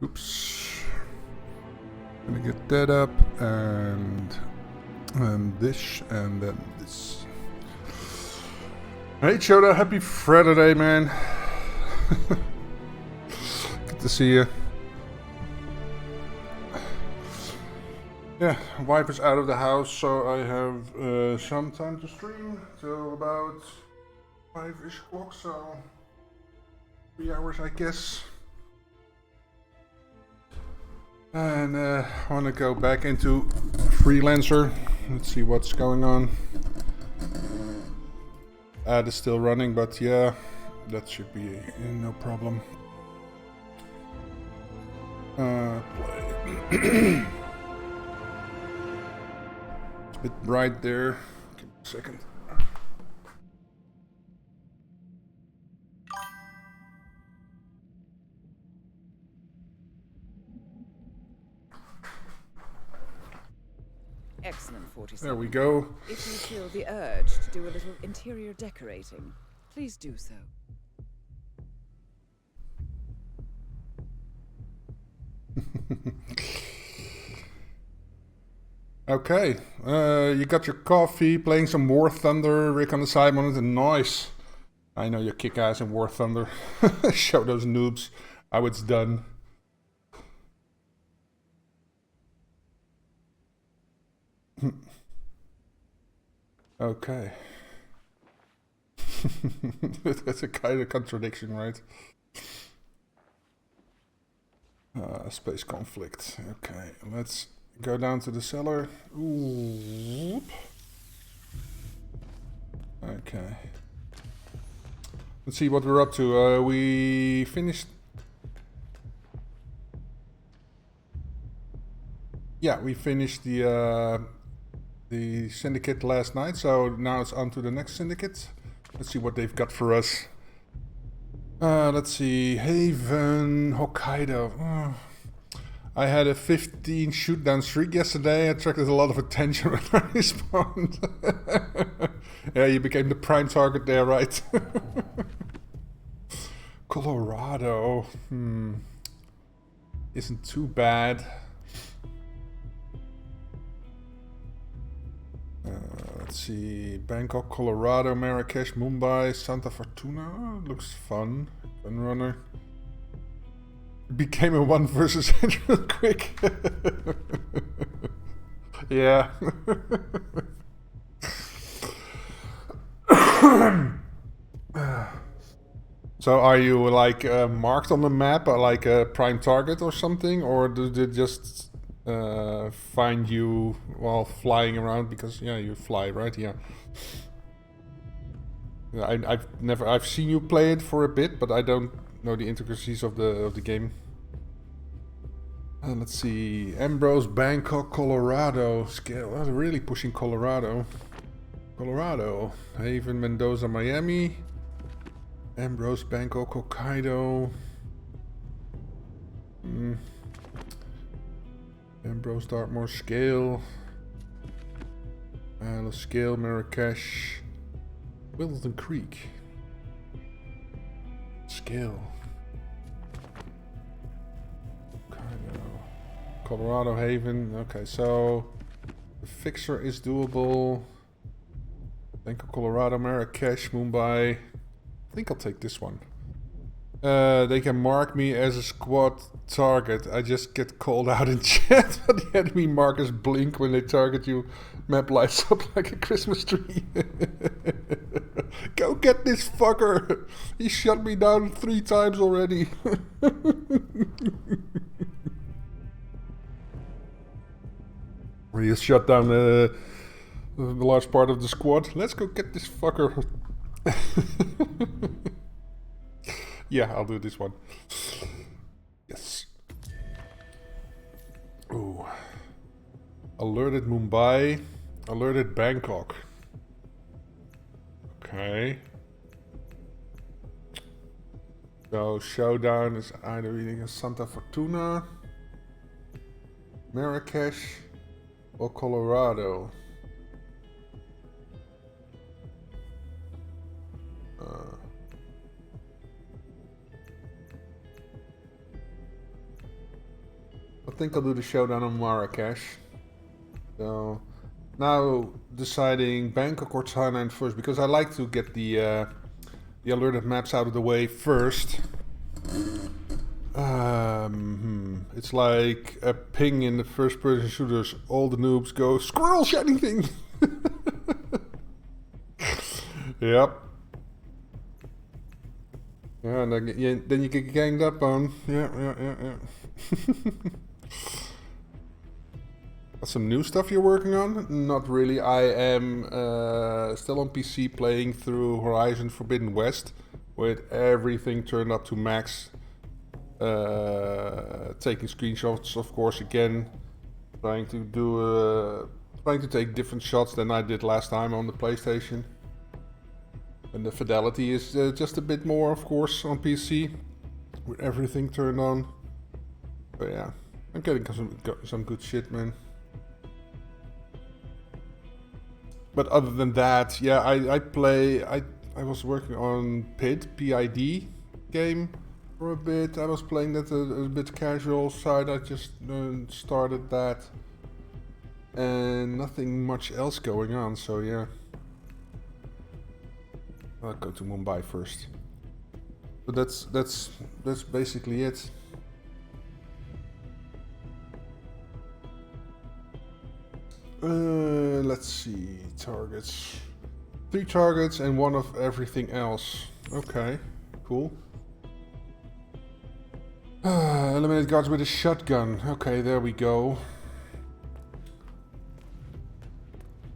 Oops. Gonna get that up and this and then this. Hey Choda, happy Friday, man. Good to see you. Yeah, wife is out of the house, so I have some time to stream till about 5-ish o'clock, so 3 hours I guess. And I want to go back into Freelancer. Let's see what's going on. Ad is still running, but yeah, that should be no problem. Play. It's a bit bright there. Give me a second. Excellent, 47. There we go. If you feel the urge to do a little interior decorating, please do so. Okay, you got your coffee, playing some War Thunder, Rick on the side monitor, nice. I know you kick ass in War Thunder. Show those noobs how it's done. Okay. That's a kind of contradiction, right? Space conflict. Okay, let's go down to the cellar. Ooh. Okay. Let's see what we're up to. We finished... Yeah, we finished the syndicate last night, so now it's on to the next syndicate. Let's see what they've got for us. Let's see, Haven, Hokkaido. I had a 15 shoot down streak yesterday. I attracted a lot of attention when I respawned. Yeah, you became the prime target there, right? Colorado, isn't too bad. Let's see, Bangkok, Colorado, Marrakesh, Mumbai, Santa Fortuna. Oh, looks fun. Fun runner. Became a 1 versus real quick. Yeah. So are you like marked on the map like a prime target or something, or do they just find you while flying around? Because yeah, you fly, right? Yeah. I've seen you play it for a bit, but I don't know the intricacies of the game. Let's see, Ambrose, Bangkok, Colorado. Scale. Oh, they're really pushing Colorado. Colorado, Haven, Mendoza, Miami. Ambrose, Bangkok, Hokkaido. Ambrose, Dartmoor, Scale. Scale, Marrakesh. Wilton Creek. Scale. Colorado, Haven. Okay, so the fixer is doable. Bangkok, Colorado, Marrakesh, Mumbai. I think I'll take this one. They can mark me as a squad target. I just get called out in chat, but the enemy markers blink when they target you. Map lights up like a Christmas tree. Go get this fucker! He shut me down 3 times already. He shut down the large part of the squad. Let's go get this fucker. Yeah, I'll do this one. Yes. Ooh. Alerted Mumbai. Alerted Bangkok. Okay. So showdown is either reading Santa Fortuna, Marrakesh, or Colorado. think I'll do the showdown on Marrakesh. So now deciding Bangkok or Thailand first, because I like to get the alerted maps out of the way first. It's like a ping in the first-person shooters. All the noobs go, squirrel shiny thing! Yep. Yeah, and then you get ganged up on. Yeah. Some new stuff you're working on? Not really. I am still on PC playing through Horizon Forbidden West with everything turned up to max. Taking screenshots, of course, again. Trying to take different shots than I did last time on the PlayStation. And the fidelity is just a bit more, of course, on PC with everything turned on. But yeah, I'm getting some good shit, man. But other than that, yeah, I was working on PID game for a bit. I was playing that a bit casual side. I just started that, and nothing much else going on. So yeah, I'll go to Mumbai first. But that's basically it. Let's see, targets. 3 targets and 1 of everything else. Okay, cool. Eliminate guards with a shotgun. Okay, there we go.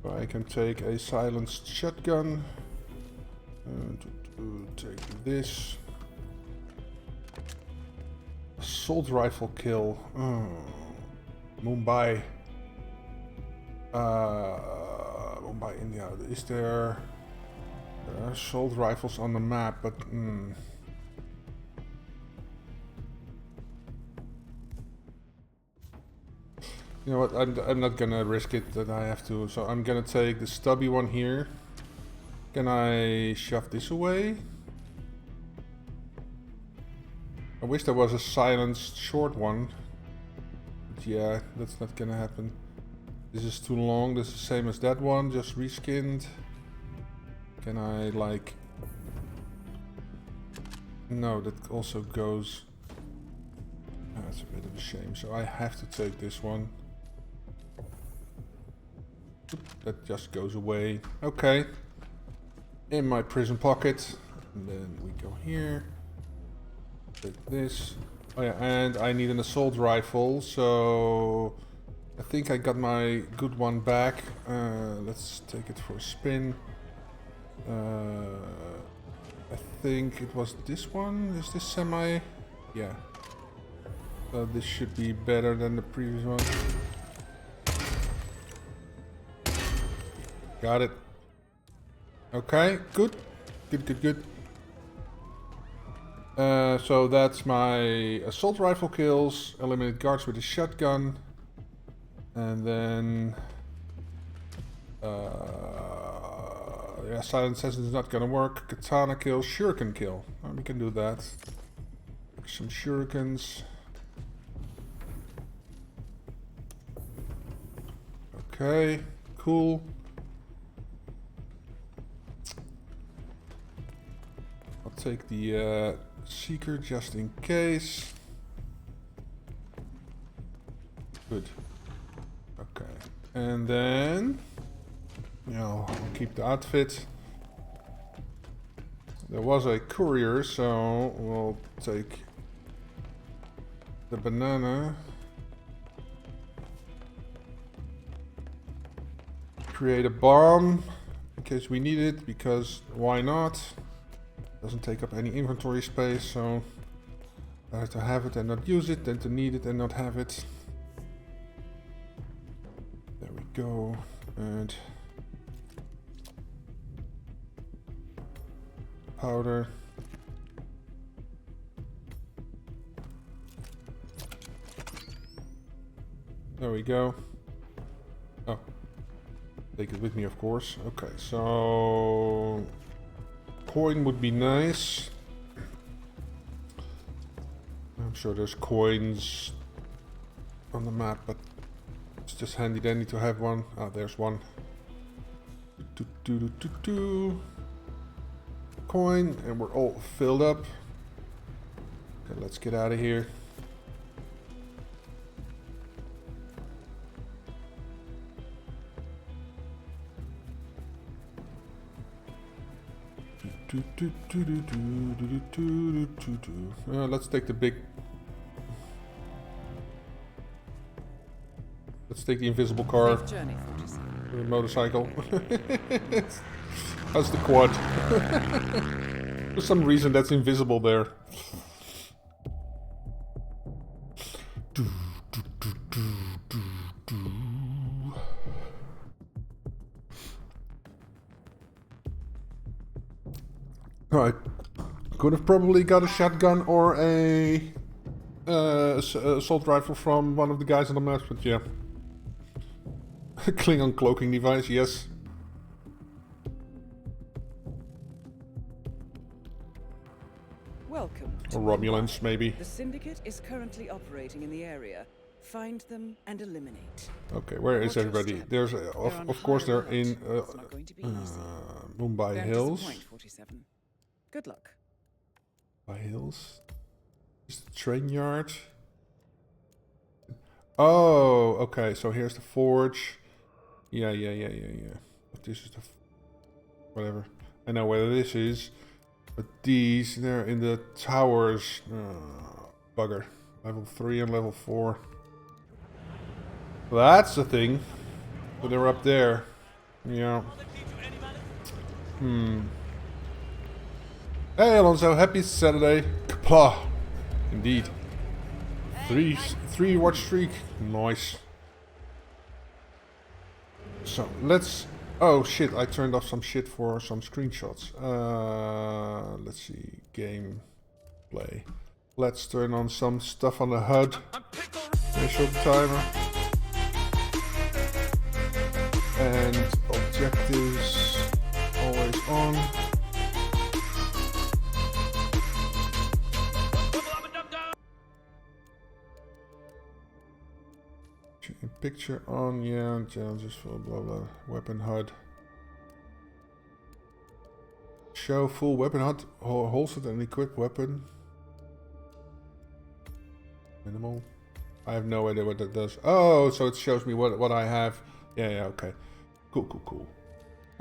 I can take a silenced shotgun. Take this. Assault rifle kill. Oh. Mumbai. Mumbai, India. Is there are assault rifles on the map, but you know what? I'm not gonna risk it that I have to. So I'm gonna take the stubby one here. Can I shove this away? I wish there was a silenced short one. But yeah, that's not gonna happen. This is too long. This is the same as that one, just reskinned. Can I like... No, that also goes... That's a bit of a shame. So I have to take this one. That just goes away. Okay. In my prison pocket. And then we go here. Take this. Oh yeah, and I need an assault rifle, so... I think I got my good one back. Let's take it for a spin. I think it was this one. Is this semi? Yeah. So this should be better than the previous one. Got it. Okay, good. Good. So that's my assault rifle kills. Eliminate guards with a shotgun. And then... yeah, silent assassin is not gonna work. Katana kill, shuriken kill. Oh, we can do that. Some shurikens. Okay, cool. I'll take the seeker just in case. Good. Okay, and then, you know, I'll keep the outfit. There was a courier, so we'll take the banana. Create a bomb in case we need it, because why not? Doesn't take up any inventory space, so better to have it and not use it than to need it and not have it. There we go, and powder. There we go. Oh, take it with me, of course. Okay, so coin would be nice. I'm sure there's coins on the map, but it's just handy dandy to have one. Ah, there's one. Coin, and we're all filled up. Okay, let's get out of here. Let's take the big. Let's take the invisible car. Safe journey, 47. The motorcycle. That's the quad. For some reason that's invisible there. I could have probably got a shotgun or a assault rifle from one of the guys on the map, but yeah. Klingon cloaking device, yes. Welcome. Or Romulans, maybe. The Syndicate is currently operating in the area. Find them and eliminate. Okay, where is everybody? There's of course they're in Mumbai Hills. 47. Good luck. Mumbai Hills. Is the train yard? Oh, okay. So here's the forge. Yeah. But this is the whatever. I know where this is. But these, they're in the towers. Bugger. Level 3 and level 4. Well, that's the thing. So they're up there. Yeah. Hey Alonso, happy Saturday. Kapah. Indeed. Three watch streak. Nice. So let's. Oh shit! I turned off some shit for some screenshots. Let's see. Game play. Let's turn on some stuff on the HUD. Initial timer. And objectives always on. Picture on, yeah, challenges for blah blah. Weapon HUD. Show full weapon HUD, holstered and equipped weapon. Minimal. I have no idea what that does. Oh, so it shows me what I have. Yeah, okay. Cool.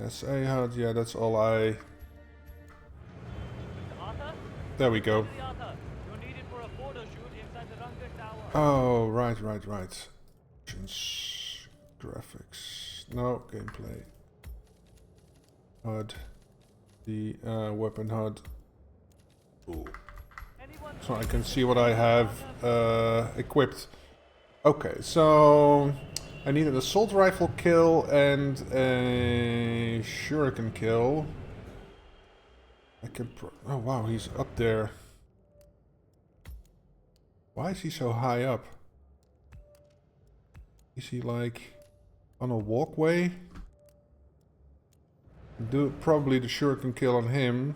SA HUD, yeah, that's all I. There we go. Oh, right. Graphics. No, gameplay. HUD. The weapon HUD. Ooh. So I can see what I have equipped. Okay, so I need an assault rifle kill and a shuriken kill. I can oh wow, he's up there. Why is he so high up? Is he like on a walkway? Do probably the shuriken kill on him.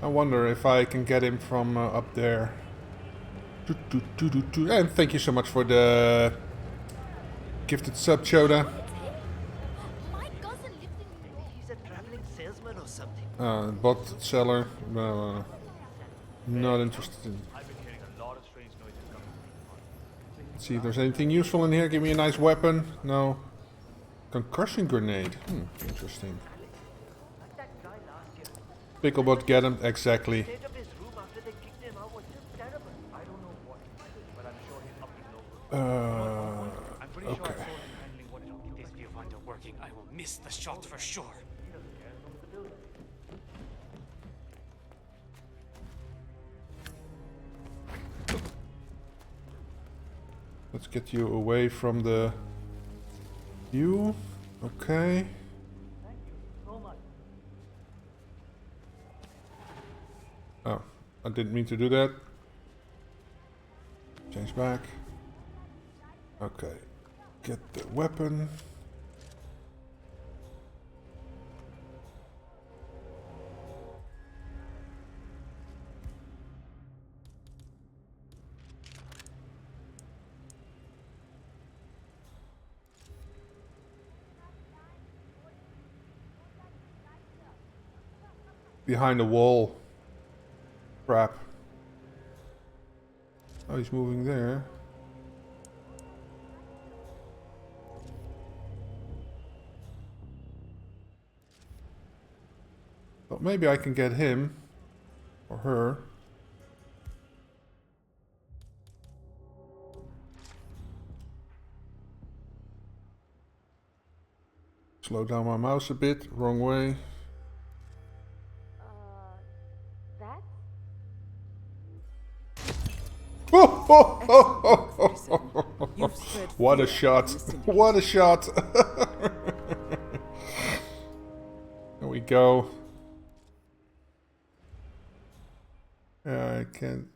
I wonder if I can get him from up there. And thank you so much for the gifted sub, Choda. Bot seller. Not interested in. Let's see if there's anything useful in here. Give me a nice weapon. No. Concussion grenade. Interesting. Picklebot, get him. Exactly. Okay. This viewfinder working, I will miss the shot for sure. Let's get you away from the view. Okay. Oh, I didn't mean to do that. Change back. Okay. Get the weapon. behind the wall. Crap. Oh, he's moving there. But maybe I can get him. Or her. Slow down my mouse a bit. Wrong way. That? You've spread What a fear shot. among the syndicate. What a shot. There we go. I can't.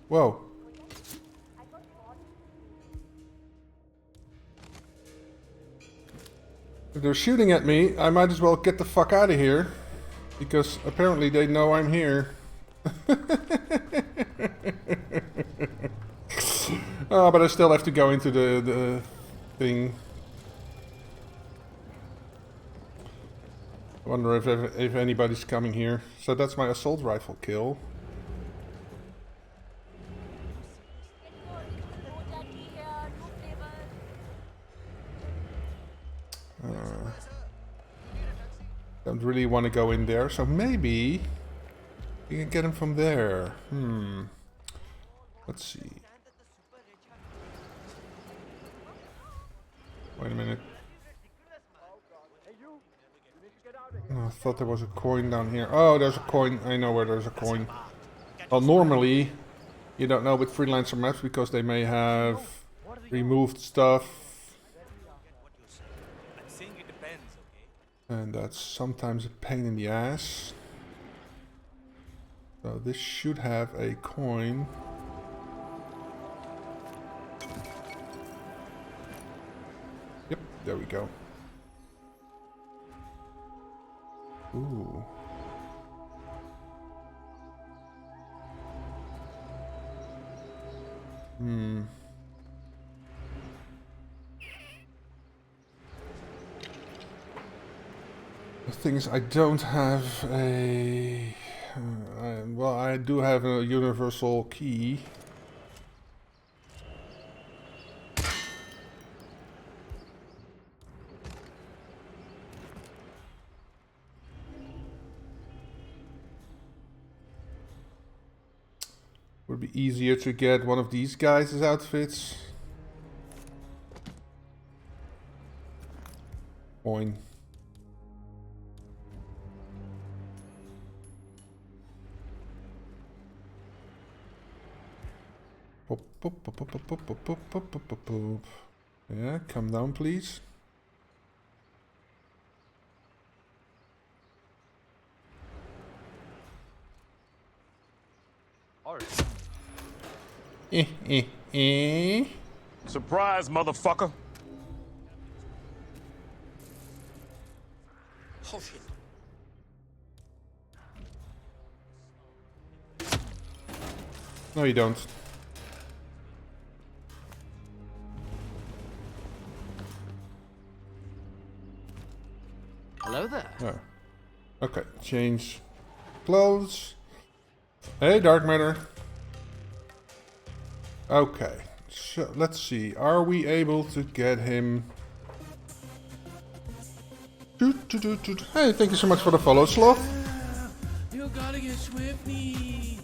Whoa. If they're shooting at me, I might as well get the fuck out of here. Because apparently they know I'm here. Oh, but I still have to go into the thing. Wonder if anybody's coming here. So that's my assault rifle kill. Don't really want to go in there, so maybe you can get him from there. Let's see. Wait a minute. Oh, I thought there was a coin down here. Oh, there's a coin. I know where there's a coin. Well, normally you don't know with Freelancer maps because they may have removed stuff. And that's sometimes a pain in the ass. So this should have a coin. Yep, there we go. Ooh. The thing is, I don't have a... well, I do have a universal key. Would be easier to get one of these guys' outfits. Coin. Yeah, come down, please. Surprise, motherfucker. Oh shit. No, you don't. Hello there. Oh. Okay, change clothes. Hey, Dark Matter. Okay, so let's see. Are we able to get him? Hey, thank you so much for the follow, Sloth. You gotta get swifty.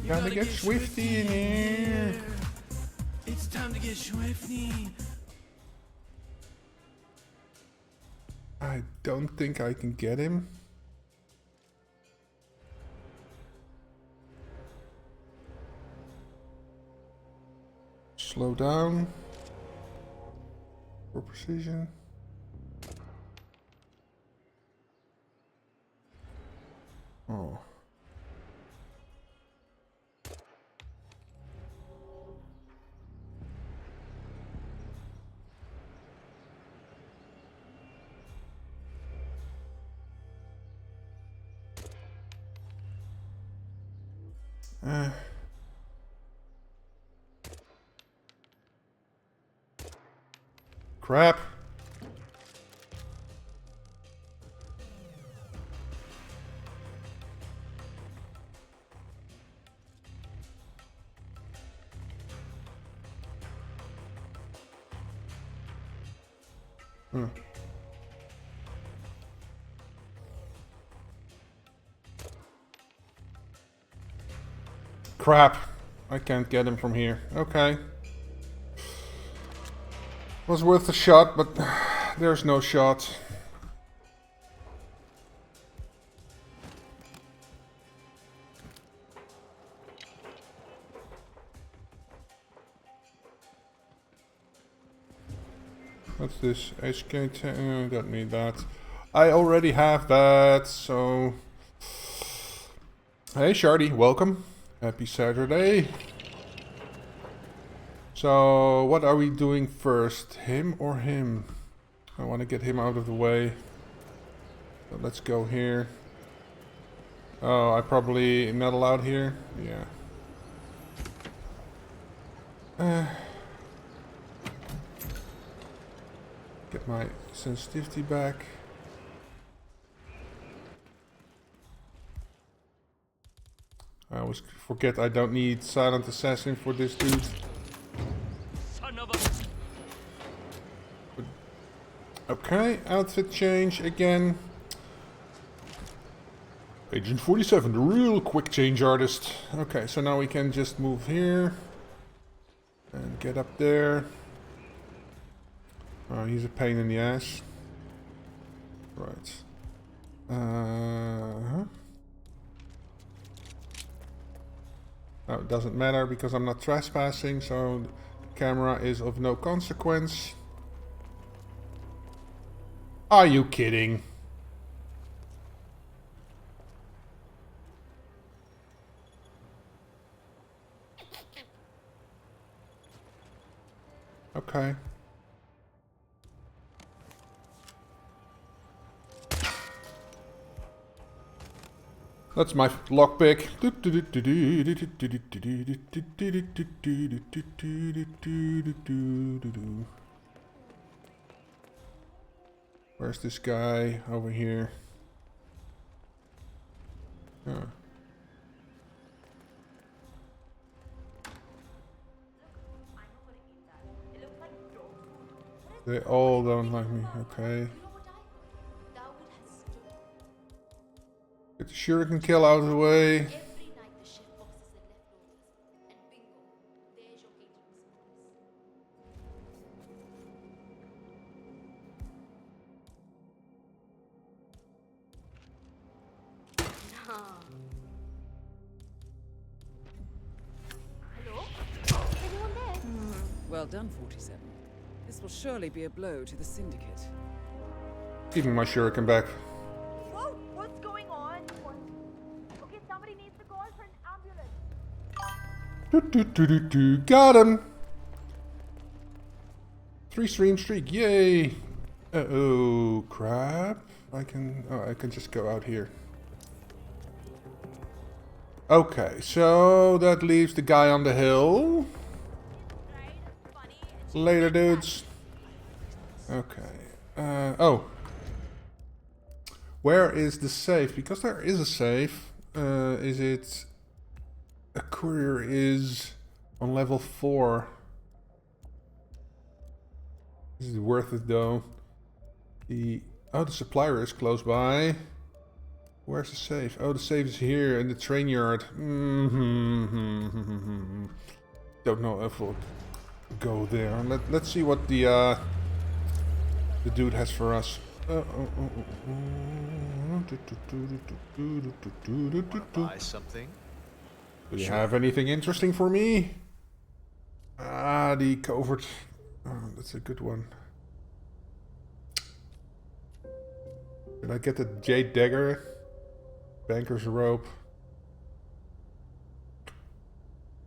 You Gotta get swifty in here. It's time to get swifty. I don't think I can get him. Slow down. For precision. Oh. Crap. Crap. I can't get him from here. Okay. Was worth a shot, but there's no shot. What's this? HK10? Don't need that. I already have that, so... Hey Shardy, welcome. Happy Saturday. So, what are we doing first? Him or him? I want to get him out of the way. So let's go here. Oh, I probably am not allowed here? Yeah. Get my sensitivity back. I always forget I don't need Silent Assassin for this dude. Son of a... Okay, outfit change again. Agent 47, the real quick change artist. Okay, so now we can just move here. And get up there. Oh, he's a pain in the ass. Right. Oh, it doesn't matter because I'm not trespassing, so the camera is of no consequence. Are you kidding? Okay. That's my lockpick. Where's this guy? Over here. Oh. They all don't like me, okay. Get the shuriken kill out of the way. Every night the chef boxes the leftovers, and bingo, there's your catering supplies. Nah. Hello? Anyone there? Well done, 47. This will surely be a blow to the Syndicate. Give me my shuriken back. Whoa, what's going on? Okay, somebody needs to call for an ambulance. Got him! 3-stream streak, yay! Uh-oh, crap. I can just go out here. Okay, so that leaves the guy on the hill. Later, dudes. Okay. Oh. Where is the safe? Because there is a safe. Is it... A courier is on level 4. This is worth it though. The supplier is close by. Where's the safe? Oh, the safe is here in the train yard. Don't know if we'll go there. Let's see what the dude has for us. Buy something? Do you have anything interesting for me? Ah, the covert. Oh, that's a good one. Did I get the Jade Dagger? Banker's Rope.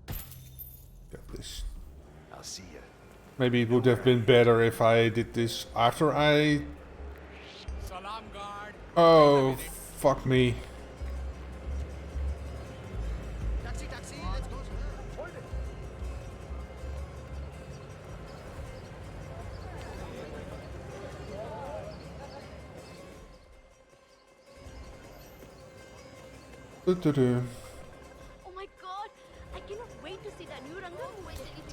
Got this. I'll see ya. Maybe it would have been better if I did this after I... Salam guard. Oh, fuck me. Taxi, let's go. Hold it. Du-du-du. Oh my god, I cannot wait to see that new Ranga.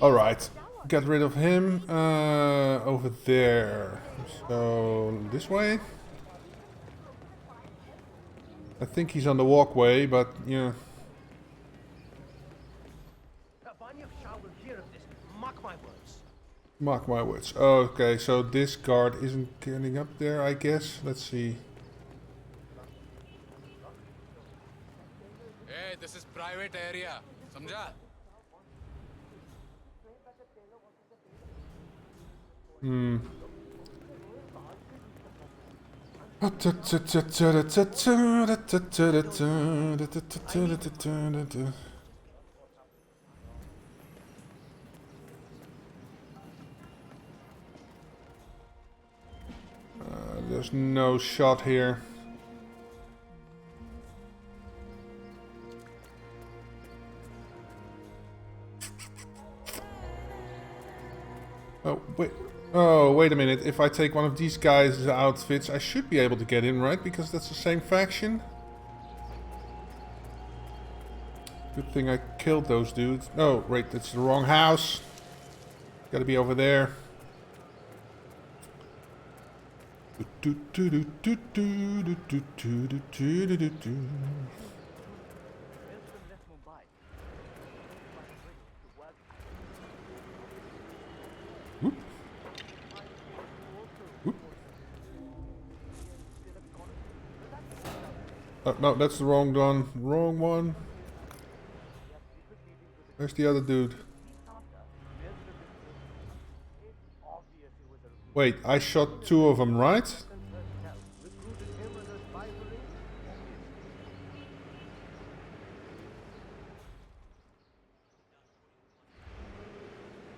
Alright, get rid of him. Over there. So, this way? I think he's on the walkway, but yeah. Vanya Shah will hear of this. Mark my words. Mark my words. Okay, so this guard isn't getting up there, I guess. Let's see. Hey, this is private area. Samjha? There's no shot here. Oh, wait. Oh, wait a minute. If I take one of these guys' outfits, I should be able to get in, right? Because that's the same faction. Good thing I killed those dudes. Oh, wait, that's the wrong house. Gotta be over there. Whoop. Whoop. Oh, no, that's the wrong one. Wrong one. Where's the other dude? Wait, I shot two of them, right?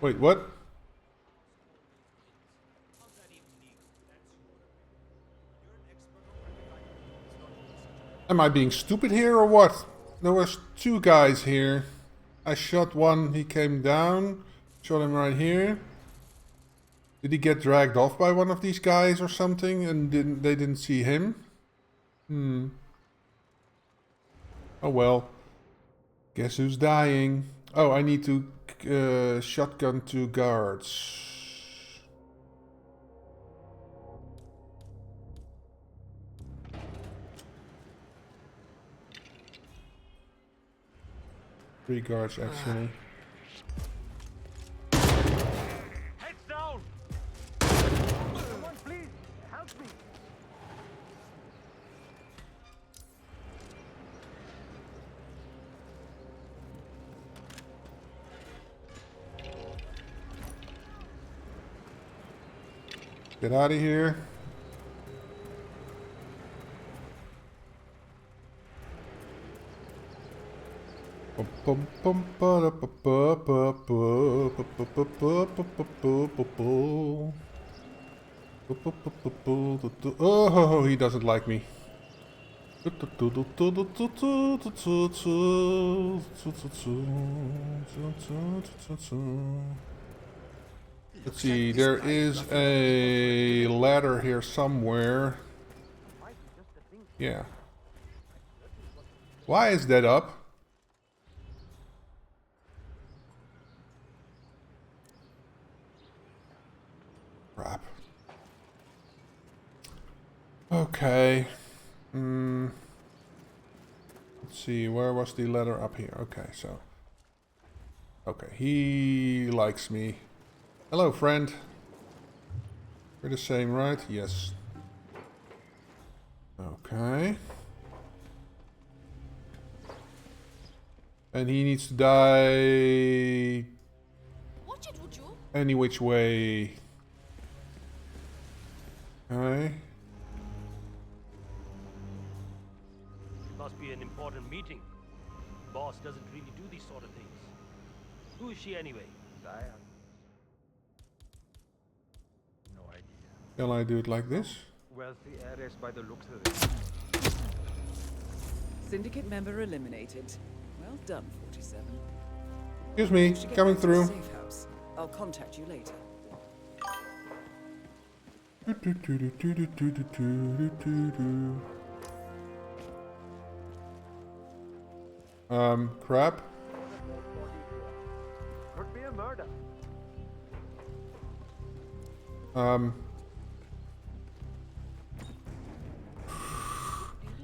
Wait, what? Am I being stupid here or what? There was two guys here. I shot one, he came down. Shot him right here. Did he get dragged off by one of these guys or something and they didn't see him? Oh well. Guess who's dying? Oh, I need to shotgun two guards. Three guards actually. Heads down! Someone please, help me. Get out of here. Oh, he doesn't like me. Let's see, there is a ladder here somewhere. Yeah. Why is that up? Crap. Okay. Let's see, where was the ladder? Up here. Okay, so. Okay, he likes me. Hello, friend. We're the same, right? Yes. Okay. And he needs to die Watch it, would you? any which way. Okay. Must be an important meeting. Boss doesn't really do these sort of things. Who is she anyway? No idea. Shall I do it like this? Wealthy heiress by the looks of it. Syndicate member eliminated. Well done, 47. Excuse me, You should get coming back to the through. safe house. I'll contact you later. Crap. Could be a murder.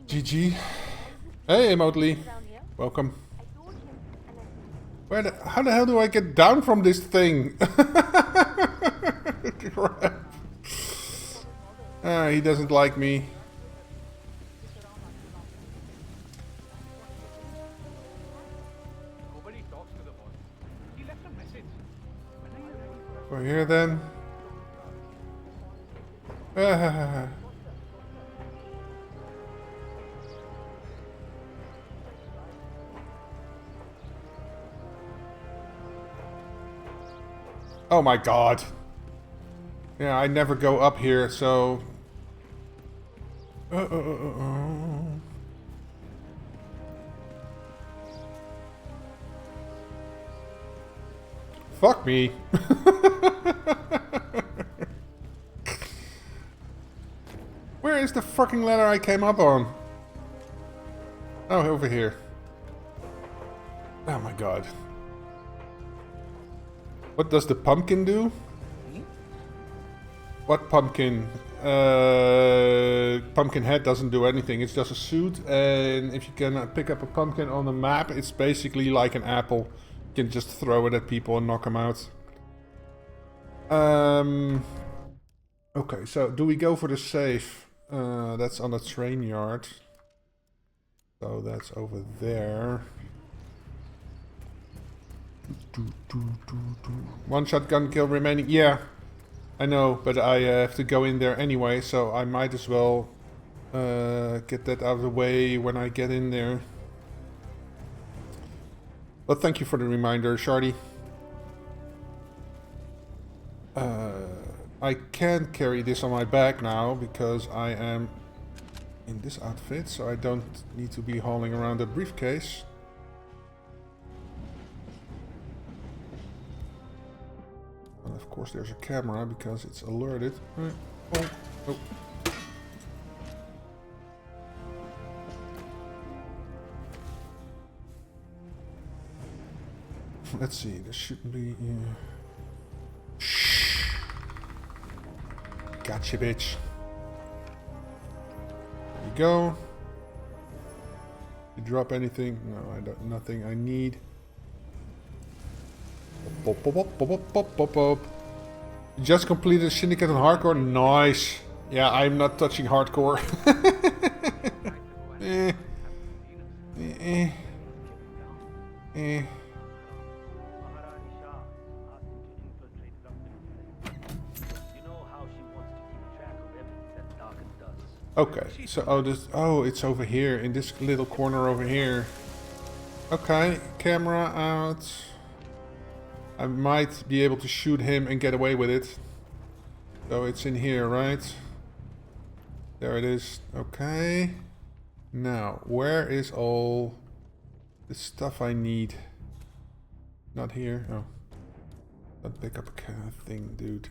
GG. Hey, Emotely. Down here. Welcome. I told him, and I Where the... How the hell do I get down from this thing? Crap. He doesn't like me. Nobody talks to the boss. He left a message. When are you ready for us? We're here then. Oh my god. Yeah, I never go up here, so... Fuck me. Where is the fucking ladder I came up on? Oh, over here. Oh my god. What does the pumpkin do? What pumpkin? Pumpkin head doesn't do anything. It's just a suit, and if you can pick up a pumpkin on the map, it's basically like an apple. You can just throw it at people and knock them out. Okay, so do we go for the safe? That's on the train yard. So that's over there. One shotgun kill remaining. Yeah, I know, but I have to go in there anyway, so I might as well get that out of the way when I get in there. But thank you for the reminder, Shardy. I can carry this on my back now because I am in this outfit, so I don't need to be hauling around a briefcase. And of course there's a camera because it's alerted. Oh. Let's see, there shouldn't be... Shh. Gotcha, bitch. There you go. Did you drop anything? No, I don't. Nothing I need. Pop, pop, pop, pop, pop, pop, pop. You just completed Syndicate on hardcore. Nice. Yeah, I'm not touching hardcore. Maharani Shah asked him to infiltrate government. You know how she wants to keep track of everything that Darken does. Okay, so it's over here in this little corner over here. Okay, camera out. I might be able to shoot him and get away with it. So it's in here, right? There it is. Okay. Now, where is all the stuff I need? Not here. Oh. Don't pick up a kind of thing, dude.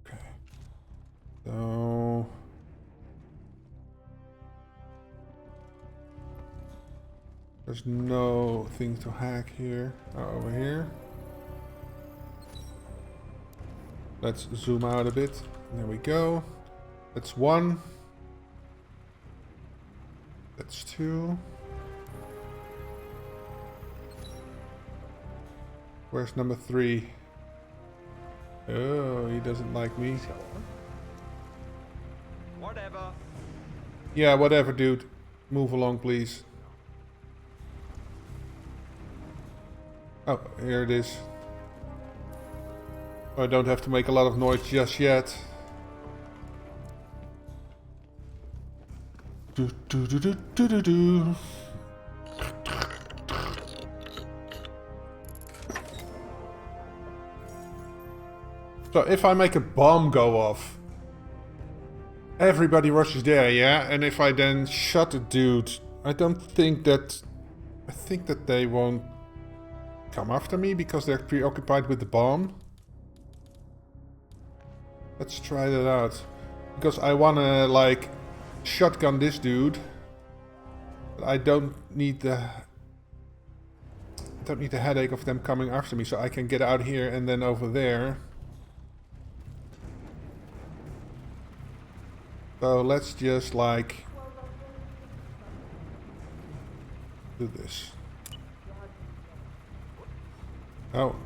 Okay. So... there's no thing to hack here. Over here. Let's zoom out a bit. There we go. That's one. That's two. Where's number three? Oh, he doesn't like me. Whatever. Yeah, whatever, dude. Move along, please. Oh, here it is. I don't have to make a lot of noise just yet. Do, do, do, do, do, do, do. So if I make a bomb go off, everybody rushes there, yeah? And if I then shot a dude, I think that they won't come after me because they're preoccupied with the bomb. Let's try that out. Because I wanna, like, shotgun this dude. But I don't need the don't need the headache of them coming after me, so I can get out here and then over there. So let's just like do this. Oh.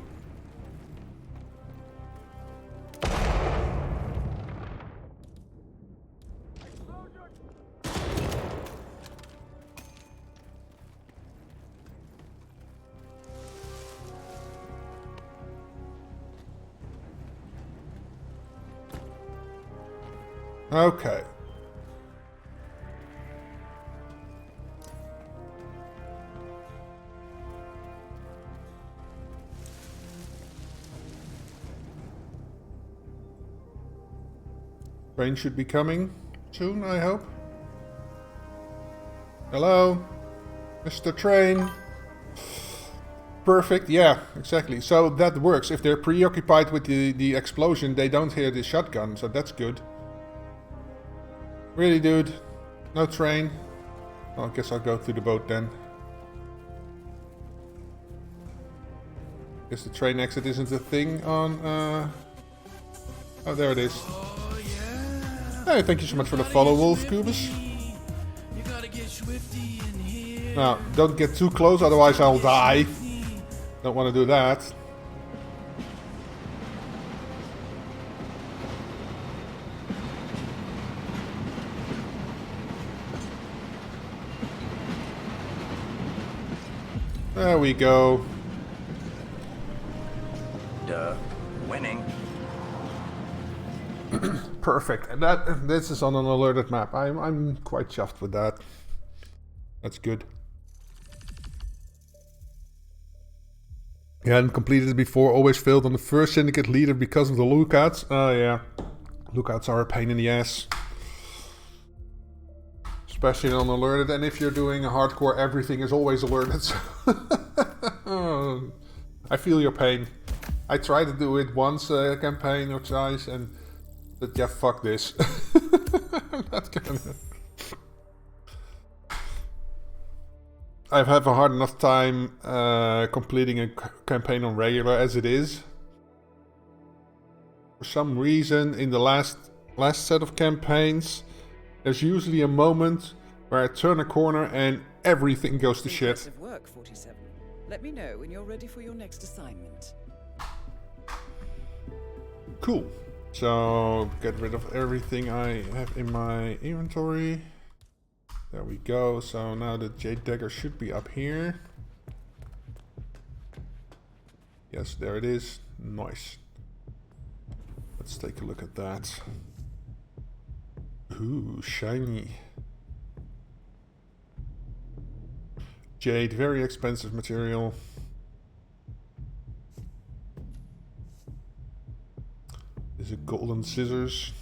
Okay. Train should be coming soon, I hope. Hello? Mr. Train? Perfect, yeah, exactly. So that works. If they're preoccupied with the explosion, they don't hear the shotgun, so that's good. Really, dude? No train? Well, I guess I'll go to the boat then. Guess the train exit isn't a thing on... Oh, there it is. Hey, thank you so much for the follow, Wolf Cubus. Now, don't get too close, otherwise I'll die. Don't want to do that. There we go. Duh. Winning. Perfect. And this is on an alerted map. I'm quite chuffed with that. That's good. Yeah, and completed it before. Always failed on the first syndicate leader because of the lookouts. Oh yeah. Lookouts are a pain in the ass. Especially on alerted, and if you're doing a hardcore, everything is always alerted. So I feel your pain. I tried to do it once a campaign or twice, but yeah, fuck this. I'm not gonna. I have a hard enough time completing a campaign on regular as it is. For some reason, in the last set of campaigns, there's usually a moment where I turn a corner and everything goes to shit. Impressive work, 47. Let me know when you're ready for your next assignment. Cool. So, get rid of everything I have in my inventory. There we go. So now the Jade Dagger should be up here. Yes, there it is. Nice. Let's take a look at that. Ooh, shiny. Jade, very expensive material. Is it golden scissors?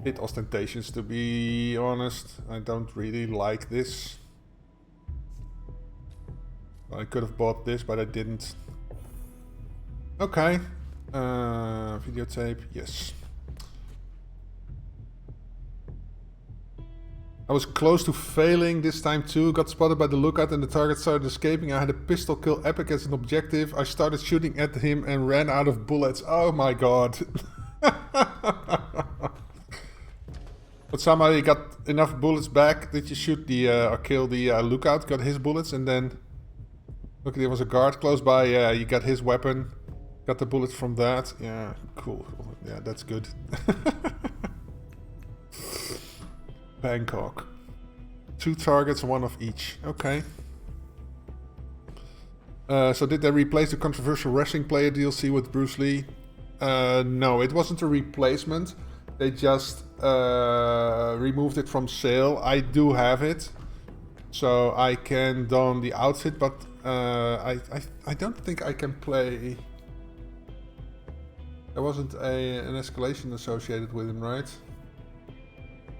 Bit ostentatious, to be honest. I don't really like this. I could have bought this, but I didn't. Okay. Videotape, yes. I was close to failing this time too. Got spotted by the lookout and the target started escaping. I had a pistol kill epic as an objective. I started shooting at him and ran out of bullets. Oh my god. But somebody got enough bullets back. Did you shoot the or kill the lookout? Got his bullets and then look, there was a guard close by. Yeah, you got his weapon. Got the bullets from that. Yeah, cool. Yeah, that's good. Bangkok. 2 targets, 1 of each. Okay. So did they replace the controversial wrestling player DLC with Bruce Lee? No, it wasn't a replacement. They just removed it from sale. I do have it, so I can don the outfit, but I don't think I can play. There wasn't an escalation associated with him, right?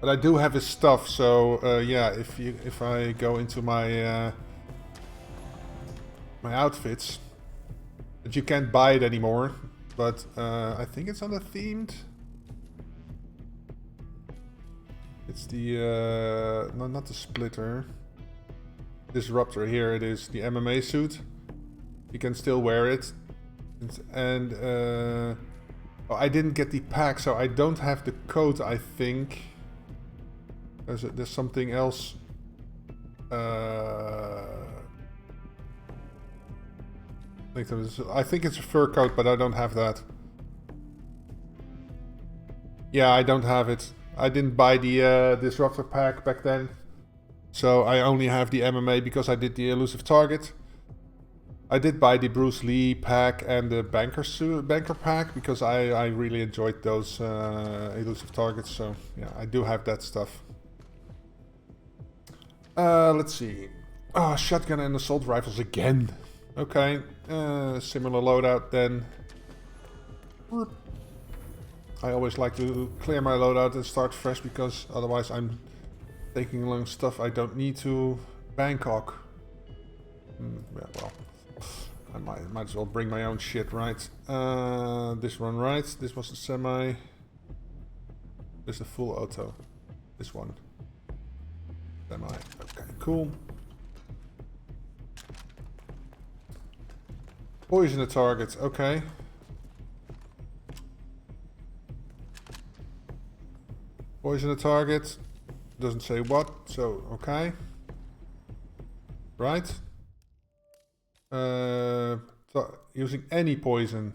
But I do have his stuff, so yeah. If I go into my my outfits, but you can't buy it anymore. But I think it's on the themed. It's the no, not the splitter. disruptor. Here it is, the MMA suit. You can still wear it. And oh, I didn't get the pack, so I don't have the coat, I think. There's something else. I think it's a fur coat, but I don't have that. Yeah, I don't have it. I didn't buy the disruptor pack back then. So I only have the MMA because I did the elusive target. I did buy the Bruce Lee pack and the banker pack because I really enjoyed those elusive targets. So yeah, I do have that stuff. Let's see. Oh, shotgun and assault rifles again. Okay, similar loadout then. I always like to clear my loadout and start fresh because otherwise I'm taking along stuff I don't need to. Bangkok. Yeah, well, I might as well bring my own shit, right? This one, right? This was the semi. This is the full auto. This one. Semi. Okay, cool. Poison the target. Okay. Poison the target. Doesn't say what, so okay. Right. Using any poison.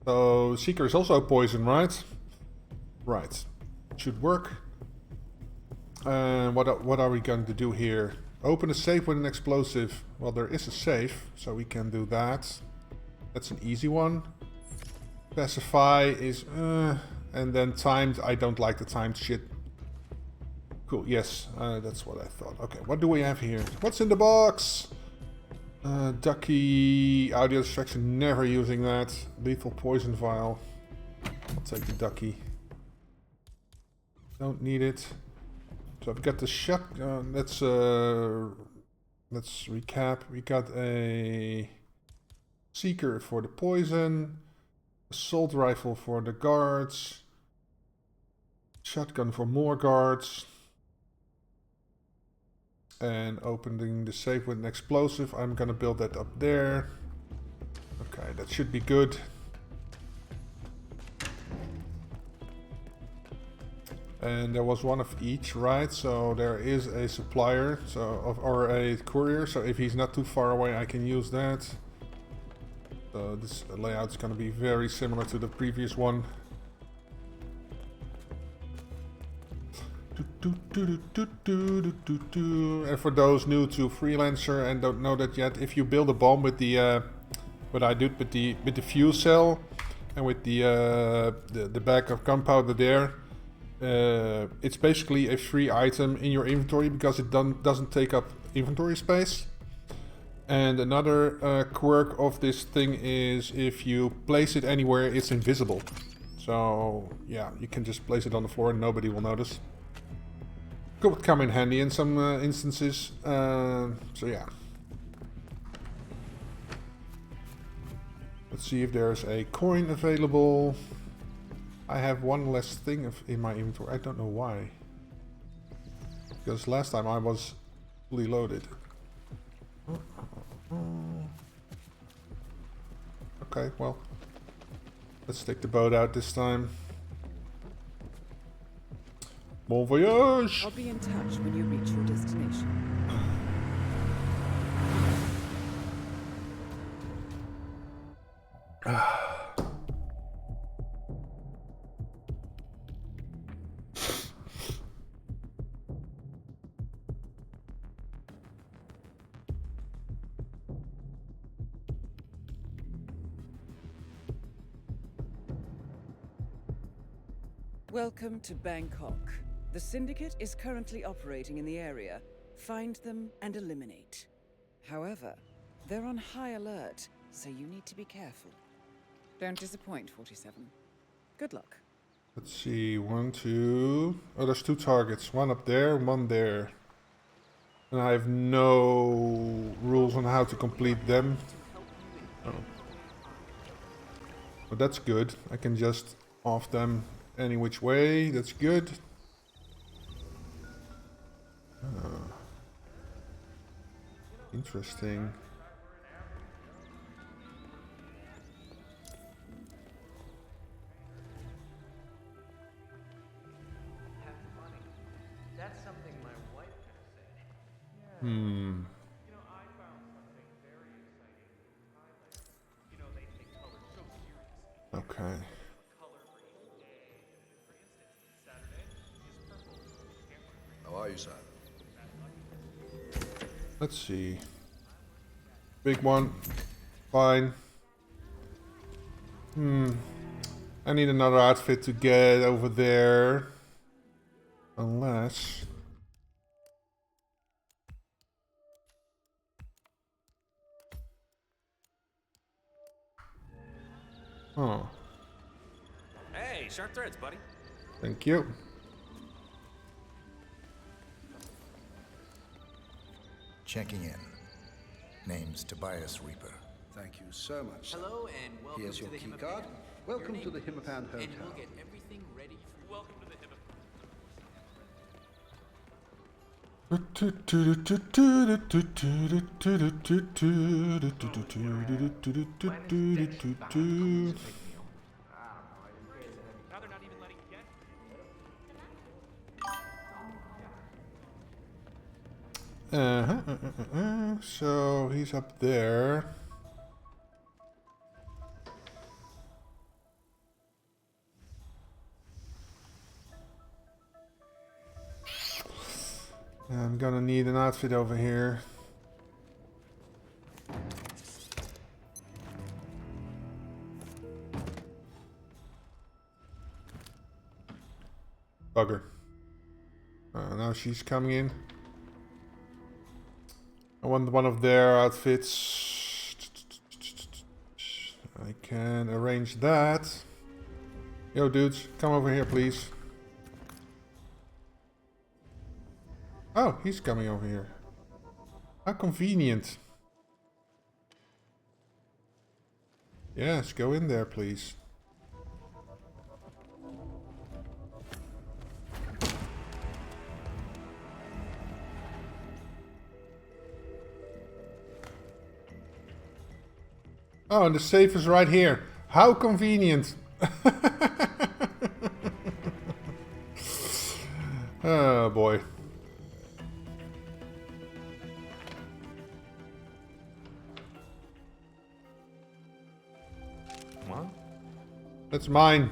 So Seeker is also poison, right? Right. Should work. What are we going to do here? Open a safe with an explosive. Well, there is a safe, so we can do that. That's an easy one. Pacify is and then timed. I don't like the timed shit. Cool, yes, that's what I thought. Okay, what do we have here? What's in the box? Ducky, audio distraction, never using that. Lethal poison vial. I'll take the ducky. Don't need it. So I've got the shotgun. Let's recap. We got a Seeker for the poison. Assault rifle for the guards. Shotgun for more guards. And opening the safe with an explosive. I'm gonna build that up there. Okay, that should be good. And there was one of each, right? So there is a supplier, or a courier. So if he's not too far away, I can use that. So this layout is going to be very similar to the previous one. And for those new to Freelancer and don't know that yet, if you build a bomb with the what I did with the fuel cell and with the bag of gunpowder there, it's basically a free item in your inventory because it doesn't take up inventory space. And another quirk of this thing is if you place it anywhere, it's invisible. So yeah, you can just place it on the floor and nobody will notice. Could come in handy in some instances. So yeah. Let's see if there's a coin available. I have one less thing in my inventory. I don't know why. Because last time I was fully loaded. Okay, well, let's take the boat out this time. Bon voyage! I'll be in touch when you reach your destination. Welcome to Bangkok. The Syndicate is currently operating in the area. Find them and eliminate. However, they're on high alert, so you need to be careful. Don't disappoint, 47. Good luck. Let's see, 1, 2... Oh, there's 2 targets. One up there, one there. And I have no rules on how to complete them. Oh. But that's good. I can just off them any which way. That's good. Interesting. That's something my wife could have said. Hmm. You know, I found something very exciting in Thailand. You know, they take color so seriously. Okay. Color for each day. For instance, Saturday is purple. Can't wear green. How are you, son? Let's see. Big one. Fine. I need another outfit to get over there. Unless... Oh, Hey, sharp threads, buddy. thank you. Checking in. Name's Tobias Reaper. Thank you so much, sir. Hello and welcome Here's to your the key Himapan. card. Welcome Your to the name, Himapan please, and Hotel. we'll get everything ready for you. Welcome to the Himapan. Now they're not even letting you get. So he's up there. I'm gonna need an outfit over here. Bugger. Now she's coming in. I want one of their outfits. I can arrange that. Yo, dudes, come over here, please. Oh, he's coming over here. How convenient. Yes, go in there, please. Oh, and the safe is right here. How convenient. Oh, boy. What? That's mine.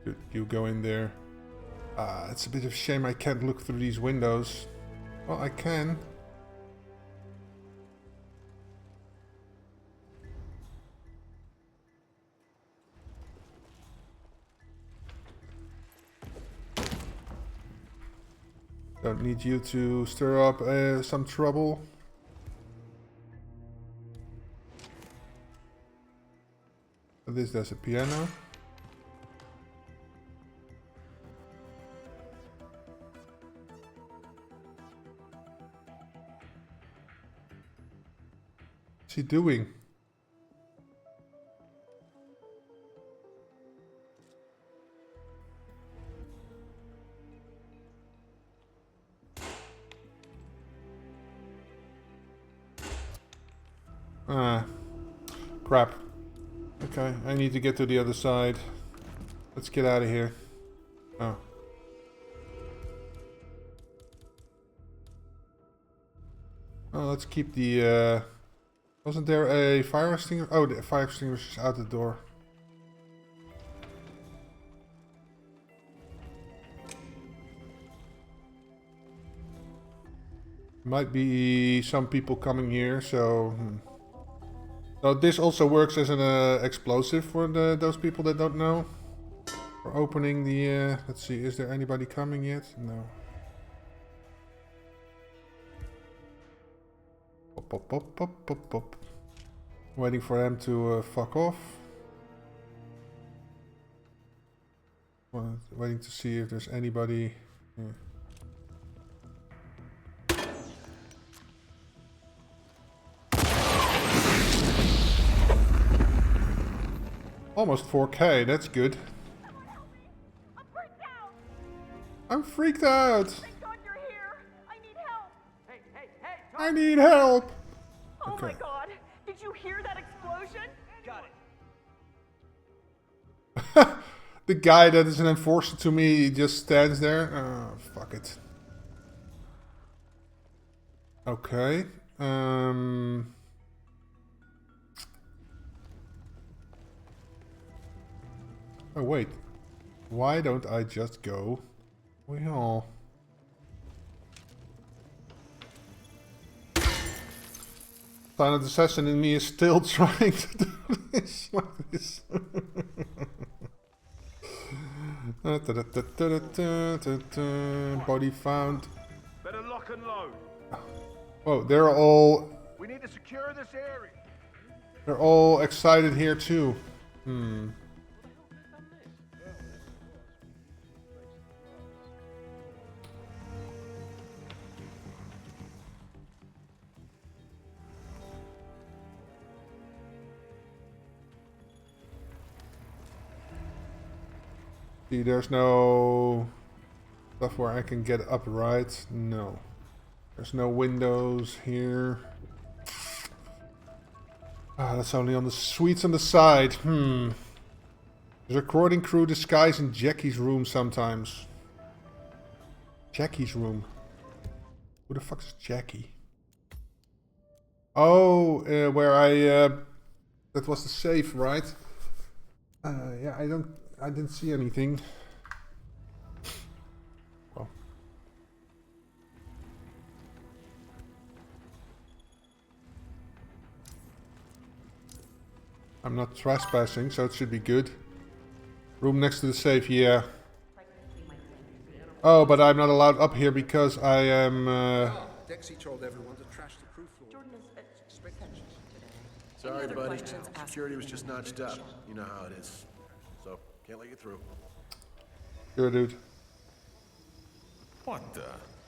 Good, you go in there. It's a bit of a shame I can't look through these windows. Well, I can. Don't need you to stir up some trouble. This does a piano. What's he doing? Ah, crap. Okay, I need to get to the other side. Let's get out of here. Oh. Oh, let's keep the, wasn't there a fire extinguisher? Oh, the fire extinguisher's out the door. Might be some people coming here, so... So this also works as an explosive for those people that don't know. For opening the... let's see, is there anybody coming yet? No. Pop, pop, pop, pop, pop, pop. Waiting for them to fuck off. Well, waiting to see if there's anybody... Yeah. Almost 4K, that's good. freaked out. Thank God you're here. I need help. Hey, hey, hey! I need help. Oh Okay. my God! Did you hear that explosion? Got it. The guy that is an enforcer to me, he just stands there. Oh, fuck it. Okay. Oh, wait. Why don't I just go? Well... Silent Assassin in me is still trying to do this like this. Body found. Better lock and load. Oh, they're all... We need to secure this area. They're all excited here too. See, there's no stuff where I can get upright. No. There's no windows here. Ah, that's only on the suites on the side. There's a recording crew disguised in Jackie's room sometimes. Jackie's room. Who the fuck is Jackie? Oh, where I... that was the safe, right? Yeah, I didn't see anything. Well. I'm not trespassing, so it should be good. Room next to the safe, yeah. Oh, but I'm not allowed up here because I am... Dexy told everyone to trash the proof floor. Jordan is expectations today. Sorry, buddy. Security was just notched up. You know how it is. So, can't let you through. Sure, dude. What the?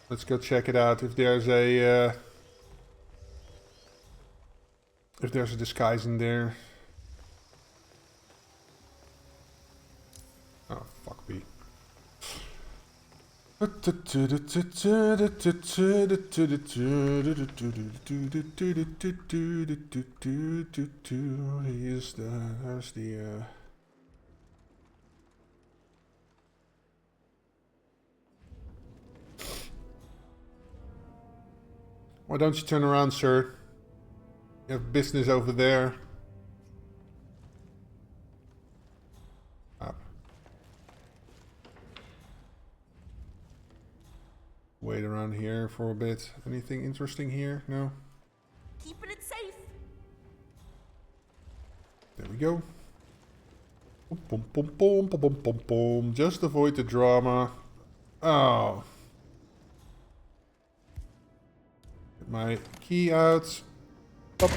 Let's go check it out. If there's a... if there's a disguise in there. Oh, fuck me. Here's the Why don't you turn around, sir? You have business over there. Up. Wait around here for a bit. Anything interesting here? No? Keeping it safe. There we go. Boom, boom, boom, boom, boom, boom, boom. Just avoid the drama. Oh. Get my key out. Up.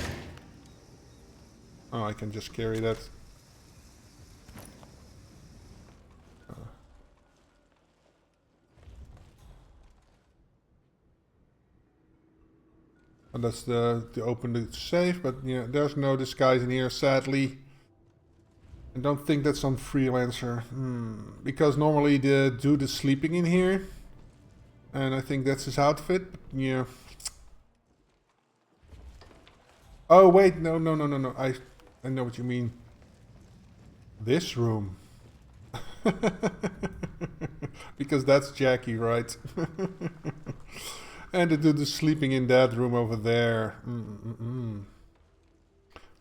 Oh, I can just carry that. And that's to open the safe, but yeah, there's no disguise in here, sadly. I don't think that's on Freelancer. Because normally the dude is sleeping in here. And I think that's his outfit, but yeah. Oh wait, no. I know what you mean. This room. Because that's Jackie, right? And the dude is sleeping in that room over there. What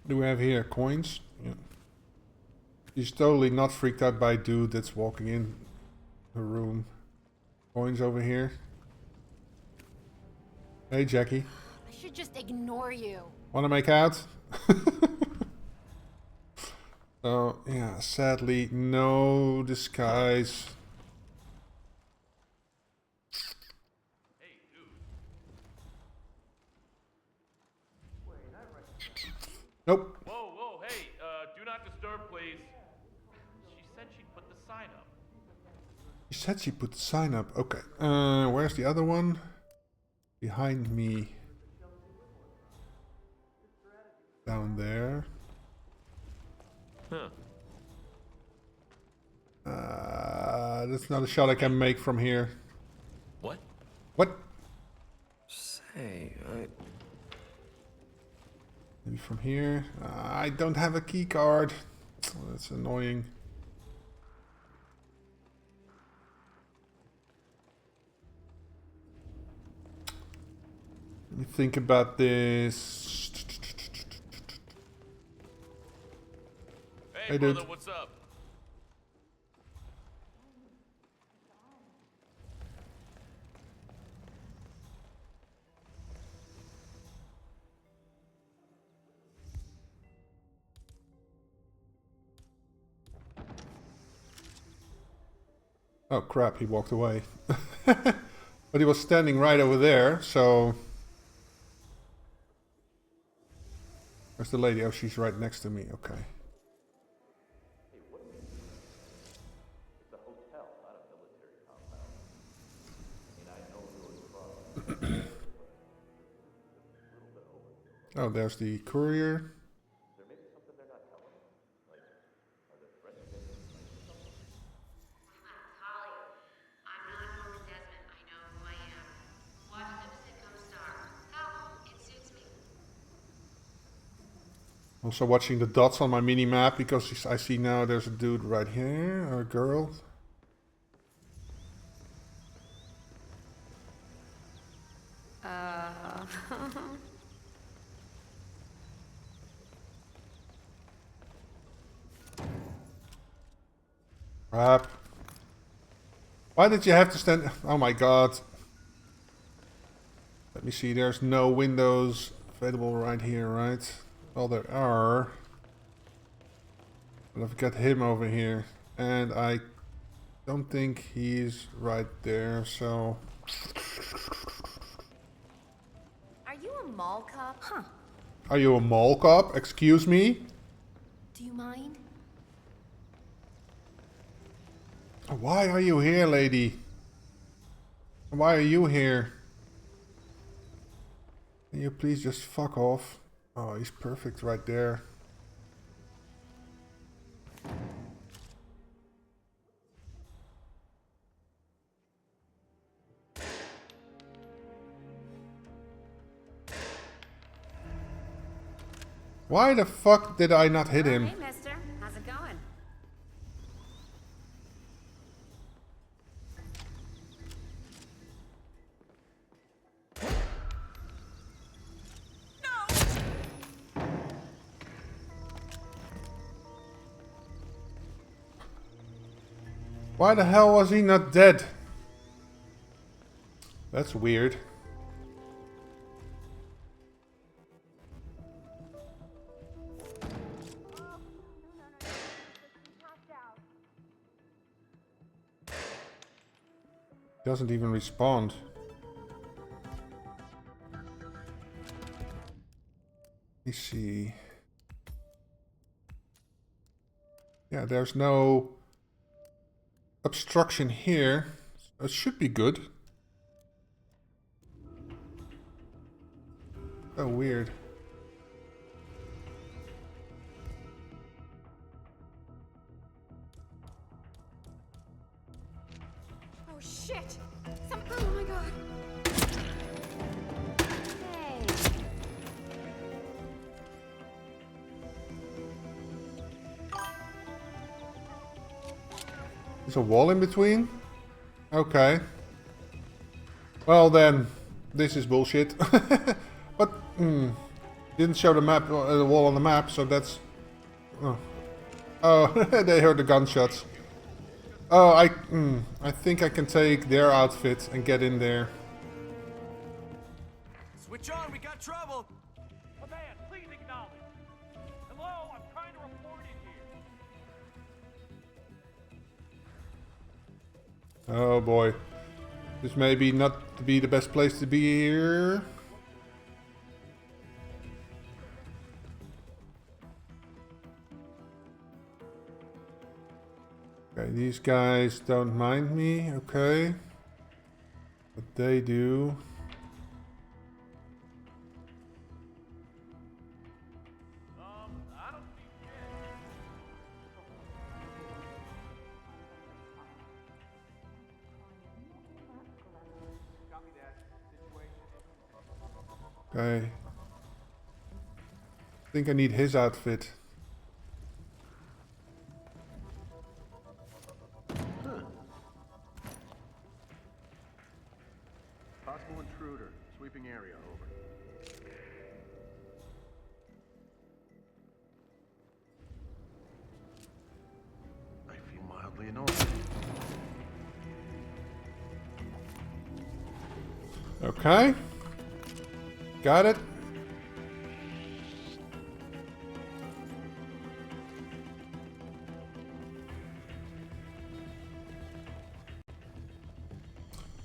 do we have here? Coins? Yeah. He's totally not freaked out by a dude that's walking in the room. Coins over here. Hey, Jackie. I should just ignore you. Wanna make out? So, yeah, sadly, no disguise. Nope. Whoa, hey, do not disturb, please. She said she'd put the sign up. She said she put the sign up. Okay. Where's the other one? Behind me. Down there. Huh. That's not a shot I can make from here. What? Say, Maybe from here. I don't have a key card. That's annoying. Let me think about this. Hey, dude. brother, what's up? Oh crap, he walked away. But he was standing right over there, so... Where's the lady? Oh, she's right next to me, okay. Oh, there's the courier. Also watching the dots on my mini map because I see now there's a dude right here, or a girl. Crap. Why did you have to stand... Oh my god. Let me see, there's no windows available right here, right? Well, there are. But I've got him over here. And I don't think he's right there, so... Are you a mall cop? Huh. Are you a mall cop? Excuse me? Do you mind? Why are you here, lady? Why are you here? Can you please just fuck off? Oh, he's perfect right there. Why the fuck did I not hit him? Hey, mister. How's it going? Why the hell was he not dead? That's weird. Doesn't even respond. Let me see. Yeah, there's no obstruction here. So it should be good. Oh, weird. Oh, shit! Oh my god! Hey! There's a wall in between? Okay. Well then, this is bullshit. But, didn't show the map, the wall on the map, so that's... Oh, oh they heard the gunshots. Oh, I think I can take their outfit and get in there. Switch on, we got trouble! Command, please acknowledge. Hello, I'm trying to report in here. Oh boy. This may be not be the best place to be here. Okay, these guys don't mind me, okay. But they do. I don't see shit. Copy that. Okay. I think I need his outfit. Possible intruder. Sweeping area. Over. I feel mildly annoyed. Okay. Got it.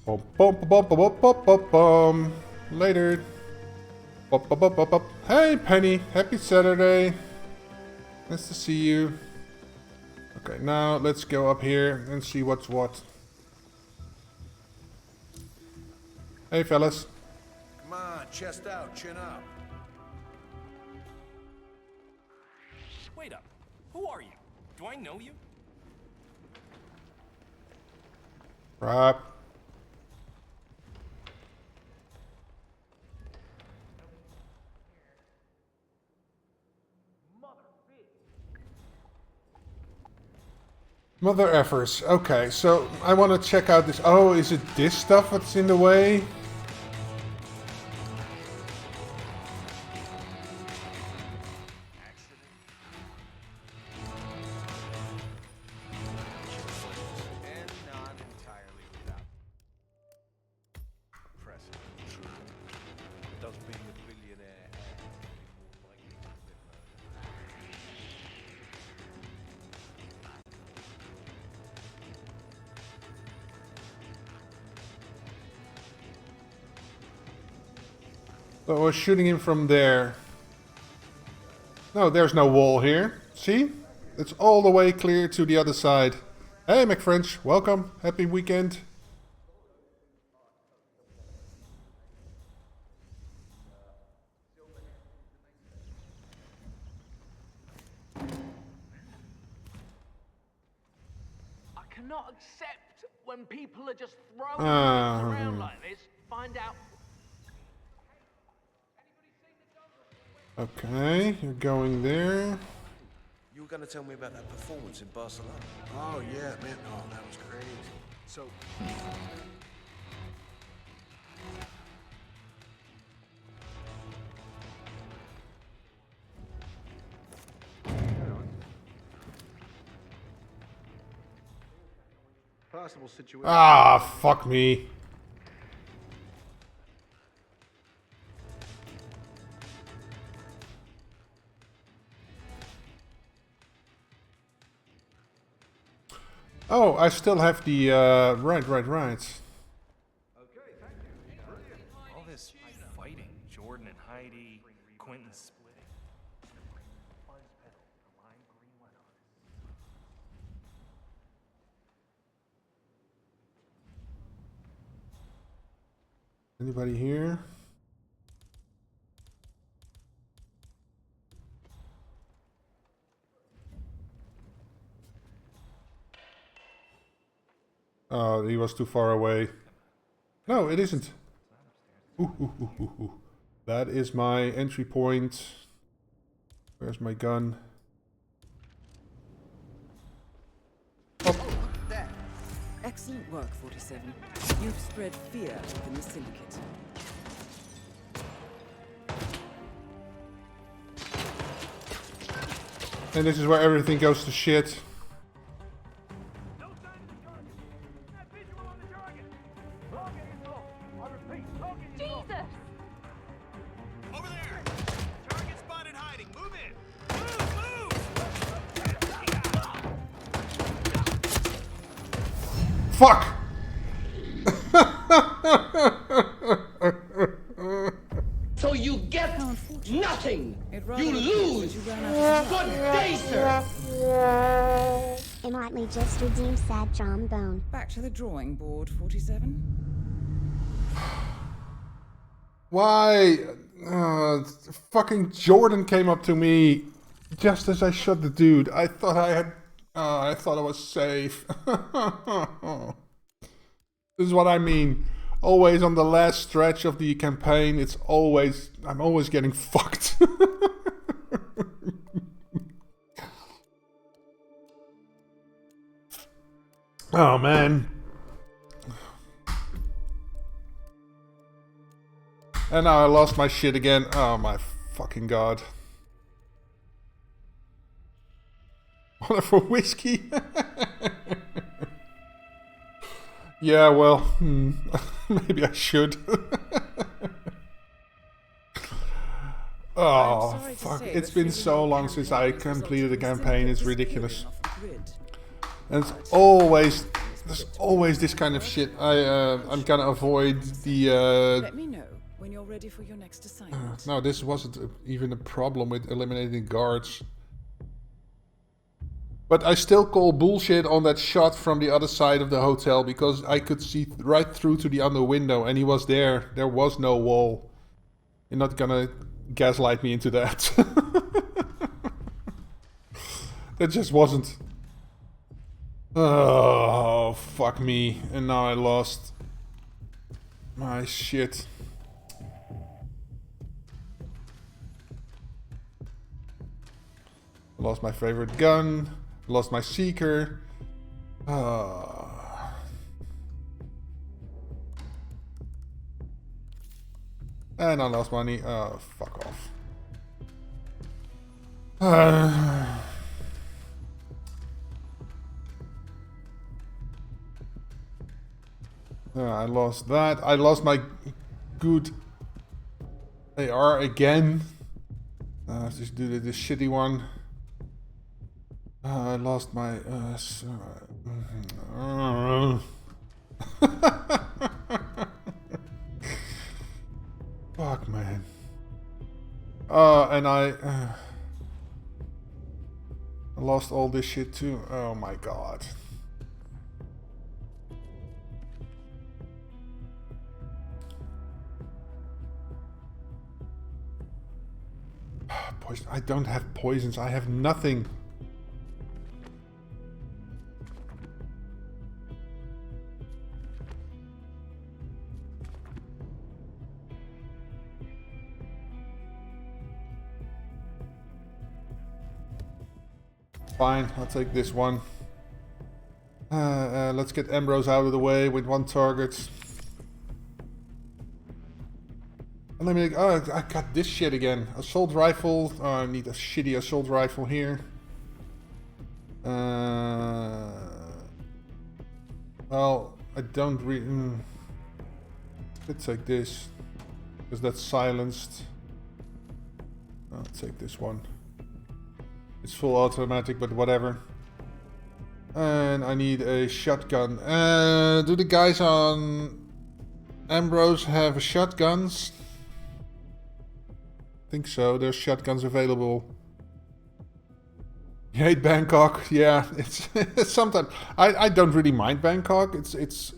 Bum, bum, bum, bum, bum, bum, bum, bum. Later. Bum, bum, bum, bum, bum. Hey, Penny. Happy Saturday. Nice to see you. Okay, now let's go up here and see what's what. Hey, fellas. Come on, chest out, chin up. Wait up. Who are you? Do I know you? Right. Mother effers. Okay, so I want to check out this. Oh, is it this stuff that's in the way? And not entirely without. Impressive. Does being a billionaire more likely to commit murder? So I was shooting him from there. No, there's no wall here. See? It's all the way clear to the other side. Hey, McFrench. Welcome. Happy weekend. I cannot accept when people are just throwing things around like this. Find out. Okay, you're going there. You were going to tell me about that performance in Barcelona. Oh, yeah, man. Oh, that was crazy. So... Possible situation. Ah, fuck me. Oh, I still have the, right. Okay, thank you. Brilliant. All this fighting, Jordan and Heidi, Quentin splitting. Anybody here? Oh, he was too far away. No, it isn't. Ooh. That is my entry point. Where's my gun? Excellent work, 47. You've spread fear within the Syndicate. And this is where everything goes to shit. Jesus! Over there! Target spotted hiding. Move in! Move! Fuck! So you get nothing! You lose! Good day, sir! It might me just redeem sad trombone. Back to the drawing board, 47. Why? Fucking Jordan came up to me just as I shot the dude. I thought I had... I thought I was safe. This is what I mean. always on the last stretch of the campaign, I'm always getting fucked. Oh man. And now I lost my shit again. Oh my fucking god. Order for whiskey? Yeah, well, maybe I should. Oh, fuck. It's been so long since I completed the campaign, it's ridiculous. And there's always this kind of shit. I'm gonna avoid the... Let me know when you're ready for your next assignment. No, this wasn't even a problem with eliminating guards. But I still call bullshit on that shot from the other side of the hotel because I could see right through to the under window and he was there. There was no wall. You're not gonna gaslight me into that. That just wasn't. Oh, fuck me. And now I lost my shit. I lost my favorite gun. Lost my seeker. And I lost money. Fuck off. I lost that. I lost my good AR again. Just do the shitty one. I lost my... Fuck, man. And I lost all this shit too. Oh my god. Poison. I don't have poisons. I have nothing. Fine, I'll take this one. Let's get Ambrose out of the way with one target. And let me. Oh, I got this shit again. Assault rifle. Oh, I need a shitty assault rifle here. Well, I don't really. Let's take this because that's silenced. I'll take this one. It's full automatic, but whatever. And I need a shotgun. Do the guys on Ambrose have shotguns? I think so. There's shotguns available. You hate Bangkok? Yeah, it's sometimes. I don't really mind Bangkok. There's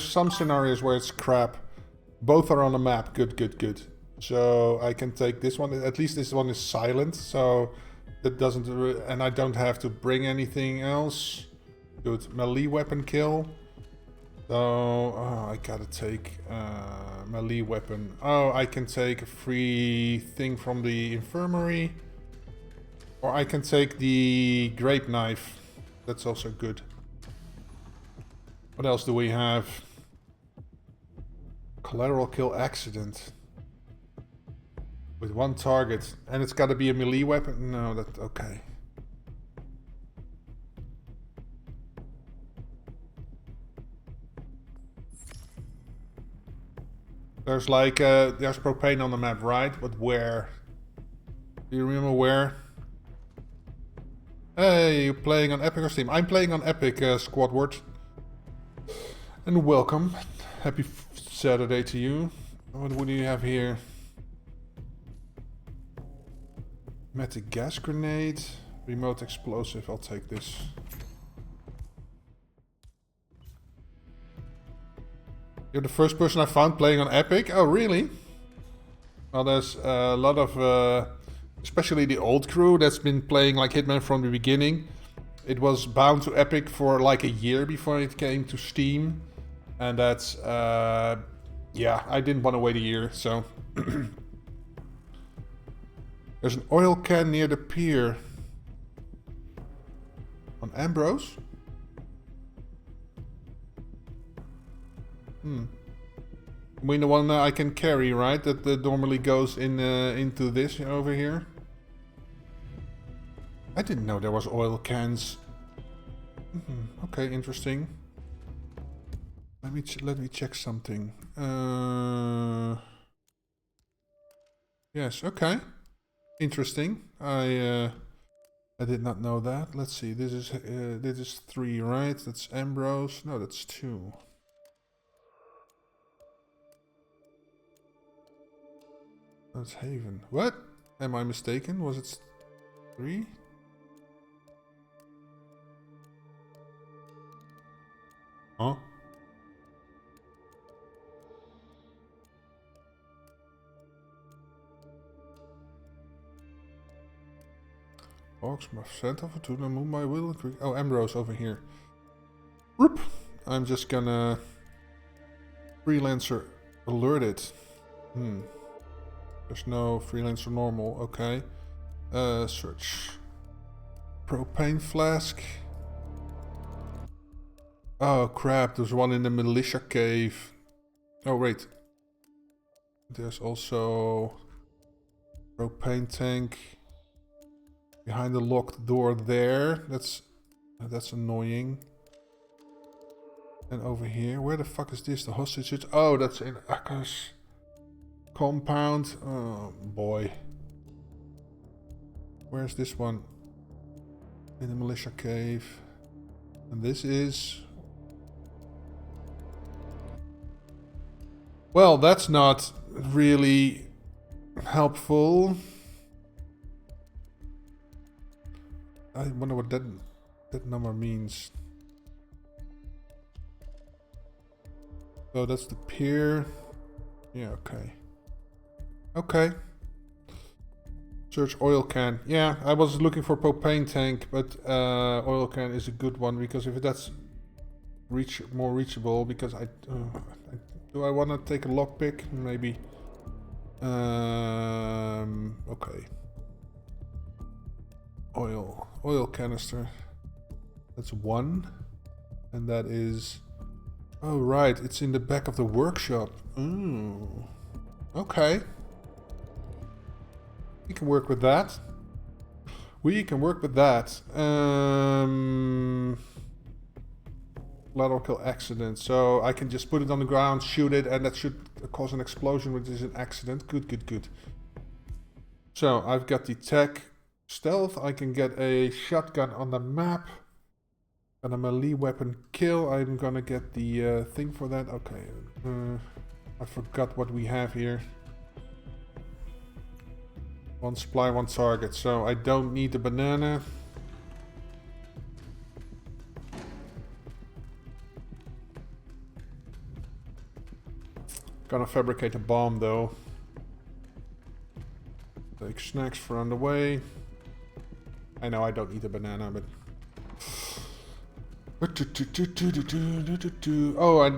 some scenarios where it's crap. Both are on the map. Good. So I can take this one. At least this one is silent, so that doesn't. And I don't have to bring anything else. Good melee weapon kill. So I gotta take melee weapon. Oh, I can take a free thing from the infirmary, or I can take the grape knife. That's also good. What else do we have? Collateral kill accident. With one target. And it's got to be a melee weapon? No, that... Okay. There's like... there's propane on the map, right? But where? Do you remember where? Hey, you're playing on Epic or Steam? I'm playing on Epic, Squadward. And welcome. Happy Saturday to you. What do you have here? Automatic gas grenade, remote explosive, I'll take this. You're the first person I found playing on Epic? Oh, really? Well, there's a lot of, especially the old crew that's been playing like Hitman from the beginning. It was bound to Epic for like a year before it came to Steam. And that's, yeah, I didn't want to wait a year, so. There's an oil can near the pier. On Ambrose? I mean the one I can carry, right? That normally goes in into this over here. I didn't know there was oil cans. Okay, interesting. Let me check something. Yes, okay. Interesting. I did not know that. Let's see. This is 3, right? That's Ambrose. No, that's 2. That's Haven. What? Am I mistaken? Was it 3? Huh? Hawks, my center for to move my will. Oh, Ambrose over here. Whoop. I'm just gonna Freelancer alerted. There's no Freelancer normal. Okay. Search. Propane flask. Oh crap, there's one in the militia cave. Oh wait. There's also propane tank behind the locked door there. That's annoying. And over here, where the fuck is this? The hostage? Oh, that's in Akka's compound. Oh boy. Where's this one? In the militia cave. And this is... Well, that's not really helpful. I wonder what that number means. So that's the pier. Yeah, okay. Okay. Search oil can. Yeah, I was looking for propane tank, but oil can is a good one because if that's more reachable, because do I want to take a lockpick? Maybe. Okay. Oil canister. That's 1. And that is... Oh, right. It's in the back of the workshop. Ooh. Okay. We can work with that. Lateral kill accident. So I can just put it on the ground, shoot it, and that should cause an explosion, which is an accident. Good. So I've got the tech stealth. I can get a shotgun on the map. And a melee weapon kill. I'm gonna get the thing for that. Okay. I forgot what we have here. 1 supply, 1 target. So I don't need the banana. Gonna fabricate a bomb though. Take snacks for on the way. I know I don't need a banana, but... Oh, I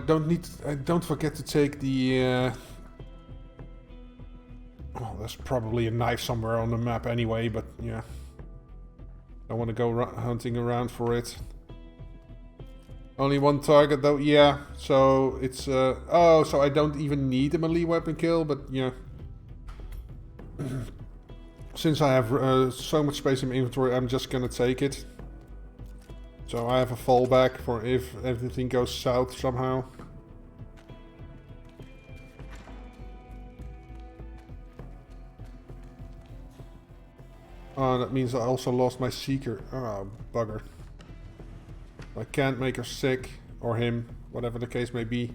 don't forget to take the... Well, there's probably a knife somewhere on the map anyway, but yeah. I want to go hunting around for it. Only 1 target though, yeah. So it's... oh, so I don't even need a melee weapon kill, but yeah. Since I have so much space in my inventory, I'm just gonna take it. So I have a fallback for if everything goes south somehow. Oh, that means I also lost my seeker. Oh, bugger. I can't make her sick, or him, whatever the case may be.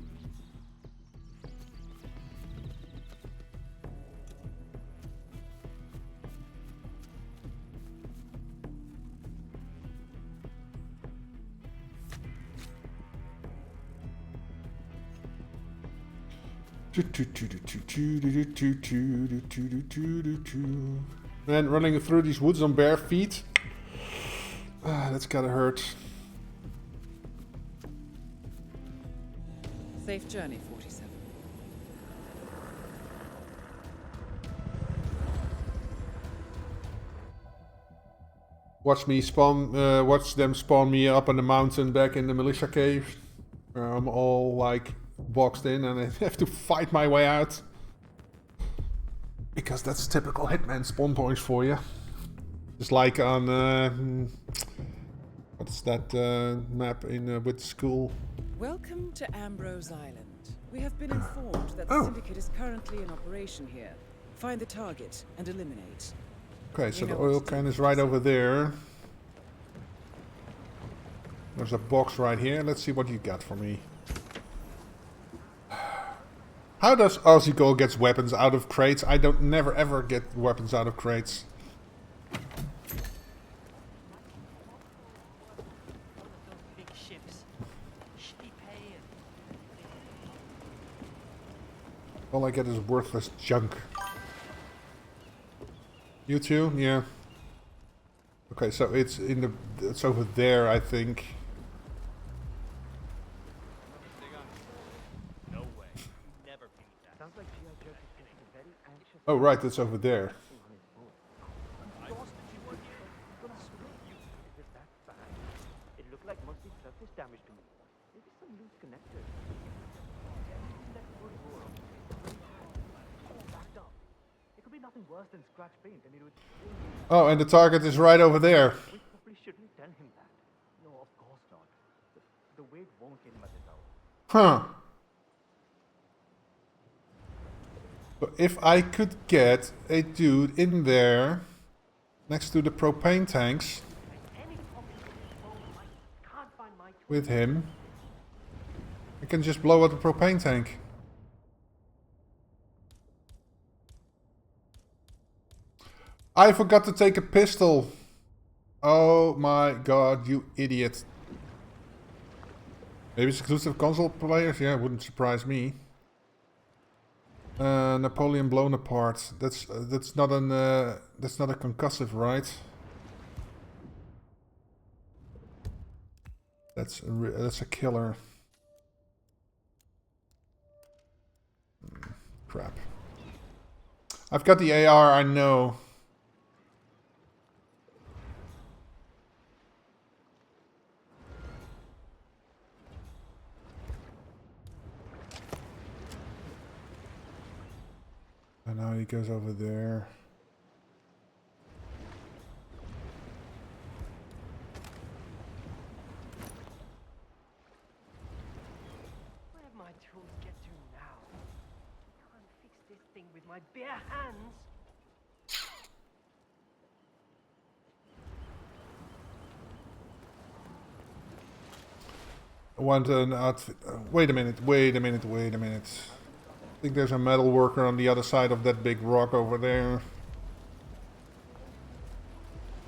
Man, running through these woods on bare feet. That's gotta hurt. Safe journey, 47. Watch them spawn me up on the mountain back in the militia cave. I'm all like boxed in and I have to fight my way out. Because that's typical Hitman spawn points for you. Just like on what's that map in with school? Welcome to Ambrose Island. We have been informed that the syndicate is currently in operation here. Find the target and eliminate. Okay, so the oil can is right over there. There's a box right here. Let's see what you got for me. How does Ozzy Gold gets weapons out of crates? I don't never ever get weapons out of crates. All I get is worthless junk. You too? Yeah. Okay, so it's in the it's over there, I think. No way. Never beat that. Sounds like G.I. Joe is getting very anxious. Oh right, it's over there. It looked like mostly surface damage to me. Maybe some loose connectors. It could be nothing worse than scratch paint, and it would. Oh, and the target is right over there. We probably shouldn't tell him that. No, of course not. The weight won't kill him at this hour. Huh. So if I could get a dude in there next to the propane tanks with him, I can just blow up the propane tank. I forgot to take a pistol. Oh my god, you idiot. Maybe it's exclusive console players? Yeah, wouldn't surprise me. Napoleon blown apart. That's not an that's not a concussive, right? That's a killer. Crap. I've got the AR, I know. And now he goes over there. Where my tools get to now? I can't fix this thing with my bare hands. I want an outfit. Wait a minute. I think there's a metal worker on the other side of that big rock over there.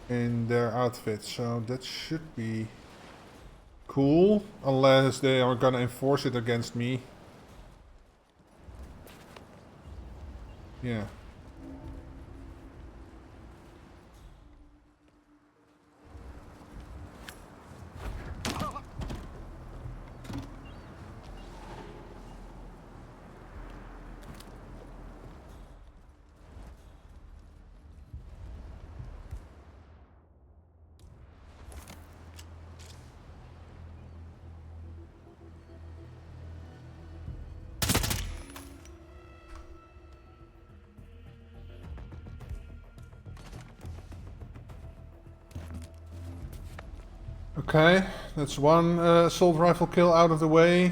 In their outfit. So that should be cool. Unless they are gonna enforce it against me. Yeah. Okay, that's one assault rifle kill out of the way.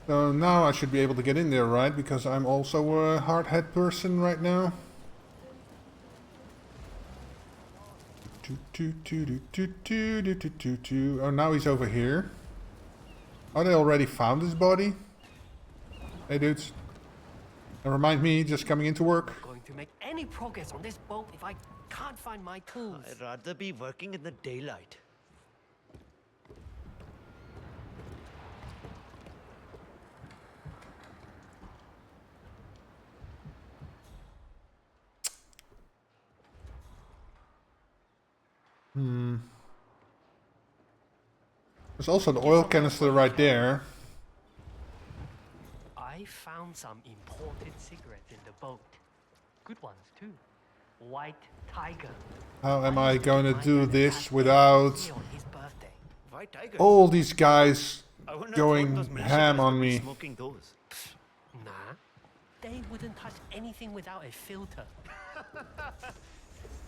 So now I should be able to get in there, right? Because I'm also a hard head person right now. Oh, now he's over here. Oh, they already found his body? Hey dudes. Never mind me, just coming into work. I'm going to make any progress on this boat if I can't find my tools. I'd rather be working in the daylight. There's also the oil canister right there. found some imported cigarettes in the boat. Good ones too. White Tiger. How am I going to do this without all these guys going ham on me? Smoking those. Nah, they wouldn't touch anything without a filter.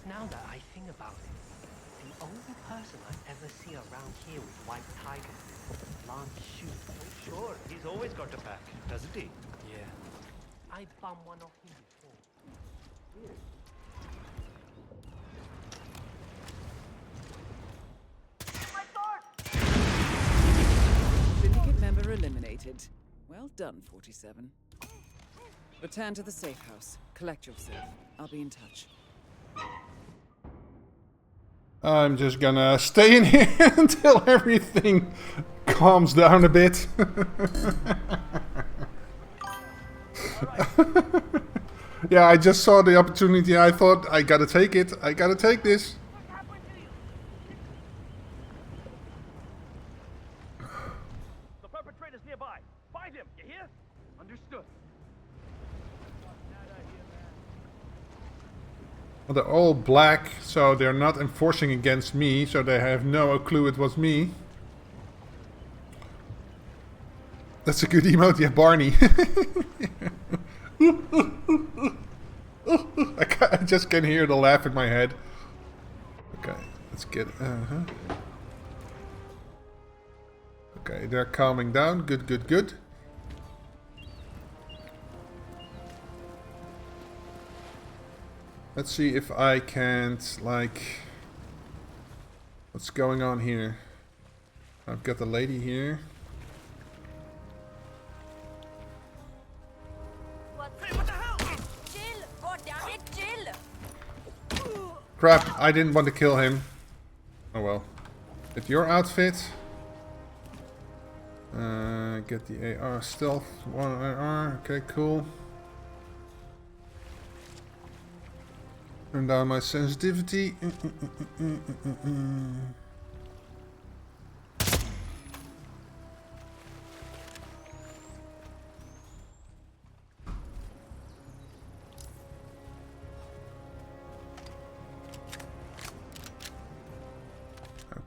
Now that I think about it, the only person I ever see around here with White Tiger is Lance Shu. Oh, sure, he's always got a pack, doesn't he? Yeah. I bummed one off him before. Weird. Syndicate member eliminated. Well done, 47. Return to the safe house. Collect yourself. I'll be in touch. I'm just gonna stay in here until everything calms down a bit. Yeah, I just saw the opportunity. I thought, I gotta take it. I gotta take this. The perpetrator's nearby. Find him, you hear? Understood. Well, they're all black, so they're not enforcing against me, so they have no clue it was me. That's a good emote, yeah, Barney. I just can hear the laugh in my head. Okay, let's get... Okay, they're calming down. Good, good, good. Let's see if I can't, like... What's going on here? I've got the lady here. Crap, I didn't want to kill him. Oh well. Get your outfit. Get the AR stealth. One AR. Okay, cool. Turn down my sensitivity.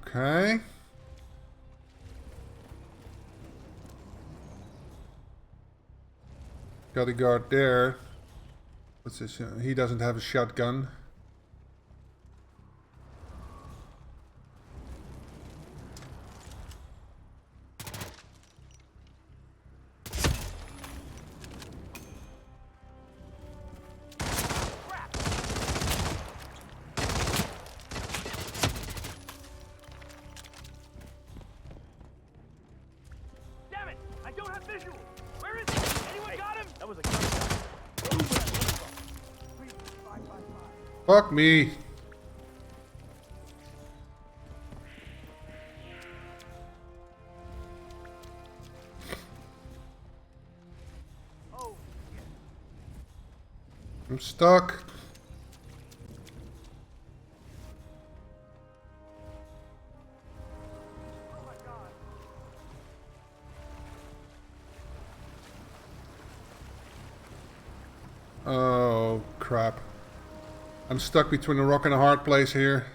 Okay. Got a guard there. What's this? He doesn't have a shotgun. Fuck me. I'm stuck. Oh, crap. I'm stuck between a rock and a hard place here.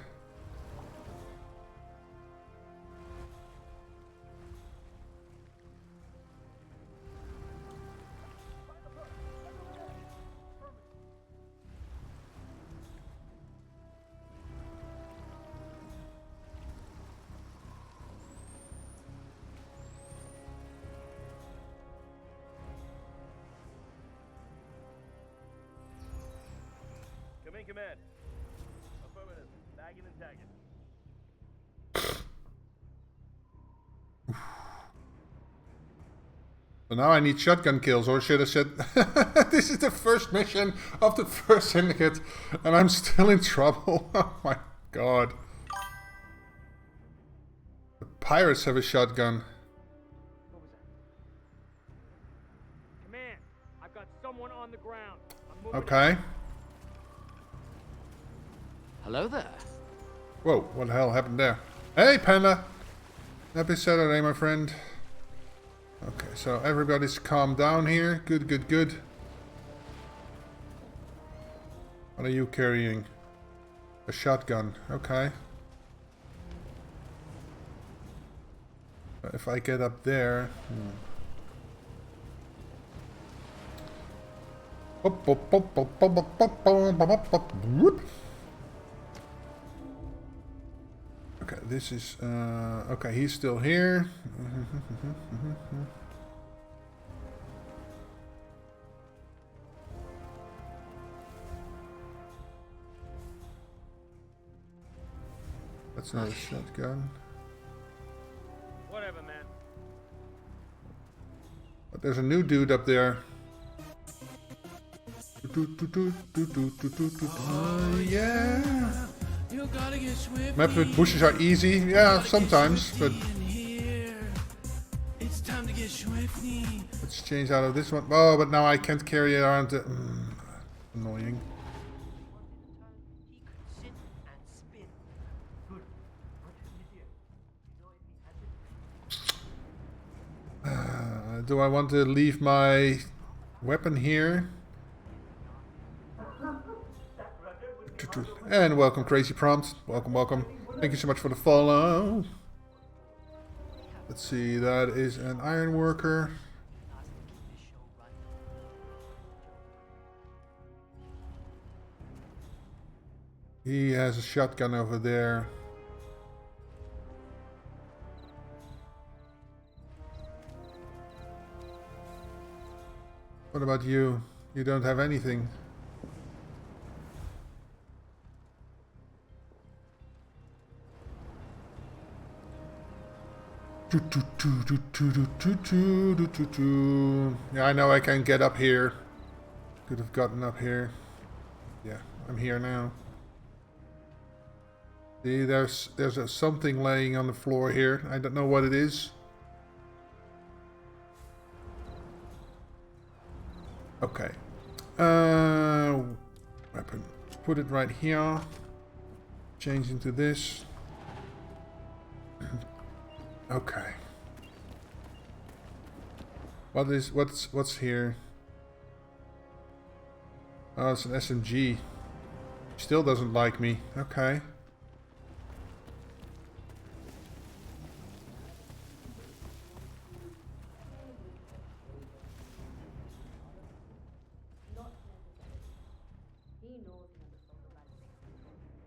Come in, command. Affirmative. Bagging and tagging. So now I need shotgun kills, or should I said... This is the first mission of the first syndicate, and I'm still in trouble. Oh my god. The pirates have a shotgun. What was that? Command, I've got someone on the ground. I'm moving. Okay. Hello there. Whoa, what the hell happened there? Hey, Panda! Happy Saturday, my friend. Okay, so everybody's calmed down here. Good, good, good. What are you carrying? A shotgun. Okay. If I get up there... Okay, this is... okay, he's still here. That's not a shotgun. Whatever, man. But there's a new dude up there. Yeah. You gotta get swift. Maps with bushes are easy. Yeah, sometimes, but it's time to get swifty. Let's change out of this one. Oh, but now I can't carry it around. Annoying. Do I want to leave my weapon here? And welcome, Crazy Prompt. Welcome, welcome. Thank you so much for the follow. Let's see, that is an iron worker. He has a shotgun over there. What about you? You don't have anything. Yeah, I know I can get up here. Could have gotten up here. Yeah, I'm here now. See, there's something laying on the floor here. I don't know what it is. Okay. Weapon. Put it right here. Change into this. Okay. What's here? Oh, it's an SMG. Still doesn't like me. Okay.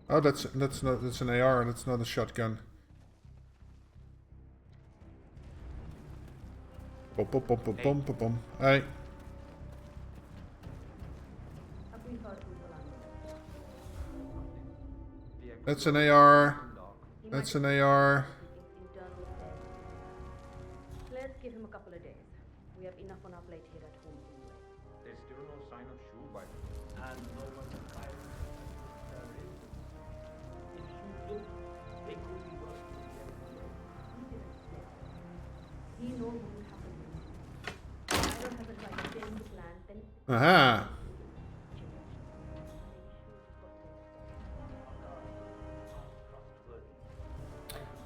Oh, that's an AR. That's not a shotgun. Bum, bum, bum, bum, bum, bum, bum. Hey. That's an AR. That's an AR. Let's give him a couple of days. We have enough on our plate here at home anyway. There's still no sign of shoe by and no one to hire. If you look, they could be working together. He knows what will happen. I don't have a right to change the plan, then... Aha.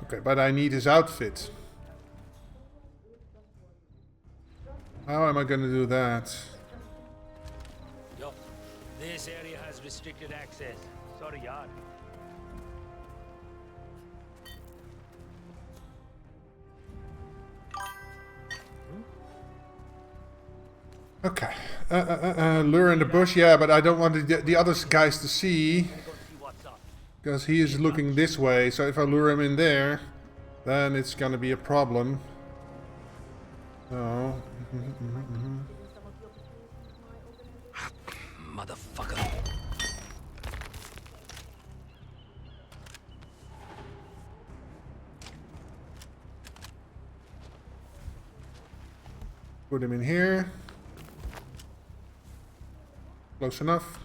Okay, but I need his outfit. How am I going to do that? Yo, this area has restricted access. Sorry, yaar. Okay. Lure in the bush, yeah, but I don't want the other guys to see. Because he is looking this way, so if I lure him in there, then it's gonna be a problem. So... Motherfucker. Put him in here. Close enough.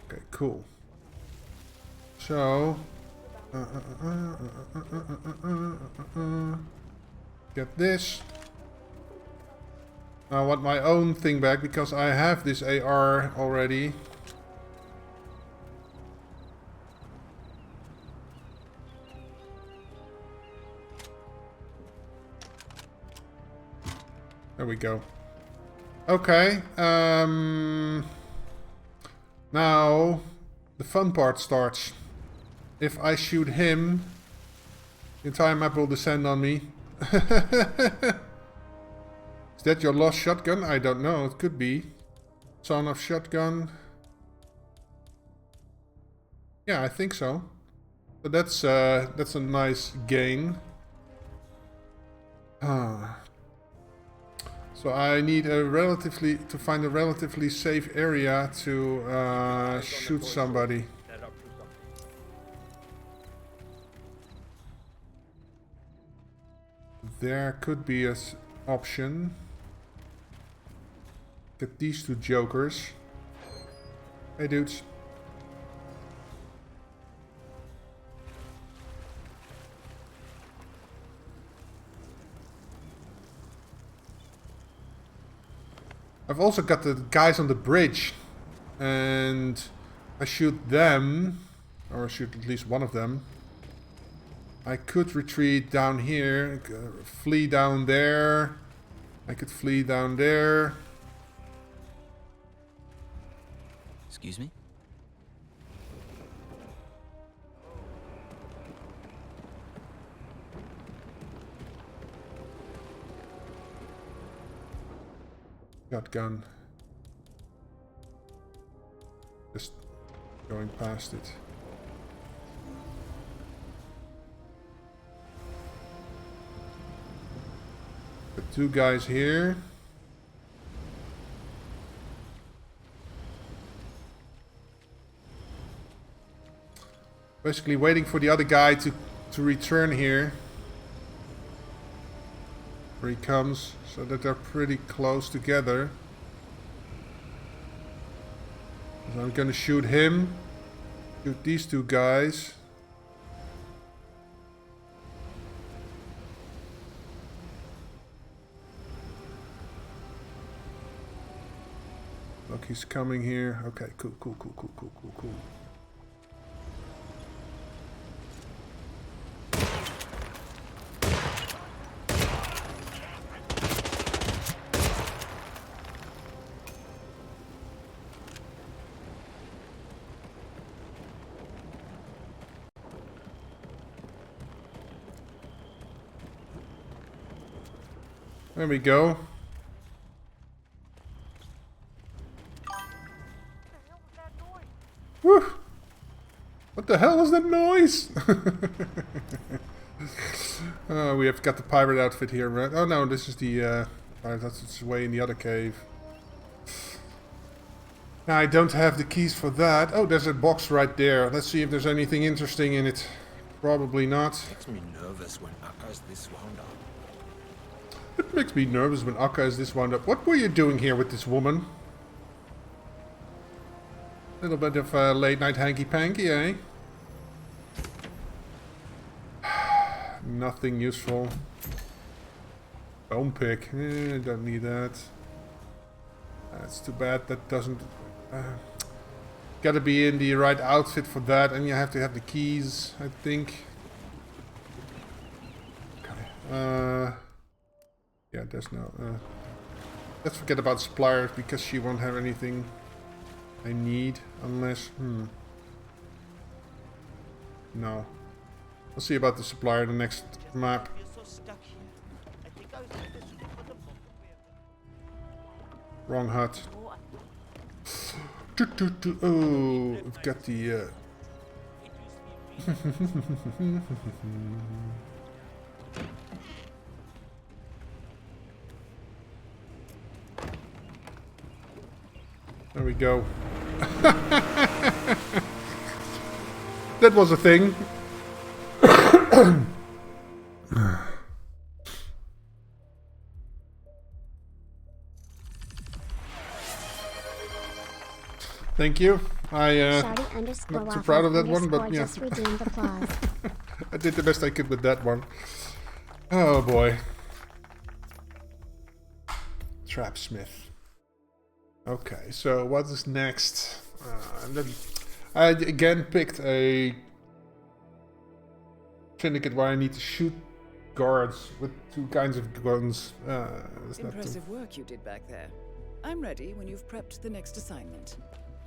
Okay, cool. So... get this. I want my own thing back because I have this AR already. There we go. Okay. Now the fun part starts. If I shoot him, the entire map will descend on me. Is that your lost shotgun? I don't know. It could be. Son of shotgun. Yeah, I think so. But that's a nice gain. So I need to find a relatively safe area to shoot somebody. There could be an option. Get these two jokers. Hey dudes. I've also got the guys on the bridge, and I shoot them, or I shoot at least one of them. I could retreat down here, flee down there. I could flee down there. Excuse me? Shotgun. Just going past it. Got two guys here. Basically waiting for the other guy to return here. Where he comes, so that they're pretty close together. So I'm gonna shoot him. Shoot these two guys. Look, he's coming here. Okay, cool. There we go. Woo! What the hell was that noise? We have got the pirate outfit here, right? Oh no, this is the that's its way in the other cave. Now I don't have the keys for that. Oh, there's a box right there. Let's see if there's anything interesting in it. Probably not. Makes me nervous when Akka's this wound up. It makes me nervous when Akka is this wound up. What were you doing here with this woman? A little bit of late night hanky-panky, eh? Nothing useful. Bone pick. Don't need that. That's too bad. That doesn't... gotta be in the right outfit for that, and you have to have the keys, I think. Okay. Yeah, there's no... let's forget about suppliers, because she won't have anything I need, unless... No. We'll see about the supplier the next map. Wrong hut. Oh, we've got the... There we go. That was a thing. Thank you. I'm not too proud of that one, but yeah. I did the best I could with that one. Oh boy. Trapsmith. Okay, so what is next? I again picked a syndicate where I need to shoot guards with two kinds of guns. It's not too... Impressive work you did back there. I'm ready when you've prepped the next assignment.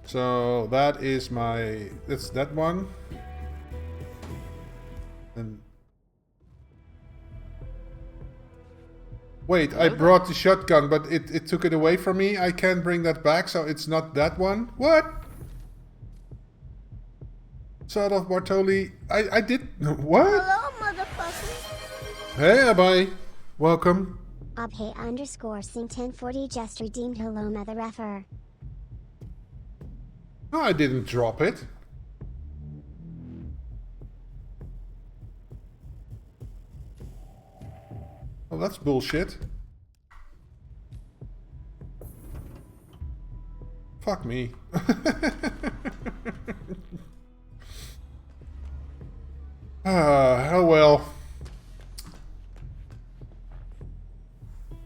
So that is my... That's that one. And... Wait, I brought the shotgun, but it took it away from me. I can't bring that back, so it's not that one. What? Sort of Bartoli. I did... What? Hello, motherfucker. Hey, Abai. Welcome. Abhay _ Sing 1040 just redeemed hello, mother effer. No, I didn't drop it. Oh, that's bullshit. Fuck me. Oh well.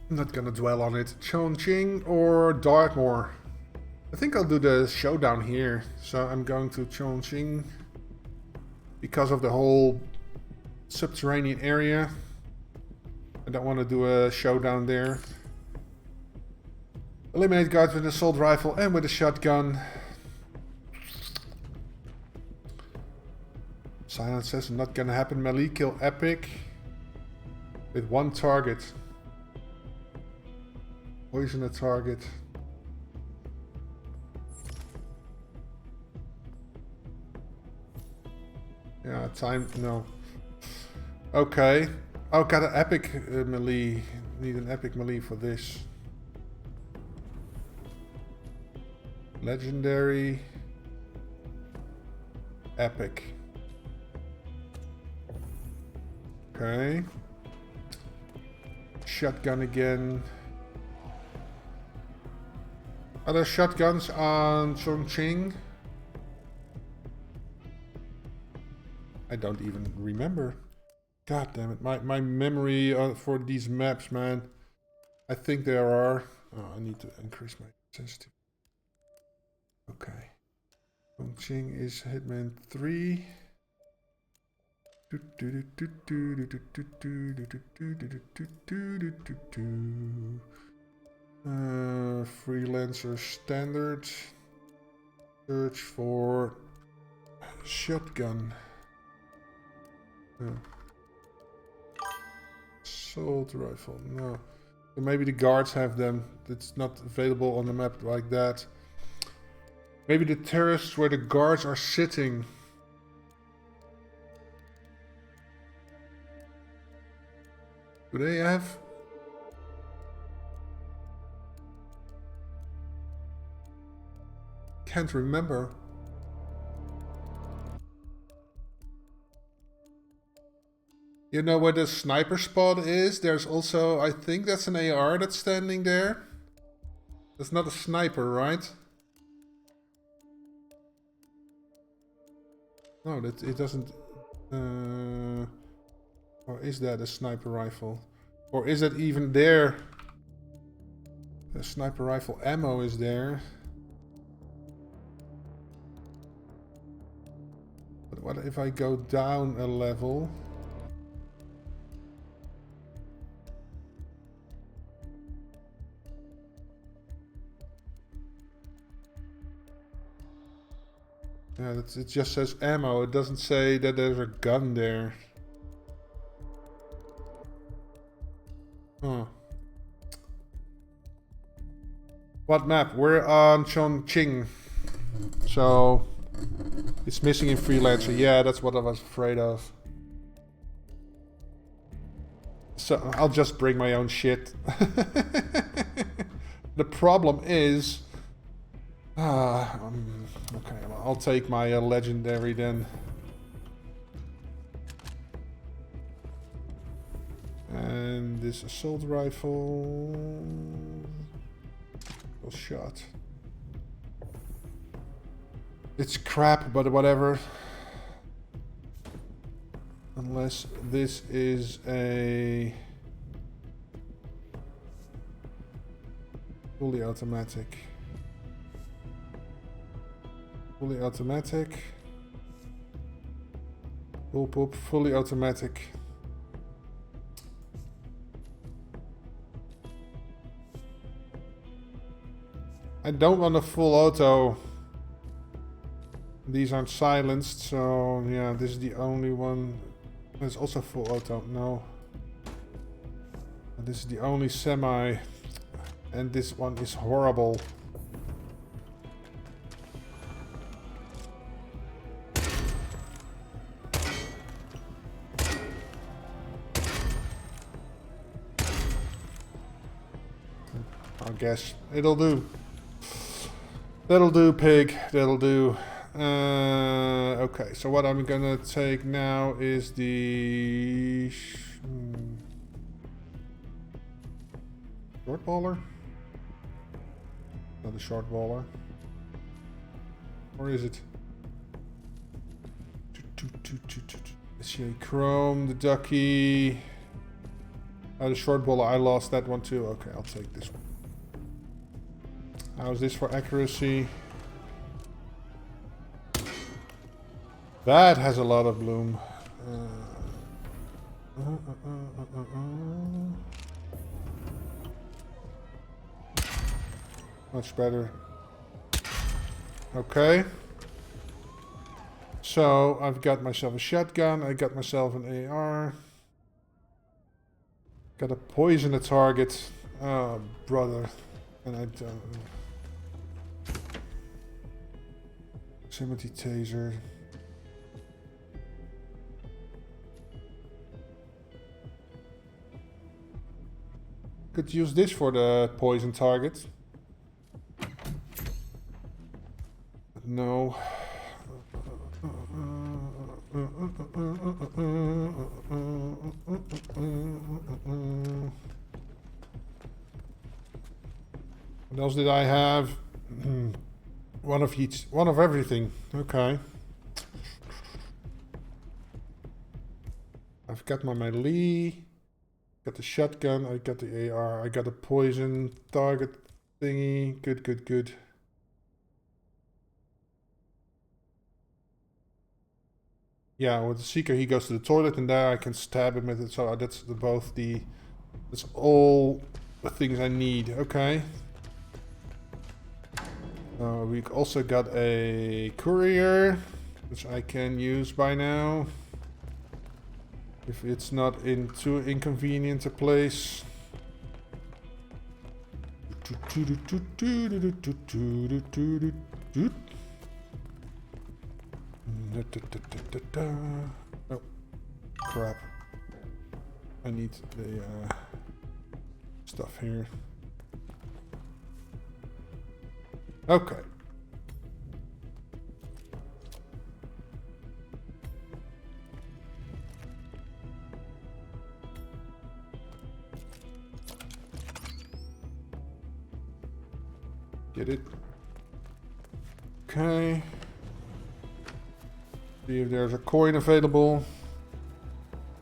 I'm not gonna dwell on it. Chongqing or Dartmoor? I think I'll do the showdown here. So I'm going to Chongqing because of the whole subterranean area. I don't want to do a showdown there. Eliminate guards with an assault rifle and with a shotgun. Silence says not gonna happen. Melee kill epic with one target. Poison a target. Yeah, time, no. Okay. Oh, got an epic melee. Need an epic melee for this. Legendary. Epic. Okay. Shotgun again. Are there shotguns on Chongqing? I don't even remember. God damn it, my memory for these maps, man. I think there are. Oh, I need to increase my sensitivity. Okay. Chongqing is Hitman 3. Freelancer standard. Search for shotgun. Assault rifle, no. So maybe the guards have them. It's not available on the map like that. Maybe the terrace where the guards are sitting. Do they have? Can't remember. You know where the sniper spot is? There's also, I think that's an AR that's standing there. That's not a sniper, right? No, that it doesn't. Or is that a sniper rifle? Or is that even there? The sniper rifle ammo is there. But what if I go down a level? Yeah, it just says ammo. It doesn't say that there's a gun there. Huh. What map? We're on Chongqing. So it's missing in Freelancer. Yeah, that's what I was afraid of. So I'll just bring my own shit. The problem is... okay, well, I'll take my legendary then. And this assault rifle... was shot. It's crap, but whatever. Unless this is a... fully automatic. Fully automatic. Boop boop, fully automatic. I don't want a full auto. These aren't silenced, so yeah, this is the only one. There's also full auto. No. This is the only semi. And this one is horrible. I guess it'll do. That'll do, pig. That'll do. Okay, so what I'm gonna take now is the short baller. Not the short baller. Or is it? SCA Chrome, the ducky. Oh, the short baller. I lost that one too. Okay, I'll take this one. How's this for accuracy? That has a lot of bloom. Much better. Okay. So, I've got myself a shotgun. I got myself an AR. Got to poison the target. Oh, brother. And I don't... Proximity taser. Could use this for the poison target. But no. What else did I have? One of each, one of everything. Okay. I've got my melee. Got the shotgun. I got the AR. I got a poison target thingy. Good, good, good. Yeah, with the Seeker, he goes to the toilet, and there I can stab him with it. So that's that's all the things I need. Okay. We also got a courier, which I can use by now. If it's not in too inconvenient a place. Oh, crap. I need the stuff here. Okay. Get it. Okay. See if there's a coin available.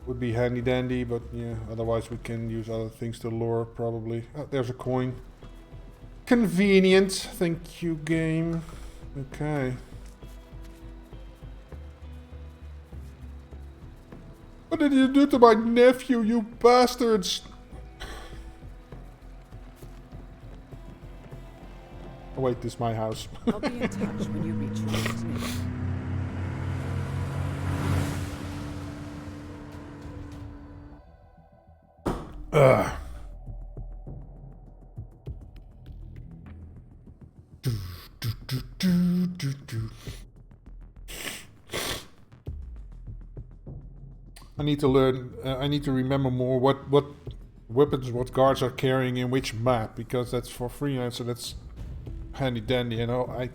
Would be handy dandy, but yeah, otherwise we can use other things to lure probably. Oh, there's a coin. Convenient. Thank you, game. Okay. What did you do to my nephew, you bastards? Oh wait, this is my house. I'll be in touch when you reach your destination. I need to learn, I need to remember more what weapons, what guards are carrying in which map, because that's for Freelancer, that's handy dandy, you know. I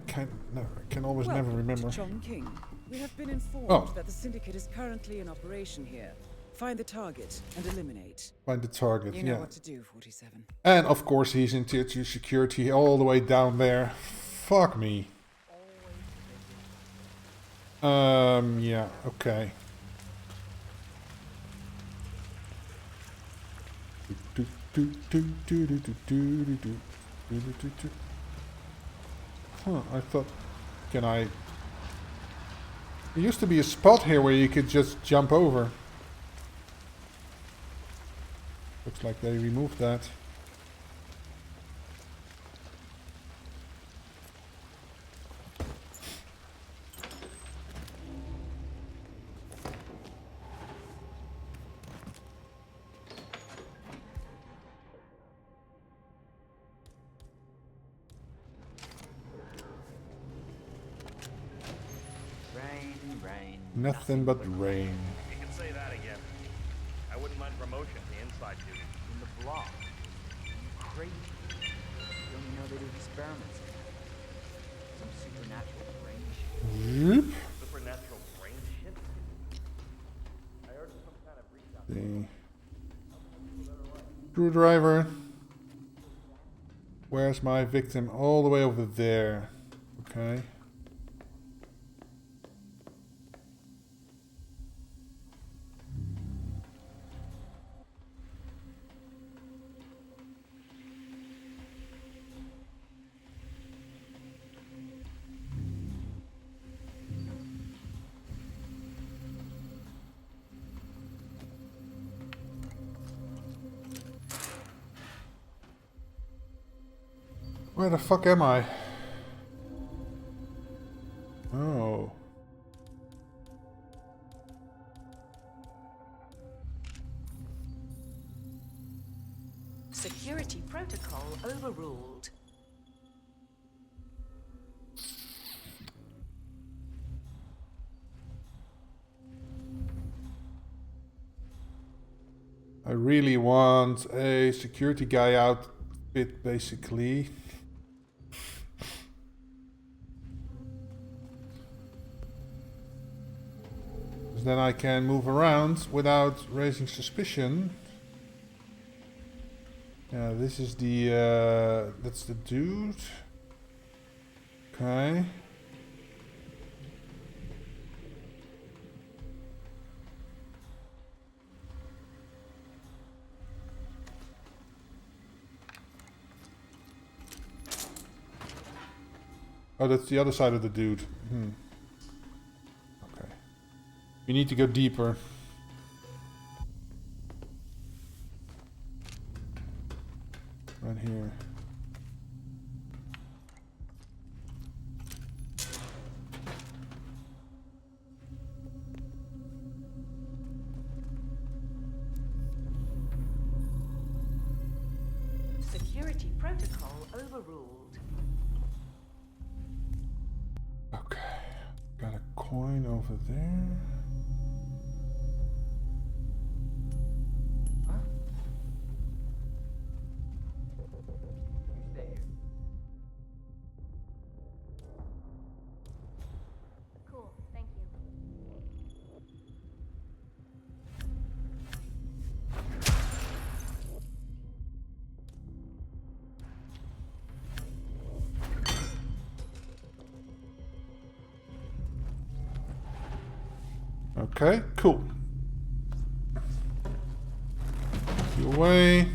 can always never remember. Chongqing, we have been informed that the Syndicate is currently in operation here. Find the target and eliminate. Find the target, you know what to do, 47. And of course he's in tier 2 security all the way down there. Fuck me. Yeah, okay. Huh, I thought... Can I... There used to be a spot here where you could just jump over. Looks like they removed that. Rain. Nothing but rain. You can say that again. I wouldn't mind promotion, the inside duty. In the block. You crazy. You only know they do experiments. Some supernatural brain shit. Yep. Supernatural brain shit? I heard some kind of breach out. The screwdriver. Where's my victim? All the way over there. Okay. Where the fuck am I? Oh. Security protocol overruled. I really want a security guy outfit, basically. Then I can move around without raising suspicion. Yeah, this is the that's the dude. Okay. Oh, that's the other side of the dude. We need to go deeper. Right here. Security protocol overruled. Okay. Got a coin over there. Cool, thank you. Okay, cool. You away.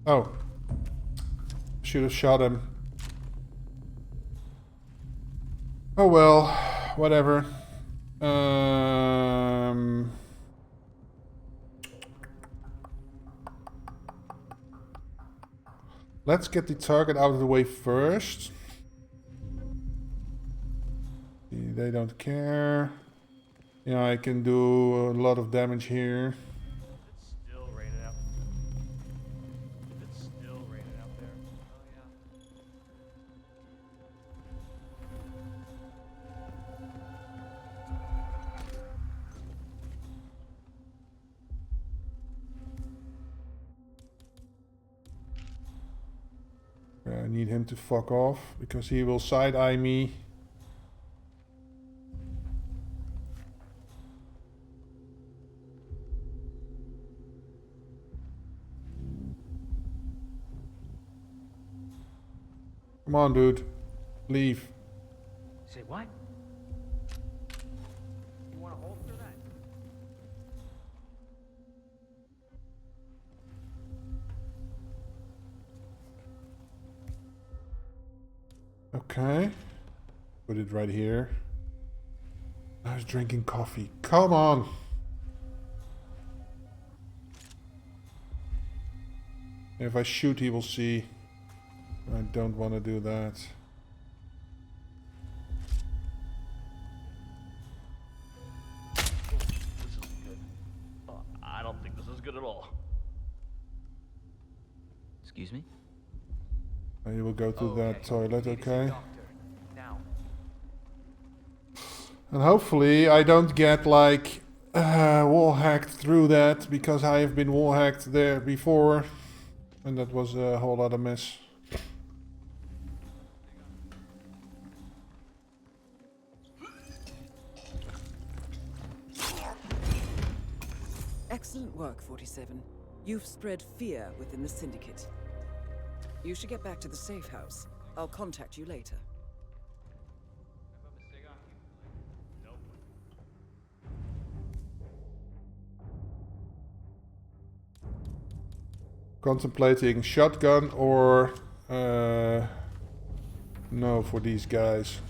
Oh. Should have shot him. Oh well, whatever. Let's get the target out of the way first. They don't care. Yeah, I can do a lot of damage here. It's still raining out. It's still raining out there. Oh yeah. I need him to fuck off because he will side-eye me. Come on, dude. Leave. Say what? You want to holster that? Okay. Put it right here. I was drinking coffee. Come on. If I shoot, he will see. I don't want to do that. This isn't good. I don't think this is good at all. Excuse me? You will go to that toilet, okay? Now. And hopefully I don't get like wall hacked through that, because I have been wall hacked there before and that was a whole lot of mess. Excellent work, 47. You've spread fear within the Syndicate. You should get back to the safe house. I'll contact you later. Contemplating shotgun or no for these guys.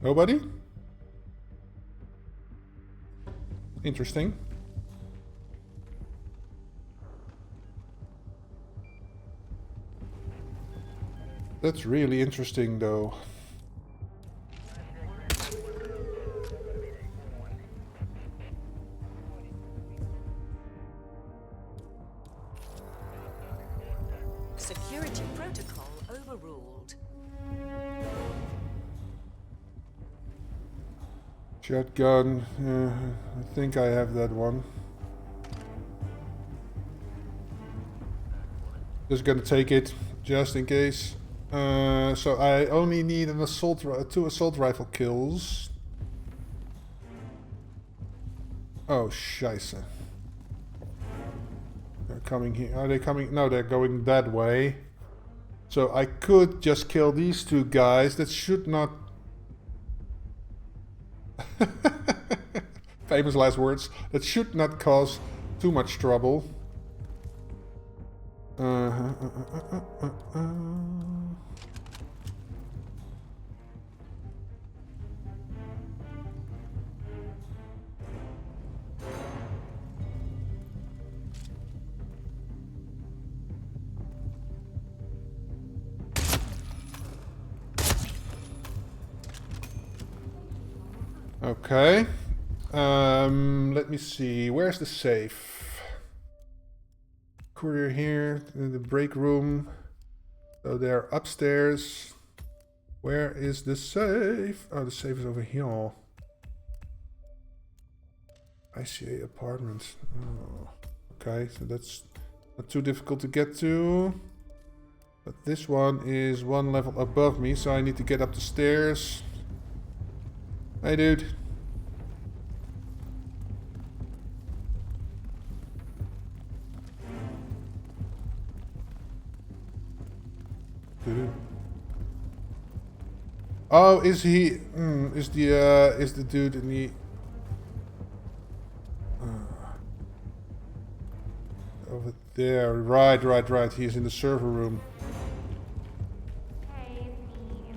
Nobody? Interesting. That's really interesting though. Security protocol overruled. Shotgun, I think I have that one. Just gonna take it, just in case. So I only need an two assault rifle kills. Oh, scheisse. They're coming here. Are they coming? No, they're going that way. So I could just kill these two guys. That should not... Famous last words. That should not cause too much trouble. Okay. Let me see. Where's the safe? Courier here in the break room. So they're upstairs. Where is the safe? Oh, the safe is over here. ICA apartments. Oh. Okay, so that's not too difficult to get to. But this one is one level above me, so I need to get up the stairs. Hey, dude. Oh, is he? Is the dude in the? Over there, right. He's in the server room. Hey, it's me.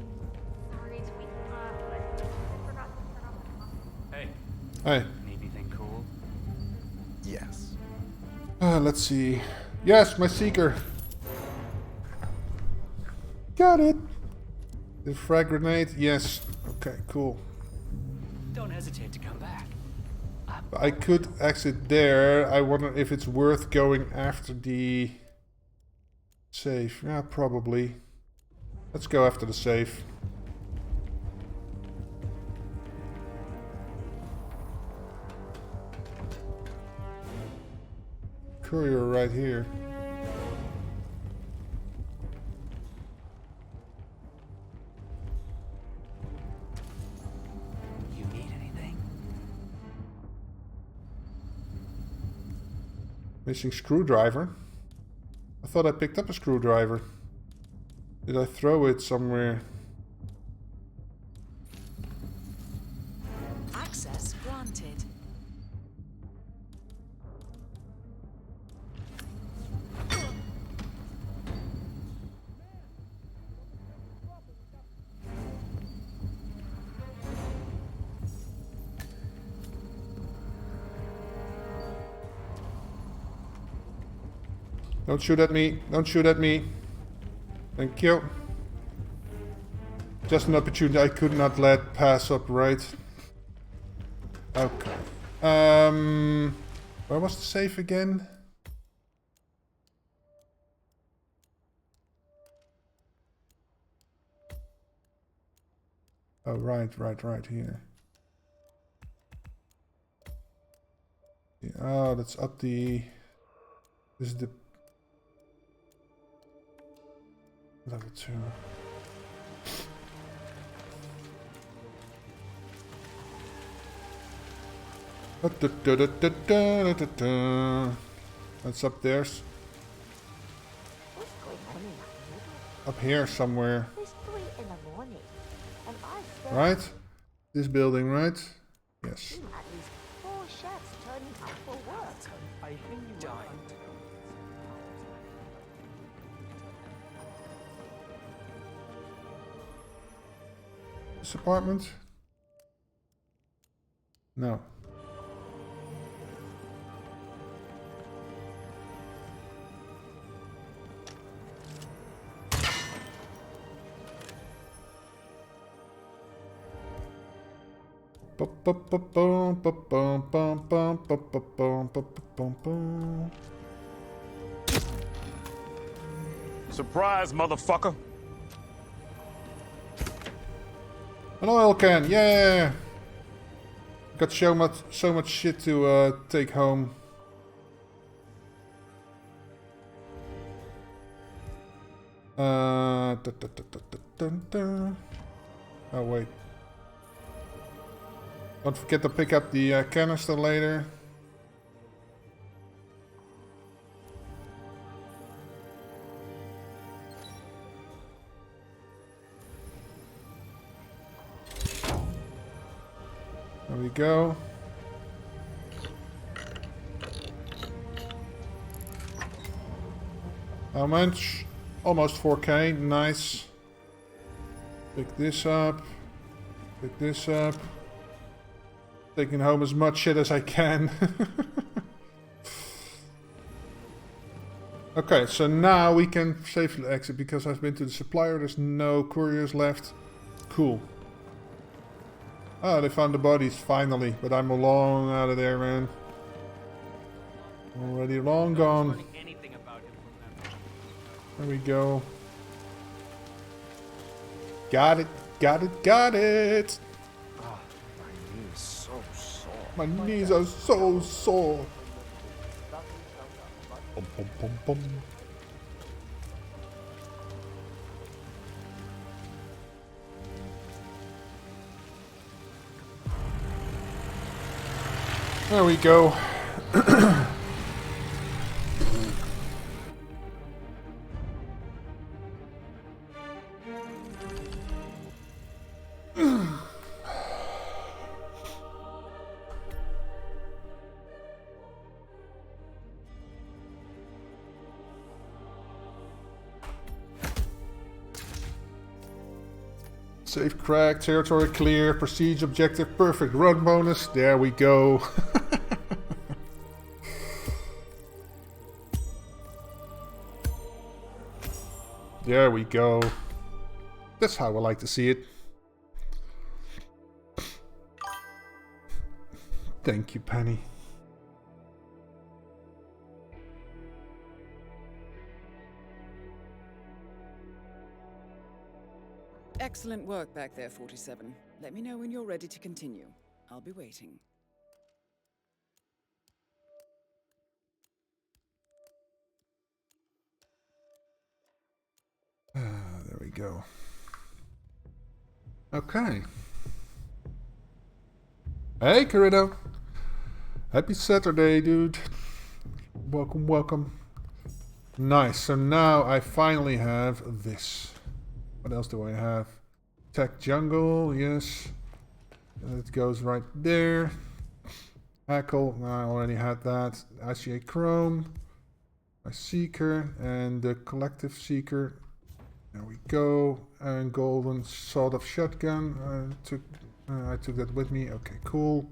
Sorry to wake you up, but I forgot to turn off the Hey. Hey. Need anything cool? Yes. Let's see. Yes, my seeker. Got it. The frag grenade, yes. Okay, cool. Don't hesitate to come back. I could exit there. I wonder if it's worth going after the safe. Yeah, probably. Let's go after the safe. Courier right here. Missing screwdriver. I thought I picked up a screwdriver. Did I throw it somewhere? Access granted. Don't shoot at me. Don't shoot at me. Thank you. Just an opportunity I could not let pass up, right? Okay. Where was the safe again? Oh, right here. Yeah, oh, that's up the... This is the... Level 2. That's up there. Up here somewhere. Right? This building, right? Yes. I think you died. This apartment? No. Surprise, motherfucker! An oil can, yeah! Got so much shit to take home. Oh wait. Don't forget to pick up the canister later. There we go. How much? Almost 4K, nice. Pick this up. Pick this up. Taking home as much shit as I can. Okay, so now we can safely exit because I've been to the supplier. There's no couriers left. Cool. Oh, they found the bodies finally, but I'm long out of there, man. Already long gone. There we go. Got it, got it, got it! My knees are so sore. Bum, bum, bum, bum. There we go. Safe crack, territory clear, prestige objective, perfect, run bonus, there we go. There we go. That's how I like to see it. Thank you, Penny. Excellent work back there, 47. Let me know when you're ready to continue. I'll be waiting. There we go. Okay. Hey, Corrido. Happy Saturday, dude. Welcome, welcome. Nice. So now I finally have this. What else do I have? Tech Jungle, yes. It goes right there. Hackle, I already had that. ICA Chrome. My Seeker and the Collective Seeker. There we go. And Golden Sawed-Off Shotgun. I took that with me. Okay, cool.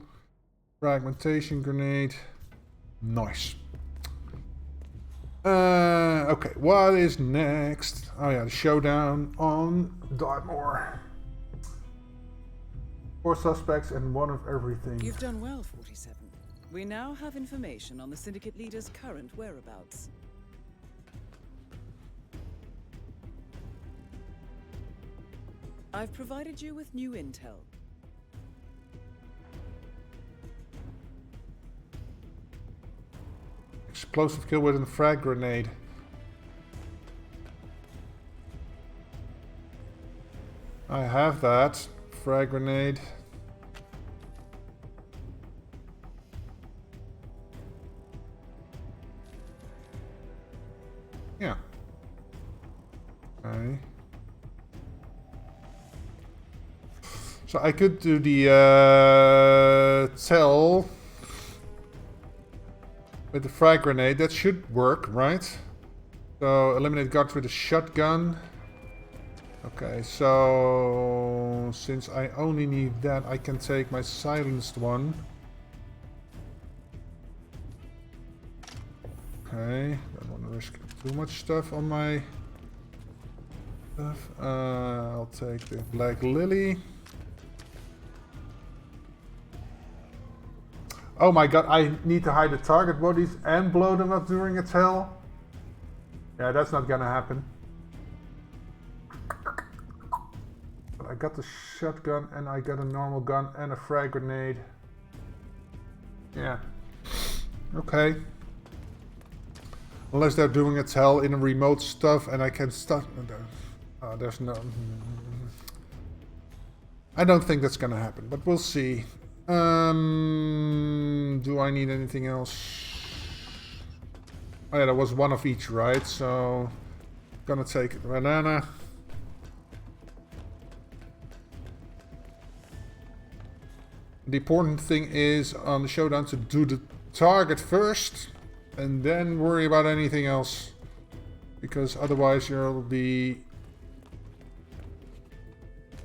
Fragmentation Grenade. Nice. Okay, what is next? Oh yeah, the showdown on Dartmoor. 4 suspects and 1 of everything. You've done well, 47. We now have information on the Syndicate leader's current whereabouts. I've provided you with new intel. Explosive kill with a frag grenade. I have that. Frag grenade. Yeah. Okay. So I could do the tell with the frag grenade. That should work, right? So eliminate guards with a shotgun. Okay, so since I only need that, I can take my silenced one. Okay, don't want to risk too much stuff on my stuff. I'll take the Black Lily. Oh my god, I need to hide the target bodies and blow them up during its hell? Yeah, that's not gonna happen. But I got the shotgun and I got a normal gun and a frag grenade. Yeah. Okay. Unless they're doing its hell in a remote stuff and I can start... there's no... I don't think that's gonna happen, but we'll see. Do I need anything else? Oh yeah, there was 1 of each, right? So, gonna take a banana. The important thing is on the showdown to do the target first and then worry about anything else. Because otherwise you'll be...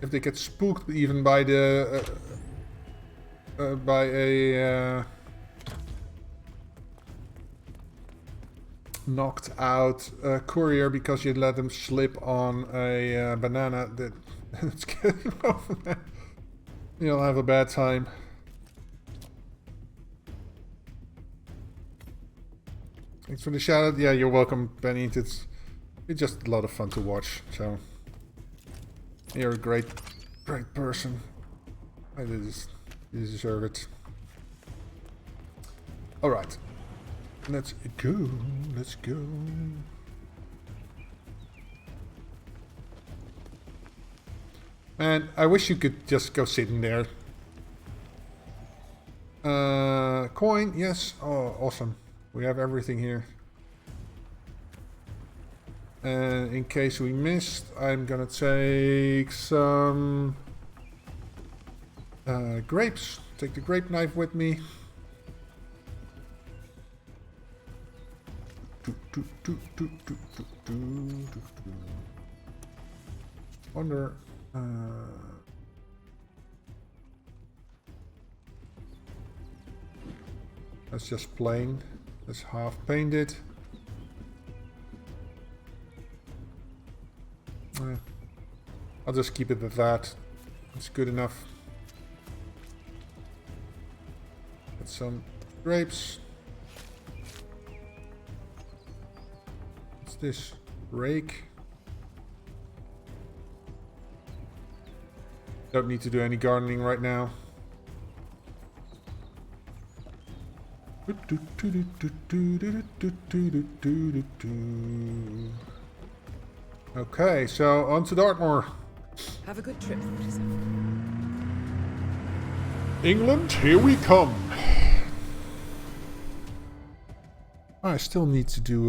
If they get spooked even by the... by a knocked out courier because you let them slip on a banana, that's getting over there. You'll have a bad time. Thanks for the shout out. Yeah, you're welcome, Benny. It's just a lot of fun to watch. So you're a great person. I just... You deserve it. Alright. Let's go. Let's go. Man, I wish you could just go sit in there. Coin, yes. Oh, awesome. We have everything here. And in case we missed, I'm gonna take some... grapes. Take the grape knife with me. Wonder. That's just plain. That's half painted. I'll just keep it at that. It's good enough. Get some grapes. What's this? Rake. Don't need to do any gardening right now. Okay, so on to Dartmoor. Have a good trip, England, here we come. I still need to do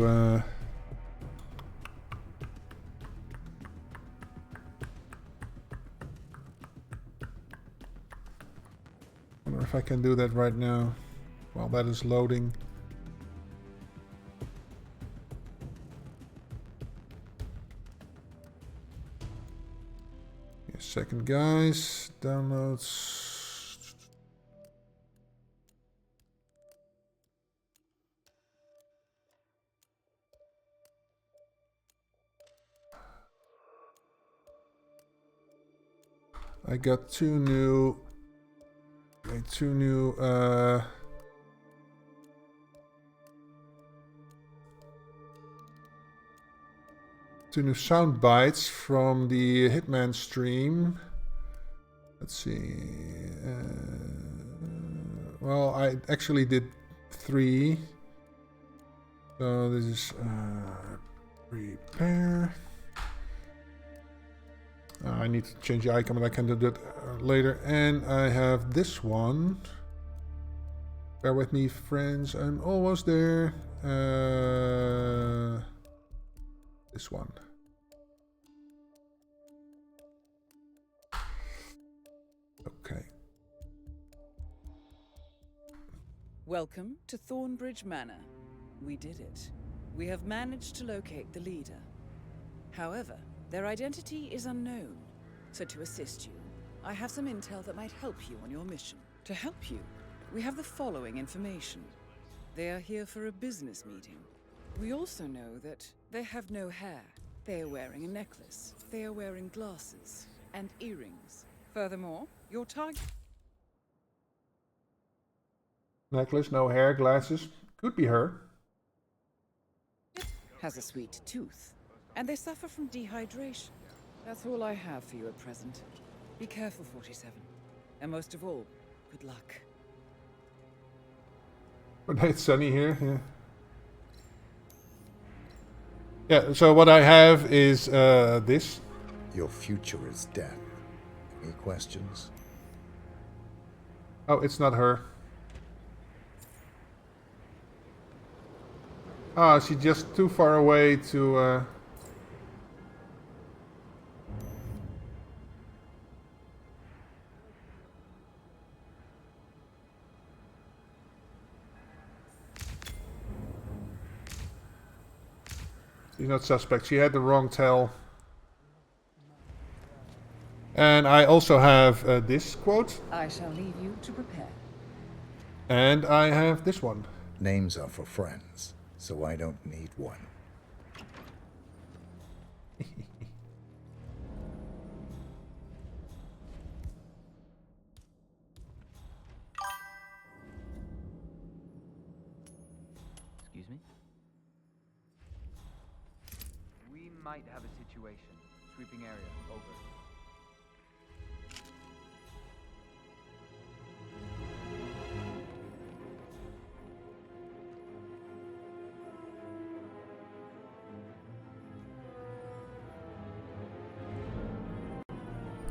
wonder if I can do that right now while that is loading. A second, guys. Downloads. I got two new sound bites from the Hitman stream. Let's see. Well, I actually did 3. So this is prepare. I need to change the icon, but I can do that later. And I have this one. Bear with me, friends. I'm almost there. This one. Okay. Welcome to Thornbridge Manor. We did it. We have managed to locate the leader. However, their identity is unknown. So to assist you, I have some intel that might help you on your mission. To help you, we have the following information. They are here for a business meeting. We also know that they have no hair. They are wearing a necklace. They are wearing glasses and earrings. Furthermore, your target... Necklace, no hair, glasses. Could be her. ...has a sweet tooth. And they suffer from dehydration. That's all I have for you at present. Be careful, 47. And most of all, good luck. But it's sunny here, yeah. Yeah, so what I have is this. Your future is death. Any questions? Oh, it's not her. Ah, she's just too far away to... She's not suspect. She had the wrong tell. And I also have this quote. I shall leave you to prepare. And I have this one. Names are for friends, so I don't need one. Excuse me? We might have a situation. Sweeping area, over.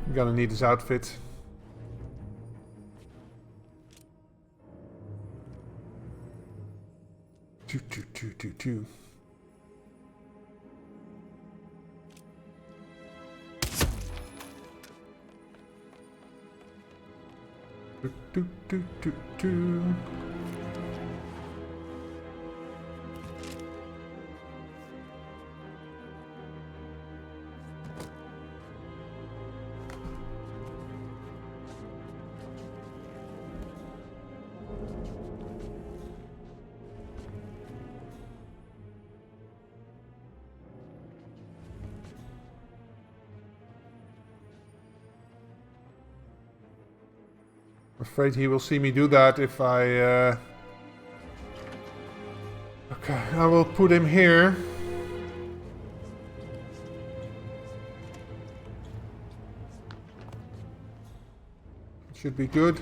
I'm gonna need this outfit. Two. Do. I'm afraid he will see me do that if I... Okay, I will put him here. Should be good.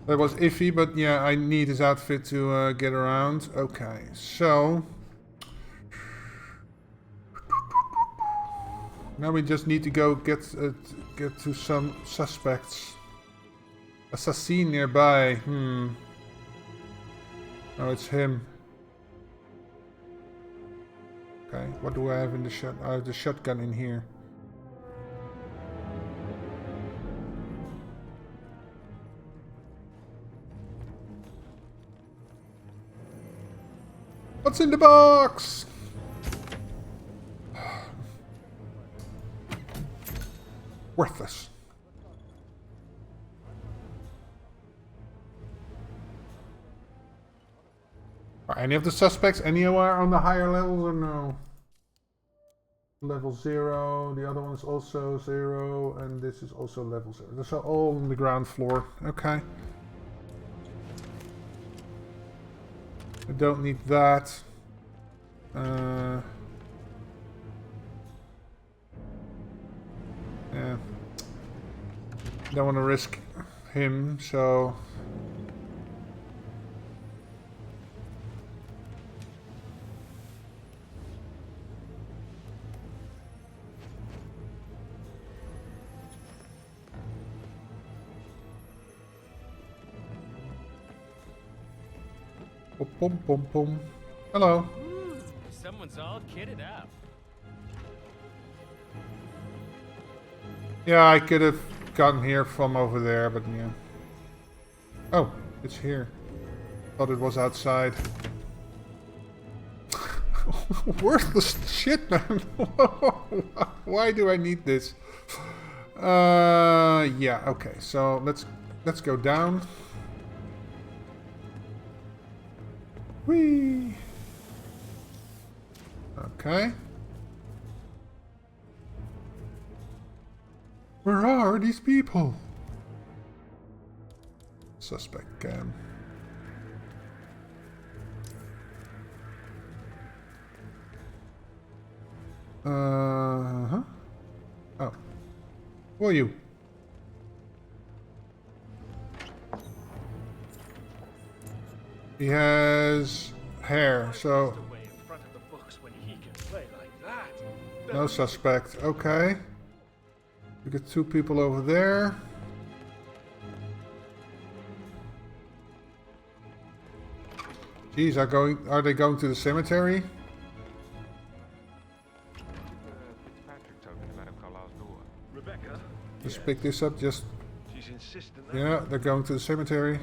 That was iffy, but yeah, I need his outfit to get around. Okay, so... Now we just need to go get to some suspects. Assassin nearby. Oh, it's him. Okay, what do I have in the shot? I have the shotgun in here. What's in the box? Worthless. Are any of the suspects anywhere on the higher levels or no? level 0. The other one is also 0, and this is also level 0. Those are all on the ground floor. Okay. I don't need that. Yeah. Don't want to risk him, so... Boom, boom, boom, boom. Hello. Ooh, someone's all kitted up. Yeah, I could have gotten here from over there, but yeah. Oh, it's here. Thought it was outside. Worthless shit, man. Why do I need this? Yeah, okay. So let's go down. Whee! Okay. Where are these people? Suspect cam. Huh? Oh. Who are you? He has hair, so no suspect. Okay. We got 2 people over there. Jeez, are they going to the cemetery? Rebecca? Just pick this up, just... She's insistent. Yeah, they're going to the cemetery.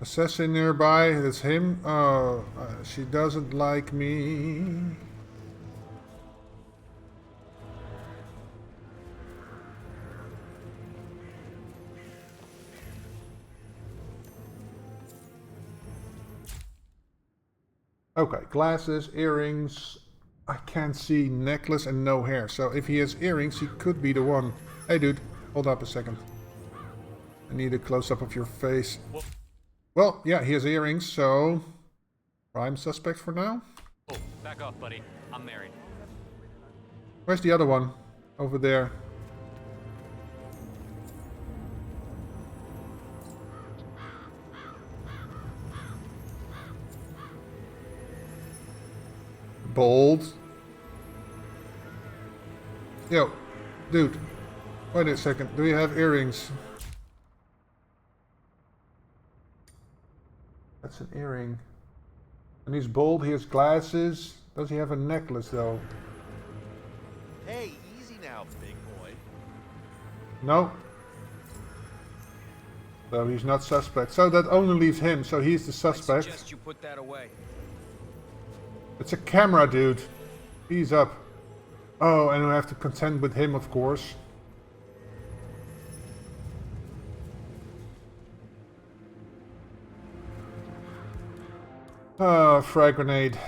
Assassin nearby, that's him. Oh, she doesn't like me. Okay, glasses, earrings. I can't see necklace and no hair. So if he has earrings, he could be the one. Hey dude, hold up a second. I need a close-up of your face. Well, yeah, he has earrings, so... Prime suspect for now? Oh, back off, buddy. I'm married. Where's the other one? Over there. Bold. Yo, dude. Wait a second. Do you have earrings? That's an earring. And he's bald, he has glasses. Does he have a necklace though? Hey, easy now, big boy. No. So he's not suspect. So that only leaves him, so he's the suspect. I suggest you put that away. It's a camera, dude. He's up. Oh, and we have to contend with him, of course. Oh, frag grenade.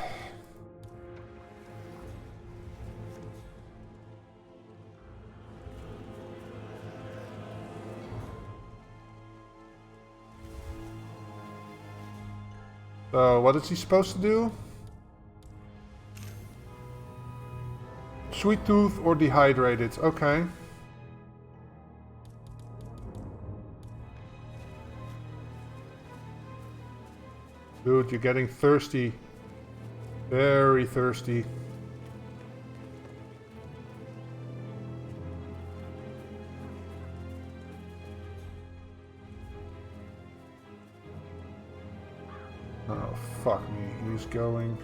So, what is he supposed to do? Sweet tooth or dehydrated. Okay. Dude, you're getting thirsty. Very thirsty. Oh, fuck me. He's going.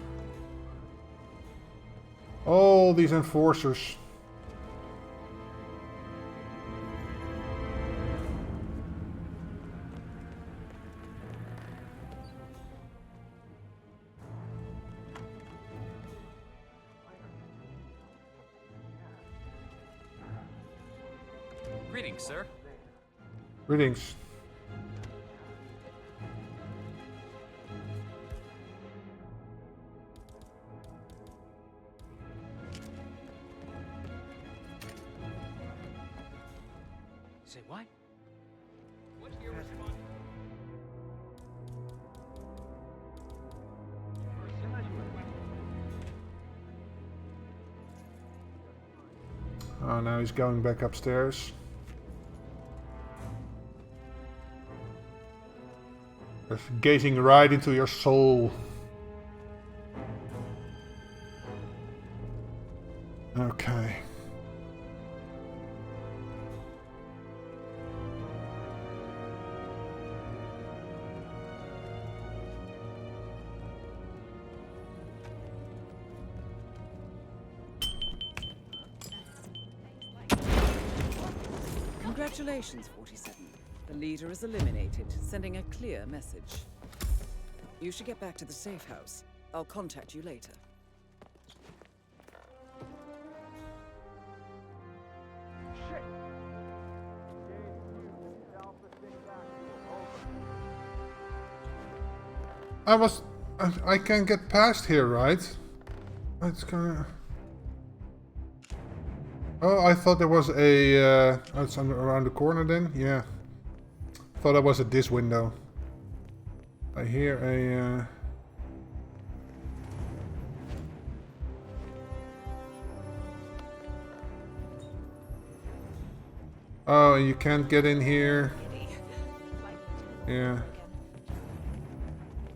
All these enforcers. Greetings, sir. Greetings. say what? What's your response? Oh, now he's going back upstairs. Just gazing right into your soul. Okay. Congratulations, 47. The leader is eliminated, sending a clear message. You should get back to the safe house. I'll contact you later. I can get past here, right? It's gonna... Oh, I thought there was a... oh, it's around the corner then? Yeah. Thought I was at this window. I hear a... Oh, you can't get in here. Yeah.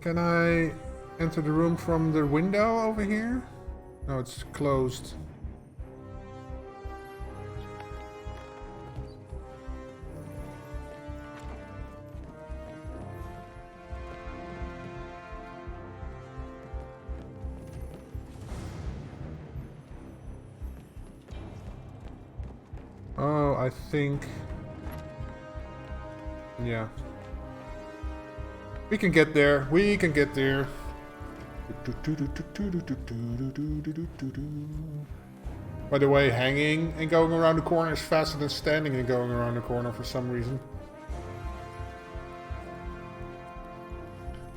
Can I enter the room from the window over here? No, it's closed. Oh, I think... Yeah. We can get there. We can get there. By the way, hanging and going around the corner is faster than standing and going around the corner for some reason.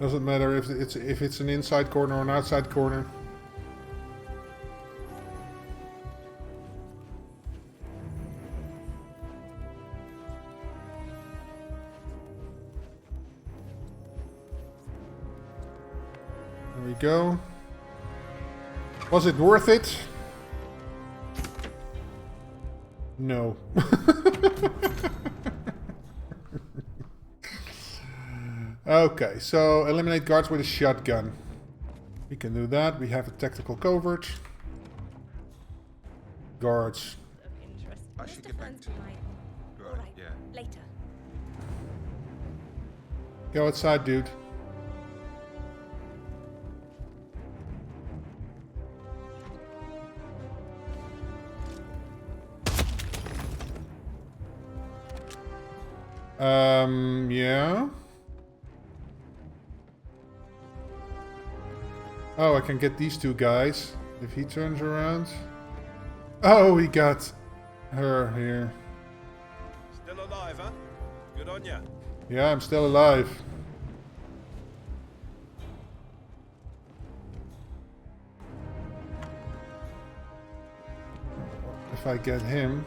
Doesn't matter if it's an inside corner or an outside corner. There we go. Was it worth it? No. Okay, so eliminate guards with a shotgun. We can do that. We have a tactical covert. Guards. I should get back to you. Right, yeah. Later. Go outside, dude. Yeah. Oh, I can get these two guys if he turns around. Oh, he got her here. Still alive, huh? Good on ya. Yeah, I'm still alive. If I get him.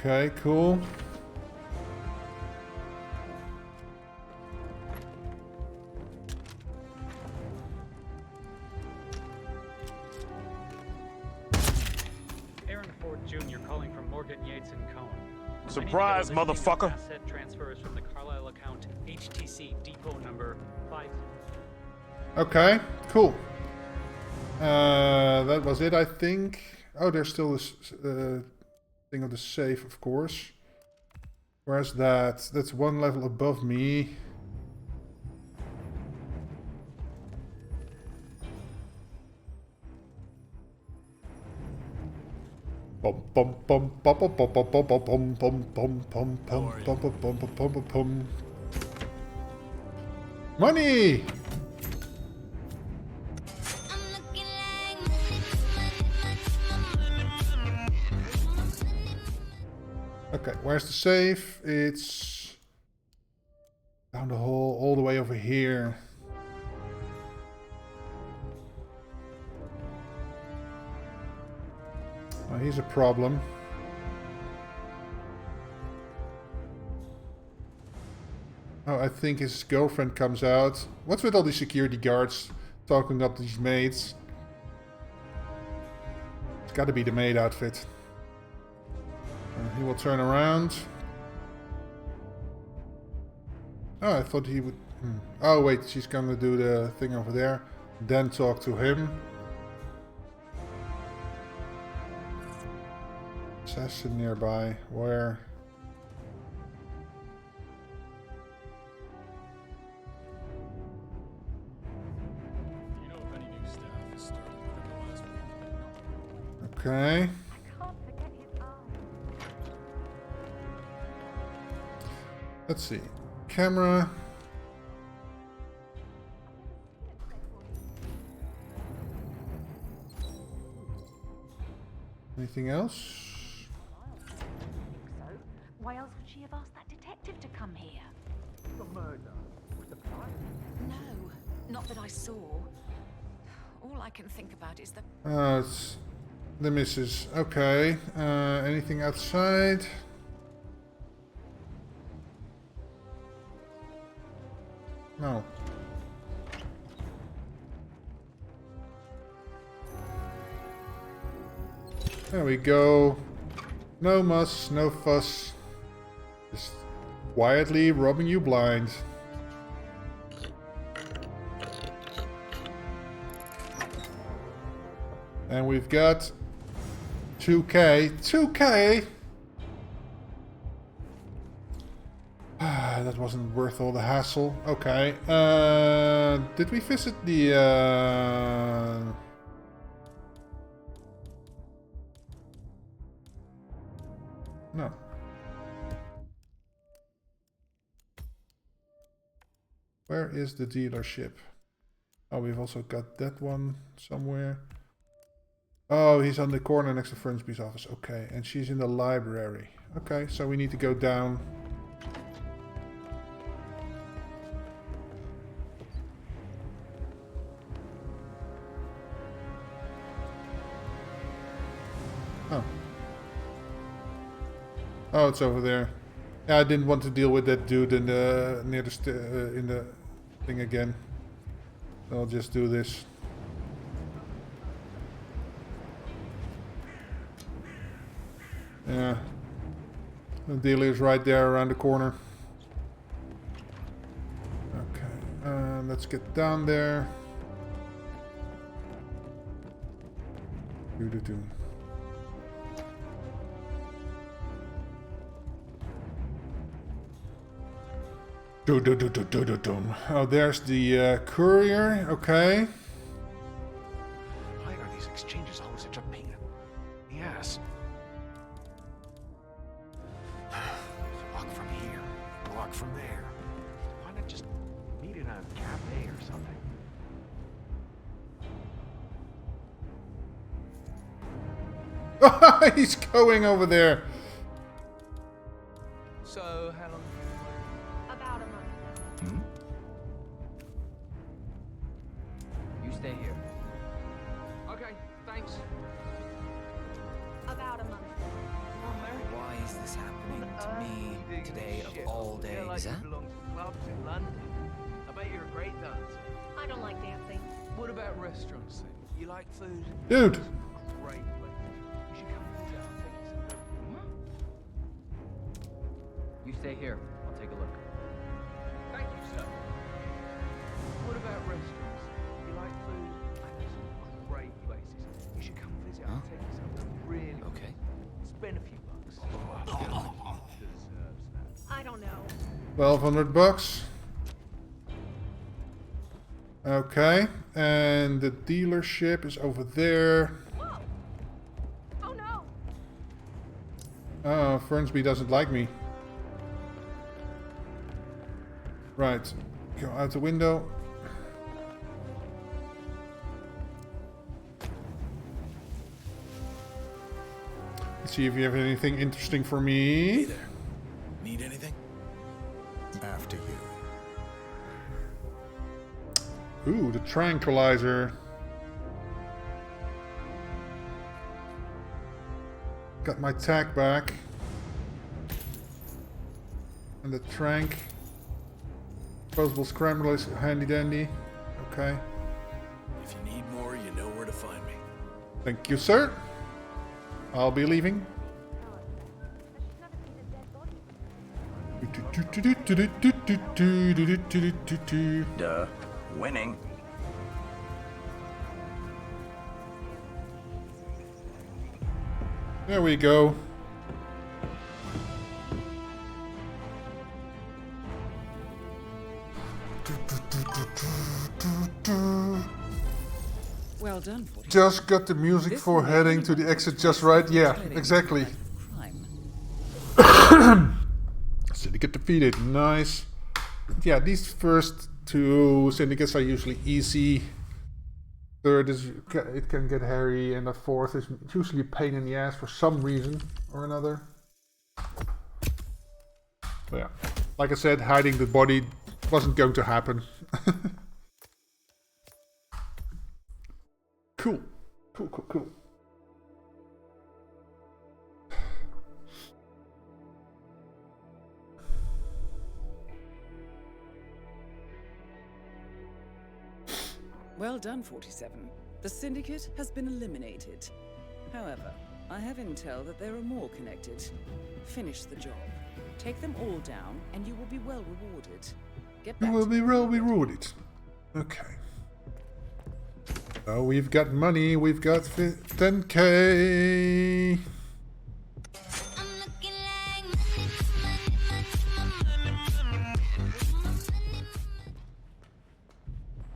Okay, cool. Aaron Ford Jr. calling from Morgan Yates and Cohen. Surprise, motherfucker! Asset transfers from the Carlisle account HTC depot number 5. Okay, cool. That was it, I think. Oh, there's still this thing of the safe, of course. Where's that? That's one level above me. Bum bum bum bum bum bum bum bum bum bum bum bum bum bum bum bum bum. Money! Okay, where's the safe? It's down the hall, all the way over here. he's a problem. Oh, I think his girlfriend comes out. What's with all these security guards talking up these maids? It's gotta be the maid outfit. He will turn around. Oh, I thought he would... Oh, wait, she's gonna do the thing over there. Then talk to him. Assassin nearby. Where? Okay. Let's see. Camera. Anything else? Why else would she have asked that detective to come here? The murder was the plan. No, not that I saw. All I can think about is the... It's the missus. Okay. Anything outside? No. There we go. No muss, no fuss. Just quietly robbing you blind. And we've got 2K. 2K! That wasn't worth all the hassle. Okay. Did we visit the... No. Where is the dealership? Oh, we've also got that one somewhere. Oh, he's on the corner next to Fernsby's office. Okay, and she's in the library. Okay, so we need to go down. Oh. Oh, it's over there. Yeah, I didn't want to deal with that dude in the near the in the thing again. So I'll just do this. Yeah. The dealer is right there around the corner. Okay. Let's get down there. Do. Oh, there's the courier. Okay. Why are these exchanges always such a pain in the ass? Walk from here, walk from there. Why not just meet in a cafe or something? He's going over there. So, how long? About a month. Hmm? You stay here. Okay, thanks. About a month. Why is this happening to me today of all days, like huh? you belong to clubs in London. I bet you're a great dancer. I don't like dancing. What about restaurants then? You like food? Dude. Great place. You should come visit. I'll take you somewhere. You stay here. I'll take a look. Thank you, sir. What about restaurants? You like food? I know some great places. You should come visit. I'll take you somewhere really Okay. Spend a few bucks. Deserves that. I don't know. 1,200 bucks. Okay, and the dealership is over there. Whoa! Oh no! Oh, Fernsby doesn't like me. Right, go out the window. Let's see if you have anything interesting for me. Hey there. Need anything? After you. Ooh, the tranquilizer. Got my tag back. And the trank. Disposable scrambler is handy dandy. Okay. If you need more, you know where to find me. Thank you, sir. I'll be leaving. Duh. Winning. There we go. Well done. Just got the music for heading to the exit just right. Yeah, exactly. Syndicate defeated. Nice. Yeah, these first two syndicates are usually easy. Third is it can get hairy, and the fourth is usually a pain in the ass for some reason or another. But yeah, like I said, hiding the body wasn't going to happen. Cool. Cool. Well done, 47. The Syndicate has been eliminated. However, I have intel that there are more connected. Finish the job. Take them all down, and you will be well rewarded. Get back. You will be well rewarded. Okay. Oh, we've got money. We've got 10k.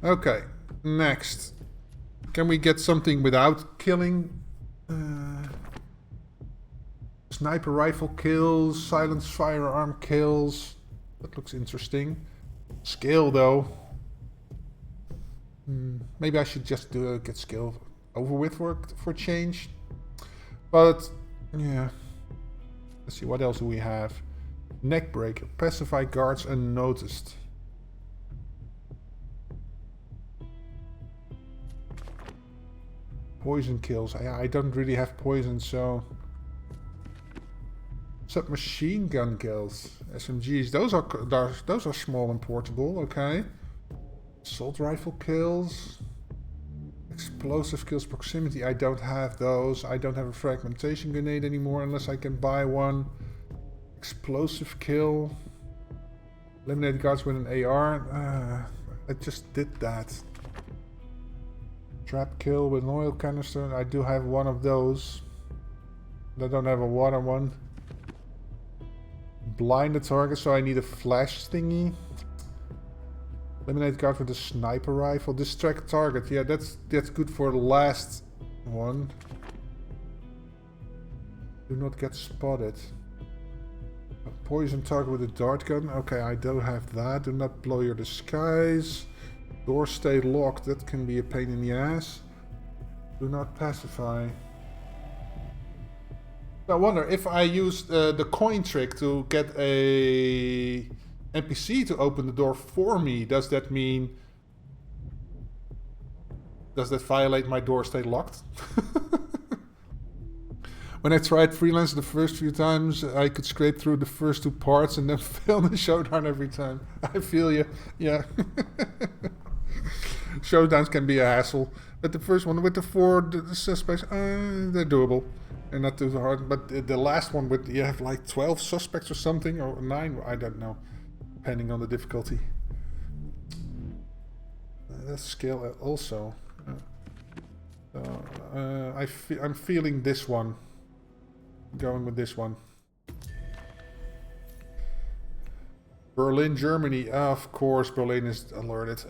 Okay. Next. Can we get something without killing? Sniper rifle kills, silenced firearm kills. That looks interesting. Skill though. Maybe I should just get skill over with for change. But yeah. Let's see, what else do we have? Neckbreaker. Pacify guards unnoticed. Poison kills. I don't really have poison, so... Submachine gun kills. SMGs. Those are small and portable. Okay. Assault rifle kills. Explosive kills proximity. I don't have those. I don't have a fragmentation grenade anymore unless I can buy one. Explosive kill. Eliminate guards with an AR. I just did that. Trap kill with an oil canister. I do have one of those. But I don't have a water one. Blind the target, so I need a flash thingy. Eliminate guard with a sniper rifle. Distract target. Yeah, that's good for the last one. Do not get spotted. A poison target with a dart gun. Okay, I don't have that. Do not blow your disguise. Door stay locked. That can be a pain in the ass. Do not pacify. I wonder if I use the coin trick to get a NPC to open the door for me. Does that mean... Does that violate my door stay locked? When I tried Freelancer the first few times, I could scrape through the first two parts and then fail the showdown every time. I feel you. Yeah. Showdowns can be a hassle. But the first one with the 4 the suspects, they're doable. They're not too hard. But the last one with, you have like 12 suspects or something, or 9, I don't know. Depending on the difficulty. That's skill also. I'm feeling this one. Going with this one. Berlin, Germany. Of course, Berlin is alerted.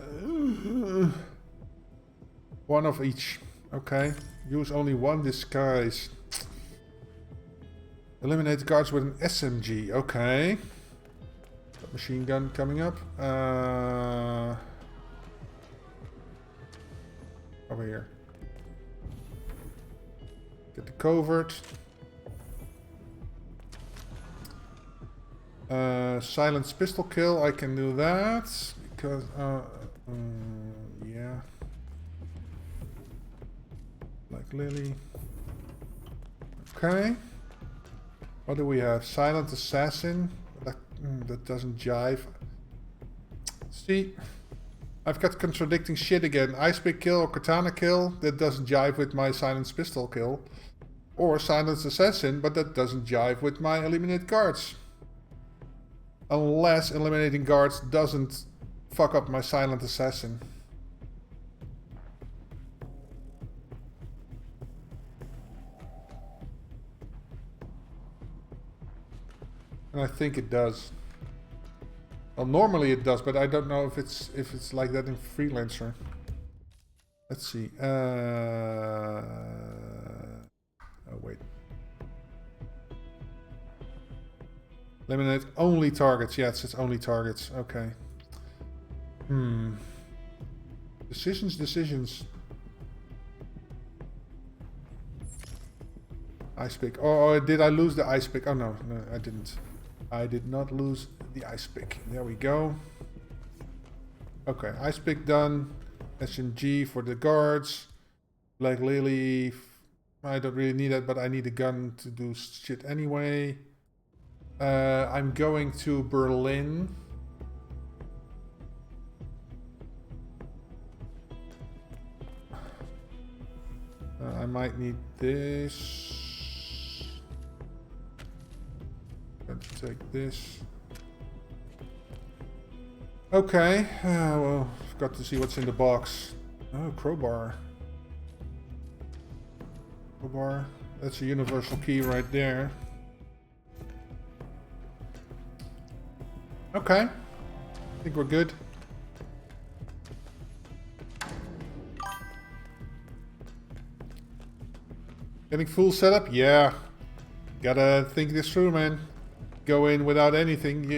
One of each. Okay. Use only one disguise. Eliminate the guards with an SMG. Okay. Machine gun coming up. Over here. Get the covert. Silenced pistol kill. I can do that because yeah. Like Lily. Okay. What do we have? Silent Assassin. That doesn't jive. See, I've got contradicting shit again. Ice pick kill or katana kill. That doesn't jive with my silenced pistol kill. Or Silent Assassin, but that doesn't jive with my eliminate guards. Unless eliminating guards doesn't fuck up my Silent Assassin. And I think it does. Well, normally it does, but I don't know if it's like that in Freelancer. Let's see. Oh wait. Eliminate only targets. Yeah, it says only targets. Okay. Decisions. Ice pick. Oh, did I lose the ice pick? Oh no, I didn't. I did not lose the ice pick. There we go. Okay, ice pick done. SMG for the guards. Black Lily. I don't really need that, but I need a gun to do shit anyway. I'm going to Berlin. I might need this. Let's take this. Okay, well, I've got to see what's in the box. Oh, crowbar. Crowbar. That's a universal key right there. Okay. I think we're good. Getting full setup? Yeah. Gotta think this through, man. Go in without anything,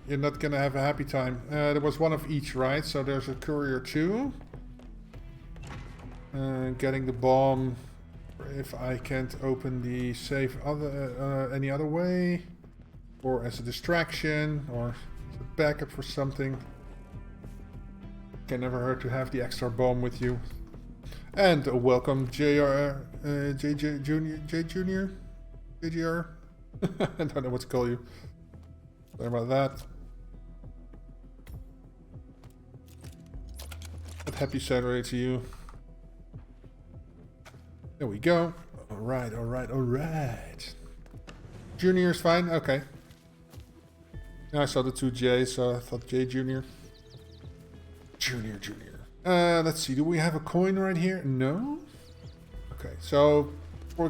you're not gonna have a happy time. There was one of each, right? So there's a courier too. Getting the bomb. If I can't open the safe any other way. Or as a distraction. Or as a backup for something. Can never hurt to have the extra bomb with you. And welcome JR, JJ Junior, J Junior, JGR. I don't know what to call you. Sorry about that. But happy Saturday to you. There we go. Alright, alright, alright. Junior's fine, okay. I saw the two J's, so I thought J Junior. Junior. Let's see, do we have a coin right here? No? Okay, so for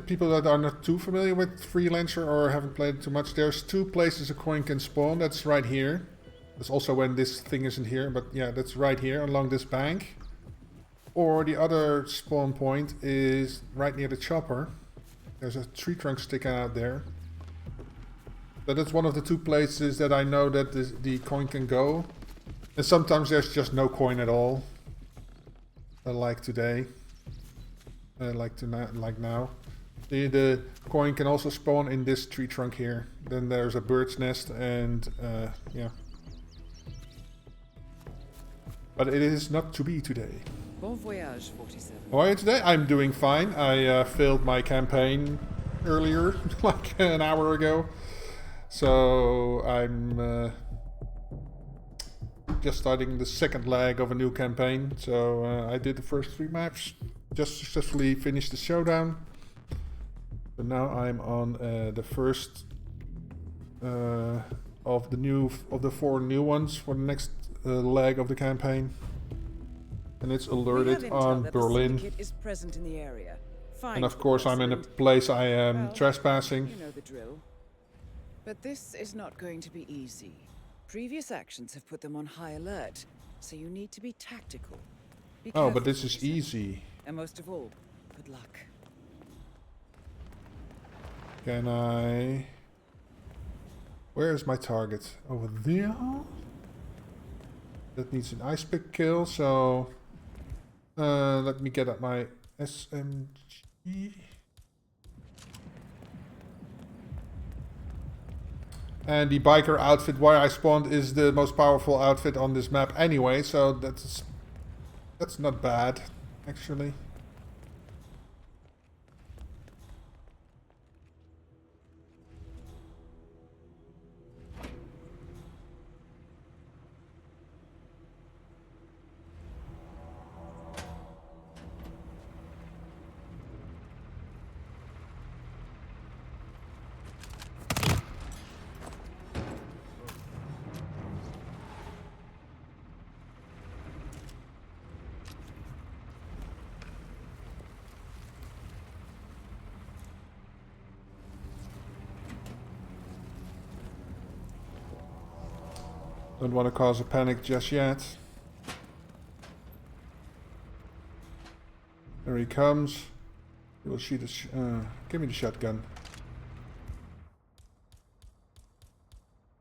people that are not too familiar with Freelancer or haven't played it too much, there's two places a coin can spawn. That's right here. That's also when this thing isn't here, but yeah, that's right here along this bank. Or the other spawn point is right near the chopper. There's a tree trunk sticking out there. But that's one of the two places that I know that the coin can go. And sometimes there's just no coin at all. Like today. Like now. The coin can also spawn in this tree trunk here. Then there's a bird's nest and yeah. But it is not to be today. Bon voyage, 47. How are you today? I'm doing fine. I failed my campaign earlier, like an hour ago. So I'm just starting the second leg of a new campaign. So I did the first 3 maps, just successfully finished the showdown. But now I'm on the first of the 4 new ones for the next leg of the campaign. And it's alerted on Berlin. Is present in the area. And of course I'm in a place I am trespassing. You know the drill. But this is not going to be easy. Previous actions have put them on high alert, so you need to be tactical. Be oh, but careful, this is easy. And most of all, good luck. Can I... Where is my target? Over there? That needs an ice pick kill, so... let me get at my SMG. And the biker outfit where I spawned is the most powerful outfit on this map anyway, so that's not bad, actually. Don't want to cause a panic just yet. There he comes. He will shoot give me the shotgun.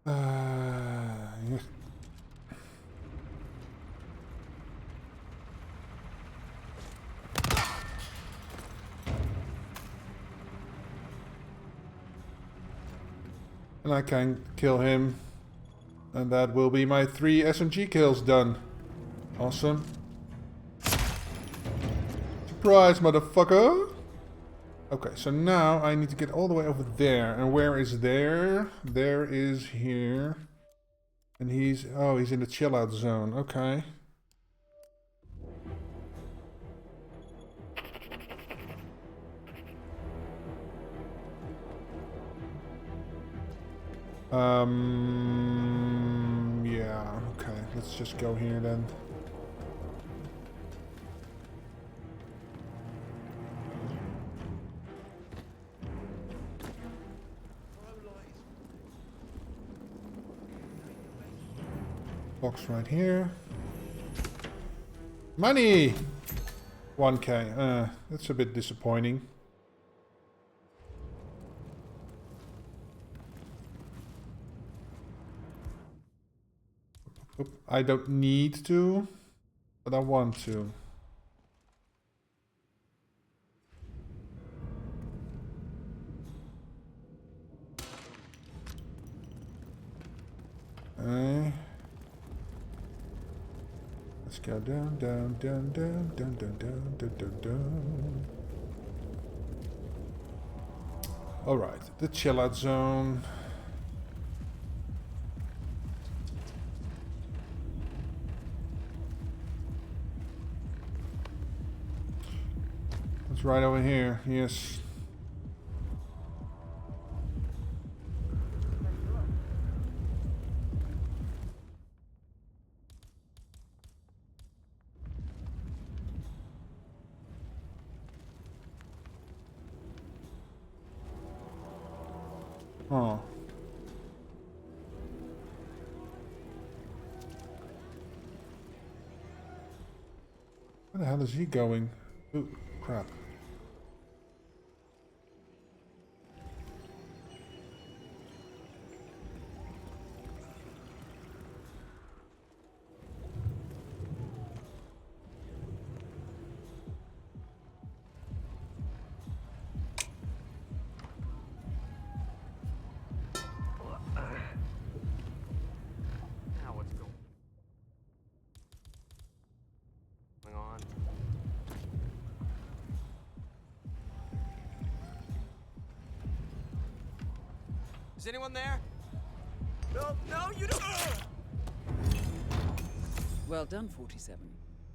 Yeah. And I can kill him. And that will be my 3 SMG kills done. Awesome. Surprise, motherfucker! Okay, so now I need to get all the way over there. And where is there? There is here. And he's... oh, he's in the chill out zone. Okay. Yeah, okay. Let's just go here then. Box right here. Money! 1k. That's a bit disappointing. I don't need to, but I want to. Okay. Let's go down, down, down, down, down, down, down, down, down, down. Alright, the chill out zone. It's right over here, yes. Oh. Where the hell is he going? Ooh, crap. Is anyone there? No, no, you don't. Well done, 47.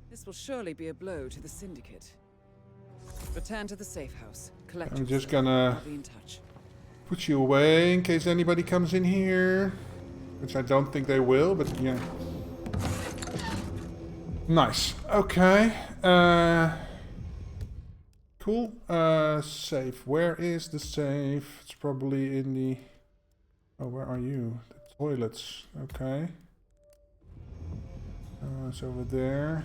This will surely be a blow to the Syndicate. Return to the safe house. Collect. I'm just gonna I'll be in touch. Put you away in case anybody comes in here. Which I don't think they will, but yeah. Nice. Okay. Cool. Safe. Where is the safe? It's probably in the... oh, where are you? The toilets. Okay. It's over there.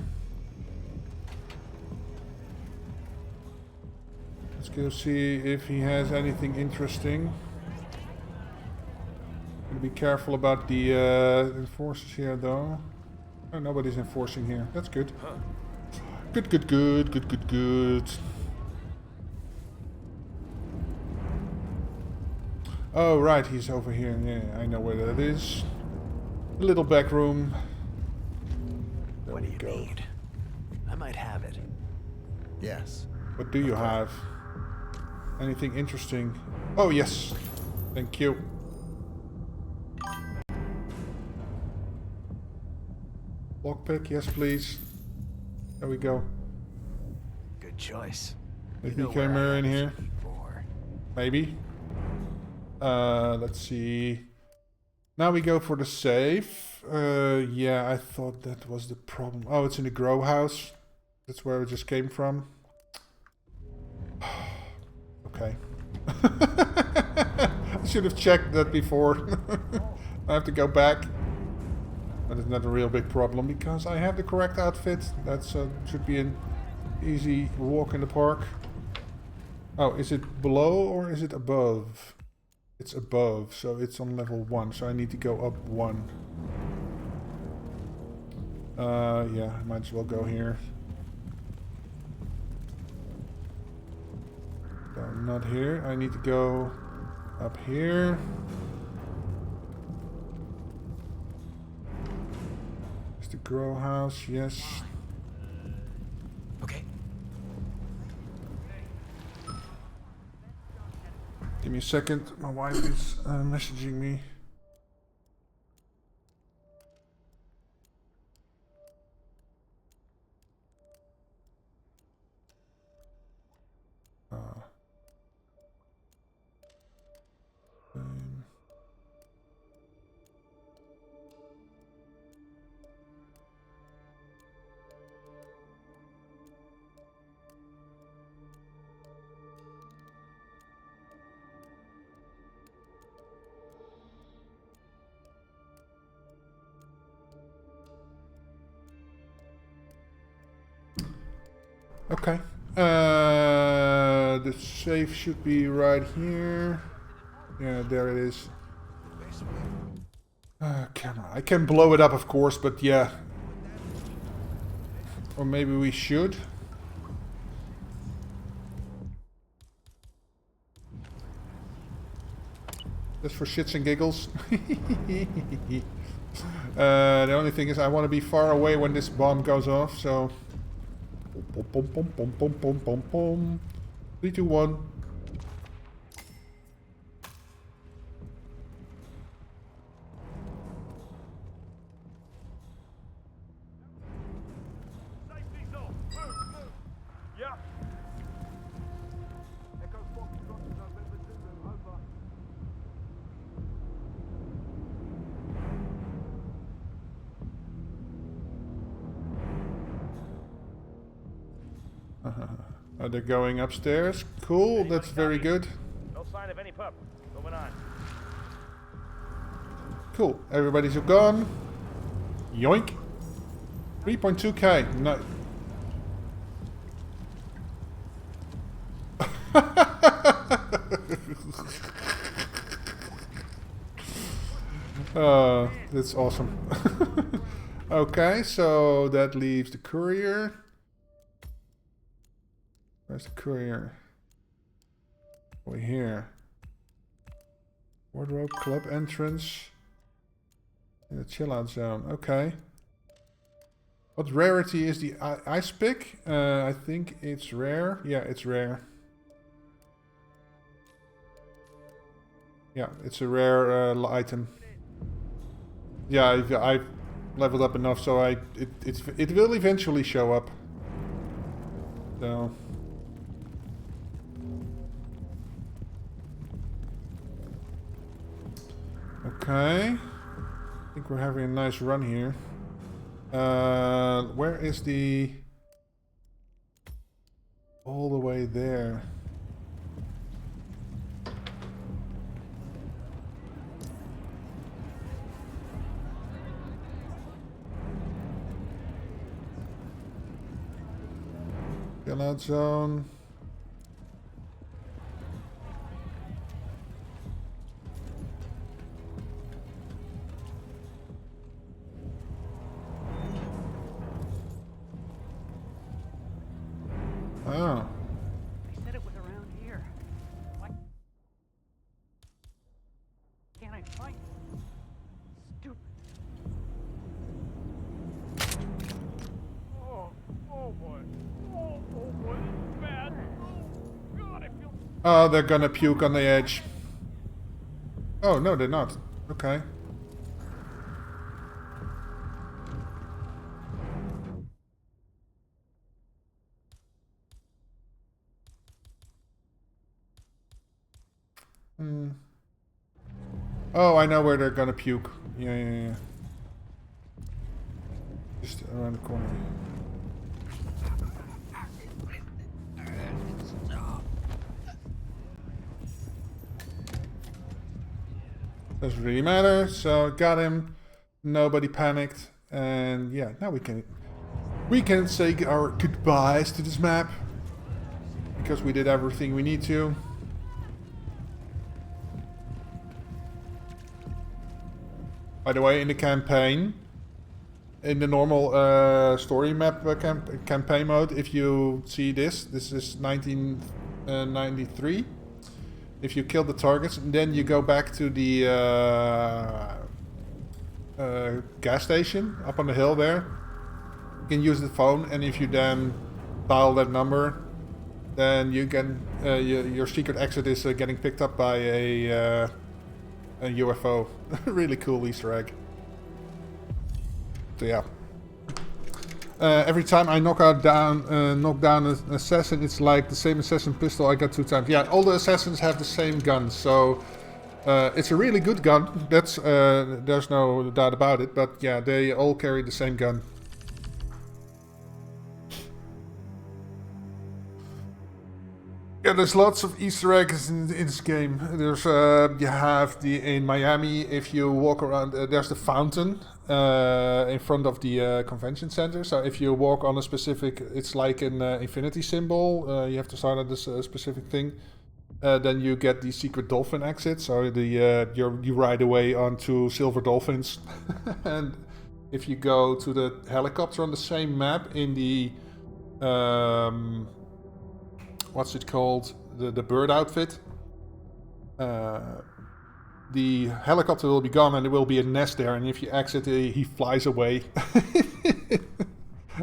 Let's go see if he has anything interesting. Be careful about the enforcers here, though. Oh, nobody's enforcing here. That's good. Good, good, good, good, good, good. Oh, right, he's over here. Yeah, I know where that is. A little back room. There what do you need? I might have it. Yes. What do you have? Anything interesting? Oh, yes. Thank you. Lockpick, yes, please. There we go. Good choice. Maybe camera in here. Maybe. Let's see. Now we go for the safe. Yeah, I thought that was the problem. Oh, it's in the grow house. That's where it just came from. Okay. I should have checked that before. I have to go back. But it's not a real big problem because I have the correct outfit. That should be an easy walk in the park. Oh, is it below or is it above? It's above, so it's on level 1, so I need to go up 1. Yeah, I might as well go here. So not here, I need to go up here. Is the grow house, yes. Okay. Give me a second, my wife is messaging me. Okay. The safe should be right here. Yeah, there it is. Camera. I can blow it up, of course, but yeah. Or maybe we should. Just for shits and giggles. The only thing is I want to be far away when this bomb goes off, so... Pom, pom, pom, pom, pom, pom, pom, pom. 3, 2, 1. They're going upstairs. Cool, that's very good. No sign of any pup. Moving on. Cool, everybody's gone. Yoink. 3.2k. No. That's awesome. Okay, so that leaves the courier. Where's the courier? Over here. Wardrobe, club entrance. In the chill out zone. Okay. What rarity is the ice pick? I think it's rare. Yeah, it's rare. Yeah, it's a rare item. Yeah, I've leveled up enough, so it will eventually show up. So. Okay. I think we're having a nice run here. Where is the... All the way there. Chill out zone. Oh. They said it was around here. Why can't I find it? Stupid. Oh boy. Oh boy, this is bad. Oh god, I feel... Oh, they're gonna puke on the edge. Oh, no, they're not. Okay. Oh, I know where they're gonna puke. Yeah. Just around the corner. Doesn't really matter, so got him. Nobody panicked, and yeah, now we can say our goodbyes to this map because we did everything we need to. By the way, in the campaign, in the normal story map campaign mode, if you see this is 1993. If you kill the targets, then you go back to the gas station up on the hill there. You can use the phone, and if you then dial that number, then you can your secret exit is getting picked up by a UFO. Really cool Easter egg. So yeah. Every time I knock down an assassin, it's like the same assassin pistol I got 2 times. Yeah, all the assassins have the same gun, so it's a really good gun. That's there's no doubt about it. But yeah, they all carry the same gun. Yeah, there's lots of Easter eggs in this game. There's you have in Miami, if you walk around, there's the fountain in front of the convention center. So if you walk on a specific, it's like an infinity symbol. You have to sign on this specific thing. Then you get the secret dolphin exit. So you ride away onto silver dolphins. And if you go to the helicopter on the same map in the what's it called? The bird outfit. The helicopter will be gone and there will be a nest there, and if you exit, he flies away.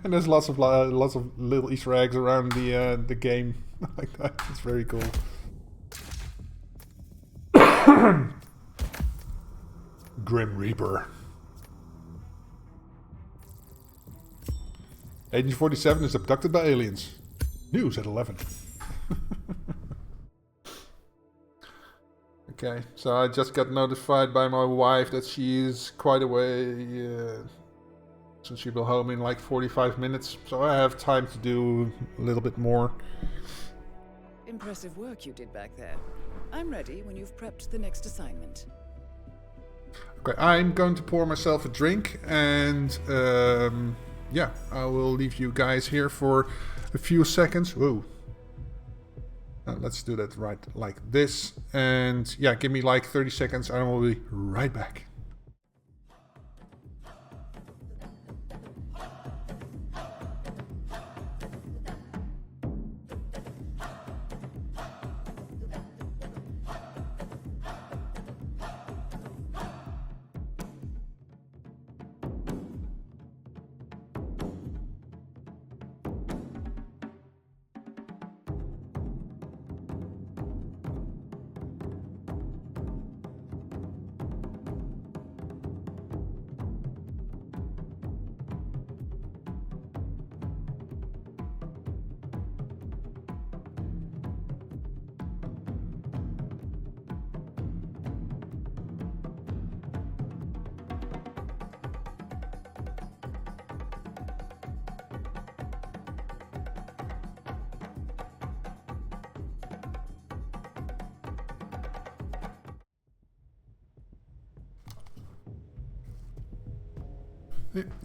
And there's lots of little Easter eggs around the game like that. It's very cool. Grim Reaper. Agent 47 is abducted by aliens. News at 11. Okay, so I just got notified by my wife that she is quite away, so she will home in like 45 minutes, so I have time to do a little bit more. Impressive work you did back there. I'm ready when you've prepped the next assignment. Okay, I'm going to pour myself a drink, and yeah, I will leave you guys here for a few seconds. Whoa. Let's do that right like this. And yeah, give me like 30 seconds and I will be right back.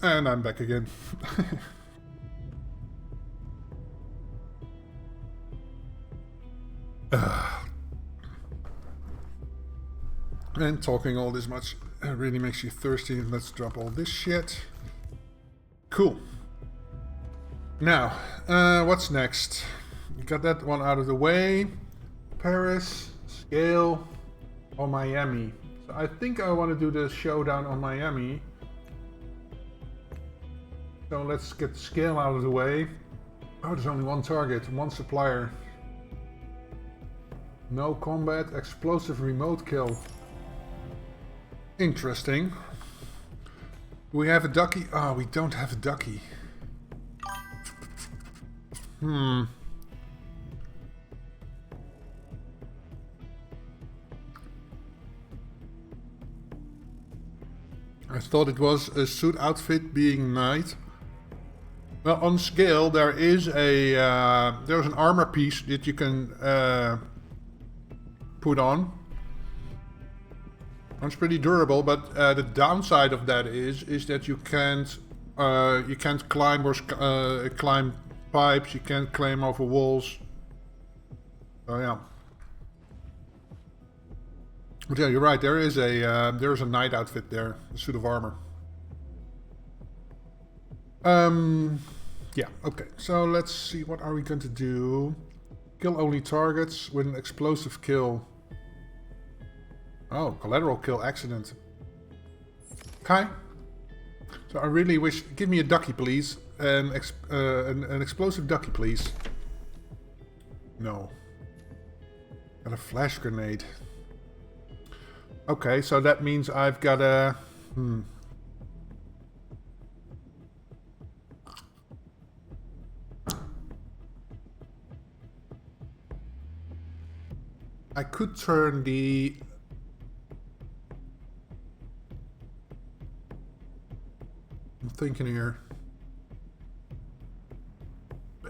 And I'm back again. And talking all this much really makes you thirsty. Let's drop all this shit. Cool. Now, what's next? You got that one out of the way. Paris, Scale, or Miami. So I think I want to do the showdown on Miami. So let's get Scale out of the way. Oh, there's only one target, one supplier. No combat, explosive remote kill. Interesting. Do we have a ducky? Oh, we don't have a ducky. I thought it was a suit outfit being night. Well, on Scale there is a there's an armor piece that you can put on One's pretty durable, but the downside of that is that you can't climb or climb pipes. You can't climb over walls. Oh yeah. But yeah, you're right. There is a knight outfit there, a suit of armor. Yeah. Okay. So let's see. What are we going to do? Kill only targets with an explosive kill. Oh, collateral kill accident. Okay. So I really wish. Give me a ducky, please. An explosive ducky, please. No. Got a flash grenade. Okay, so that means I've got a... I could turn the... I'm thinking here.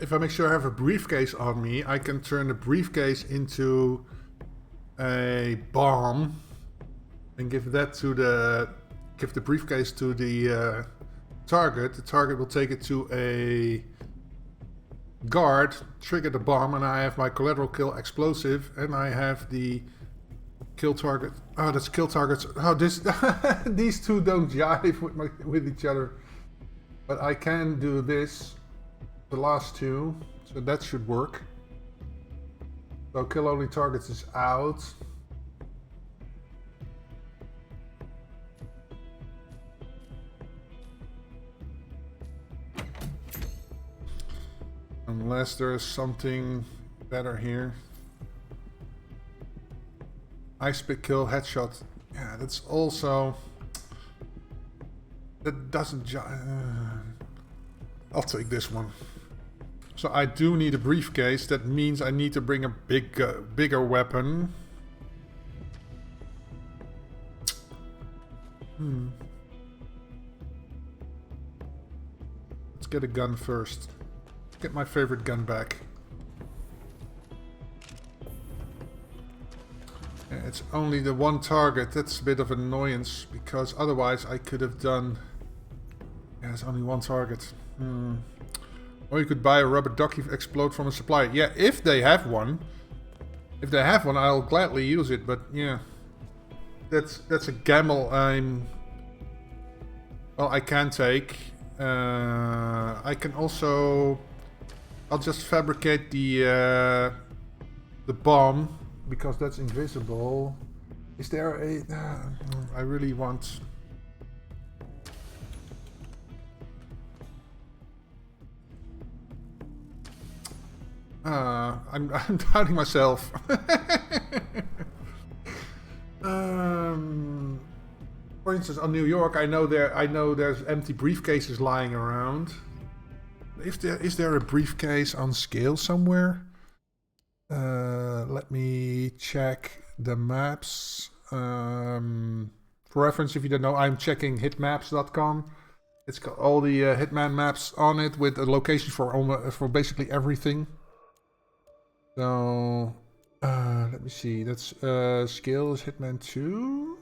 If I make sure I have a briefcase on me, I can turn the briefcase into a bomb and give that to the... Give the briefcase to the target. The target will take it to a guard, trigger the bomb, and I have my collateral kill explosive, and I have the kill target. Oh, that's kill targets. Oh, this these two don't jive with each other. But I can do this, the last two, so that should work. So kill only targets is out. Unless there's something better here. Ice pick kill, headshot. Yeah, that's also... That doesn't... I'll take this one. So I do need a briefcase. That means I need to bring a bigger weapon. Let's get a gun first. Get my favorite gun back. Yeah, it's only the one target. That's a bit of an annoyance because otherwise I could have done... Yeah, it's only one target. Or you could buy a rubber ducky explode from a supplier. Yeah, if they have one. If they have one, I'll gladly use it. But yeah, that's a gamble I can take. I can also... I'll just fabricate the bomb because that's invisible. Is there a... I really want... I'm doubting myself. For instance, on New York, I know there's empty briefcases lying around. Is there a briefcase on scale somewhere? Let me check the maps. For reference, if you don't know, I'm checking hitmaps.com. It's got all the Hitman maps on it with a location for basically everything. So let me see. That's scale is Hitman 2.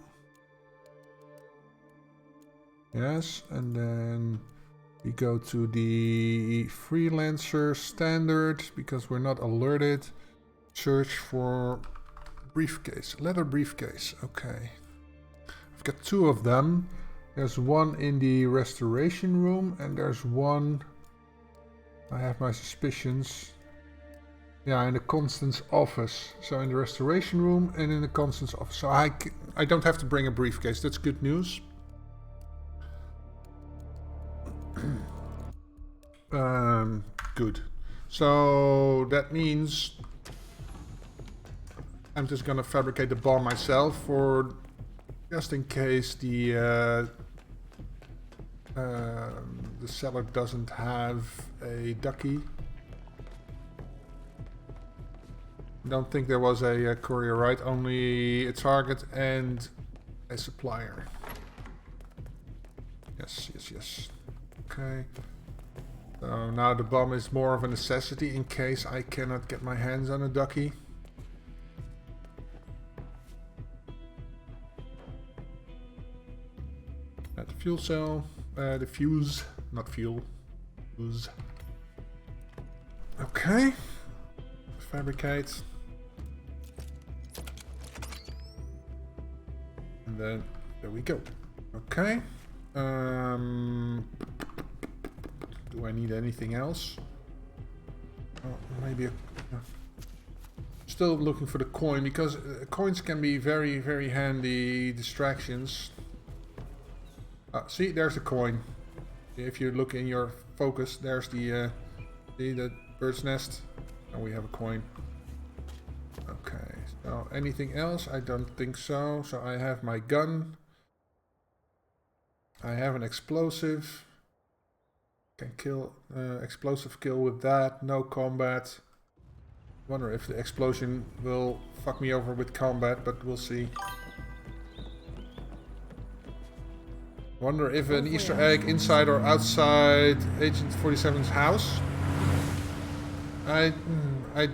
Yes, and then we go to the Freelancer standard because we're not alerted. Search for briefcase, leather briefcase. Okay, I've got two of them. There's one in the restoration room and there's one, I have my suspicions. Yeah, in the Constance office. So in the restoration room and in the Constance office. So I don't have to bring a briefcase. That's good news. Good. So that means I'm just gonna fabricate the bomb myself for just in case the seller doesn't have a ducky. Don't think there was a courier, right? Only a target and a supplier. Yes. Okay. So now the bomb is more of a necessity in case I cannot get my hands on a ducky. At the fuel cell, the fuse, not fuel, fuse. Okay. Fabricate. And then there we go. Okay. Do I need anything else? Oh, maybe still looking for the coin, because coins can be very, very handy distractions. See, there's the coin. If you look in your focus, there's the see the bird's nest, and we have a coin. Okay, so anything else? I don't think so. So I have my gun. I have an explosive. Can kill explosive kill with that. No combat. Wonder if the explosion will fuck me over with combat, but we'll see. Wonder if an Easter egg inside or outside Agent 47's house. I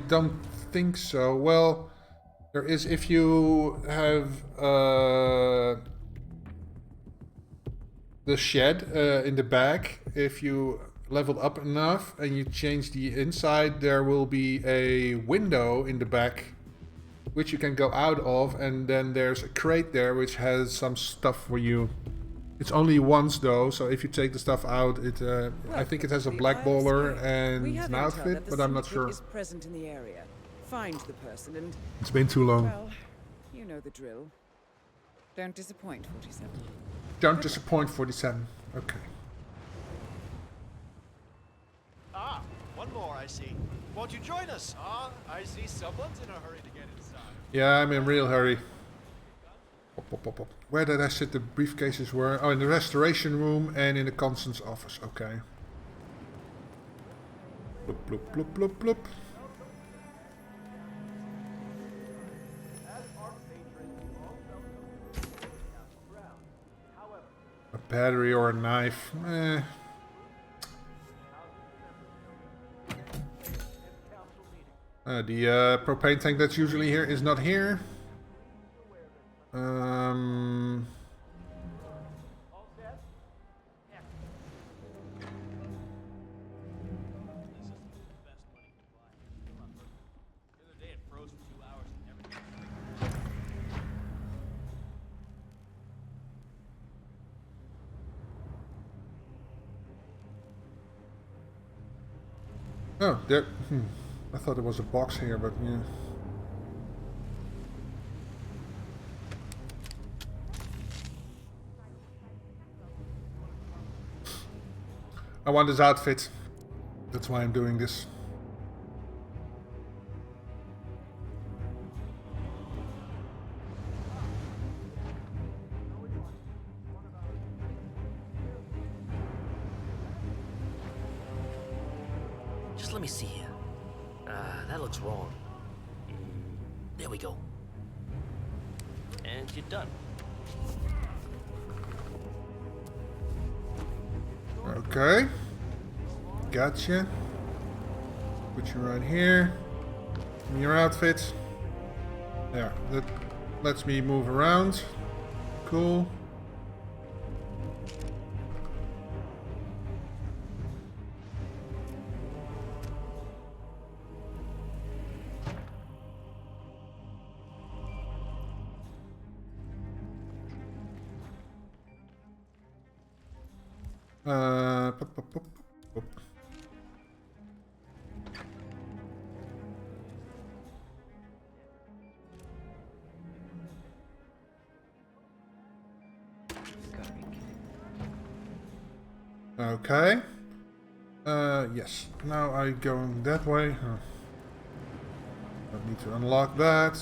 don't think so. Well, there is if you have the shed in the back. If you leveled up enough and you change the inside, there will be a window in the back which you can go out of, and then there's a crate there which has some stuff for you. It's only once though, so if you take the stuff out, it I think it has a black bowler and an outfit, but I'm not sure. Is present in the area. Find the person and it's been too long. Well, you know the drill. Don't disappoint, 47. Don't disappoint, 47. Okay. Ah, one more I see. Won't you join us? Ah, I see someone's in a hurry to get inside. Yeah, I'm in a real hurry. Where did I sit the briefcases were? Oh, in the restoration room and in the Constance office. Okay. Bloop, bloop, bloop, bloop, bloop. A battery or a knife. The propane tank that's usually here is not here. Oh, there. I thought there was a box here, but yeah. I want his outfit. That's why I'm doing this. Just let me see here. That looks wrong. There we go. And you're done. Okay. Gotcha. Put you right here. Give me your outfit. There. That lets me move around. Cool. Pop, pop, pop, pop. Okay. Yes. Now I go that way. Don't need to unlock that.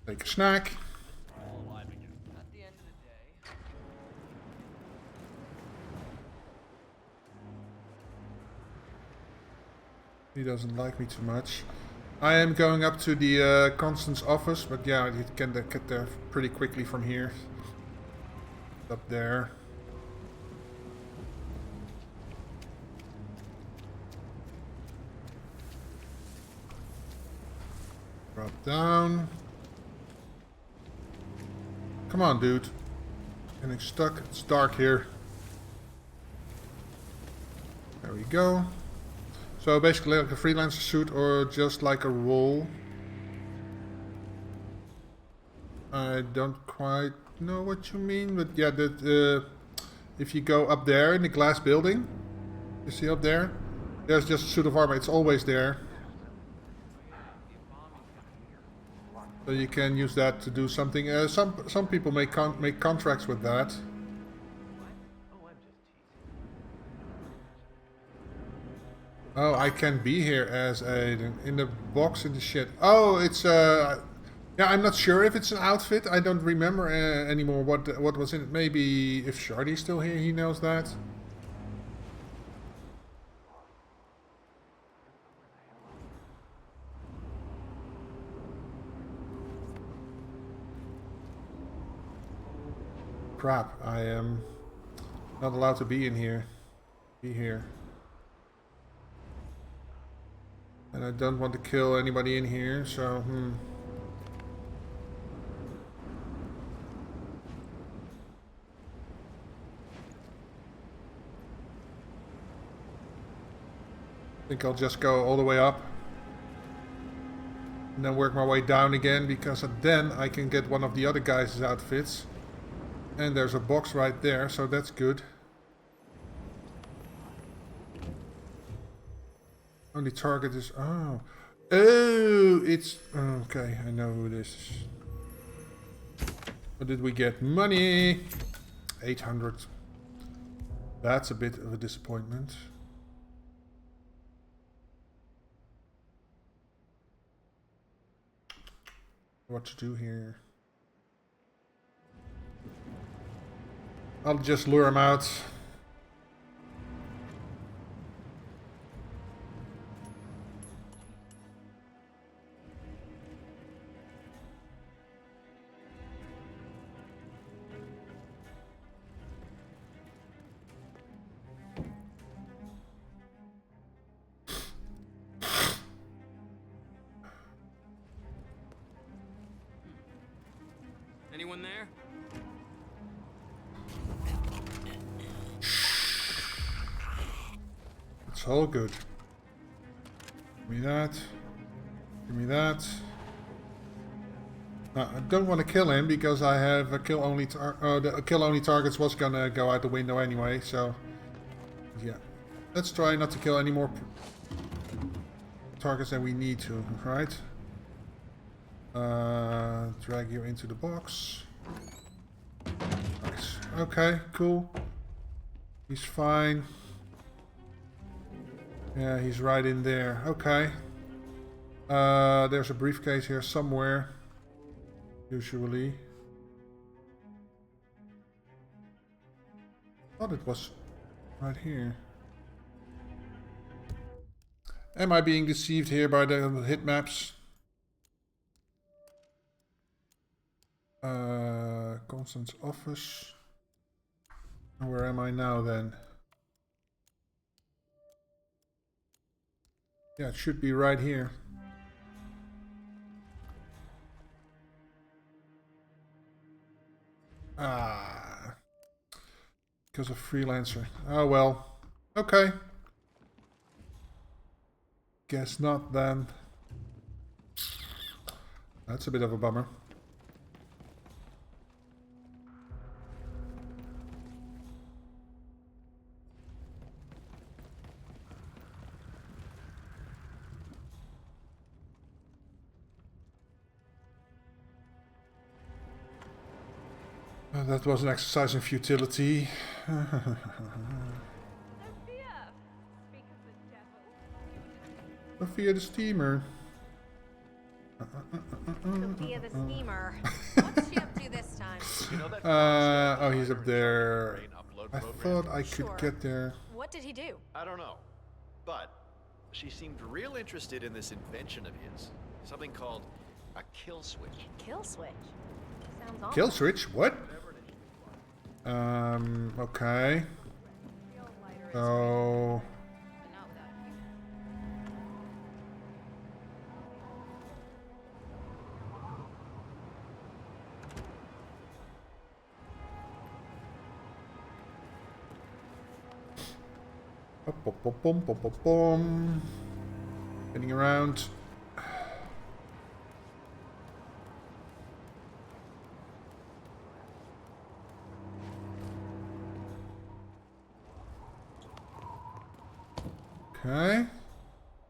Take a snack. He doesn't like me too much. I am going up to the Constance office, but yeah, you can get there pretty quickly from here. Up there. Drop down. Come on, dude. Getting stuck. It's dark here. There we go. So basically like a freelancer suit or just like a role. I don't quite know what you mean, but yeah, that if you go up there in the glass building, you see up there, there's just a suit of armor. It's always there. So you can use that to do something. Some people make contracts with that. Oh, I can be here as in the box in the shit. Oh, it's yeah, I'm not sure if it's an outfit. I don't remember anymore what was in it. Maybe if Shardy's still here, he knows that. Crap, I am not allowed to be in here. Be here. And I don't want to kill anybody in here, so I think I'll just go all the way up. And then work my way down again, because then I can get one of the other guys' outfits. And there's a box right there, so that's good. Only target is... Oh, it's... Okay, I know who this is. What did we get? Money! 800. That's a bit of a disappointment. What to do here? I'll just lure him out. Anyone there? It's all good. Give me that. Give me that. I don't want to kill him because I have a kill only. The kill only targets was gonna go out the window anyway. So yeah, let's try not to kill any more targets than we need to. Right? Drag you into the box. Nice. Okay, cool. He's fine. Yeah, he's right in there. Okay. There's a briefcase here somewhere. Usually. Thought it was right here. Am I being deceived here by the hit maps? Constant's office. Where am I now then? Yeah, it should be right here. Because of Freelancer. Oh well. Okay. Guess not then. That's a bit of a bummer. That was an exercise in futility. Sophia the steamer. Sophia the steamer. What's she up to this time? You know that Oh, he's up there. I thought I could get there. What did he do? I don't know. But she seemed real interested in this invention of his. Something called a kill switch. Kill switch. Sounds awesome. Kill switch? What? Okay. So... Pop, pop, pop, pom, pop, pop, pom. Getting around. Okay.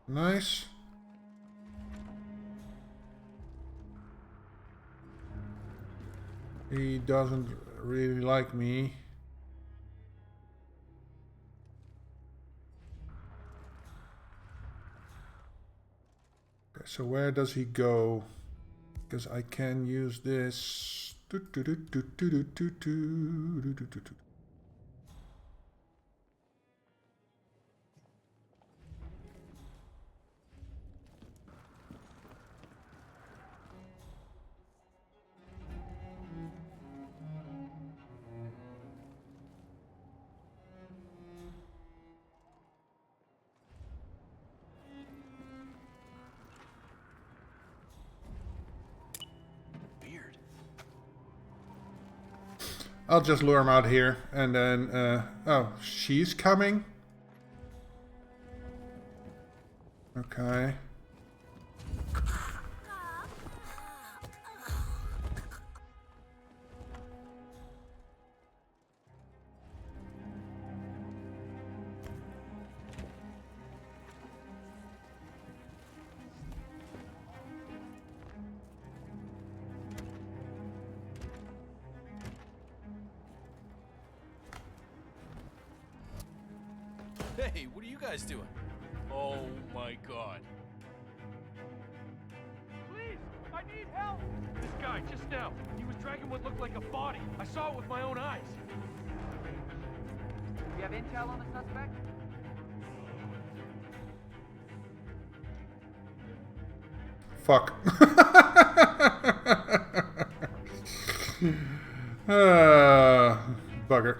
Nice. He doesn't really like me. Okay, so where does he go? Because I can use this. I'll just lure him out here, and then, oh, she's coming? Okay. Hey, what are you guys doing? Oh my god. Please, I need help! This guy, just now, he was dragging what looked like a body. I saw it with my own eyes. You have intel on the suspect? Fuck. Bugger.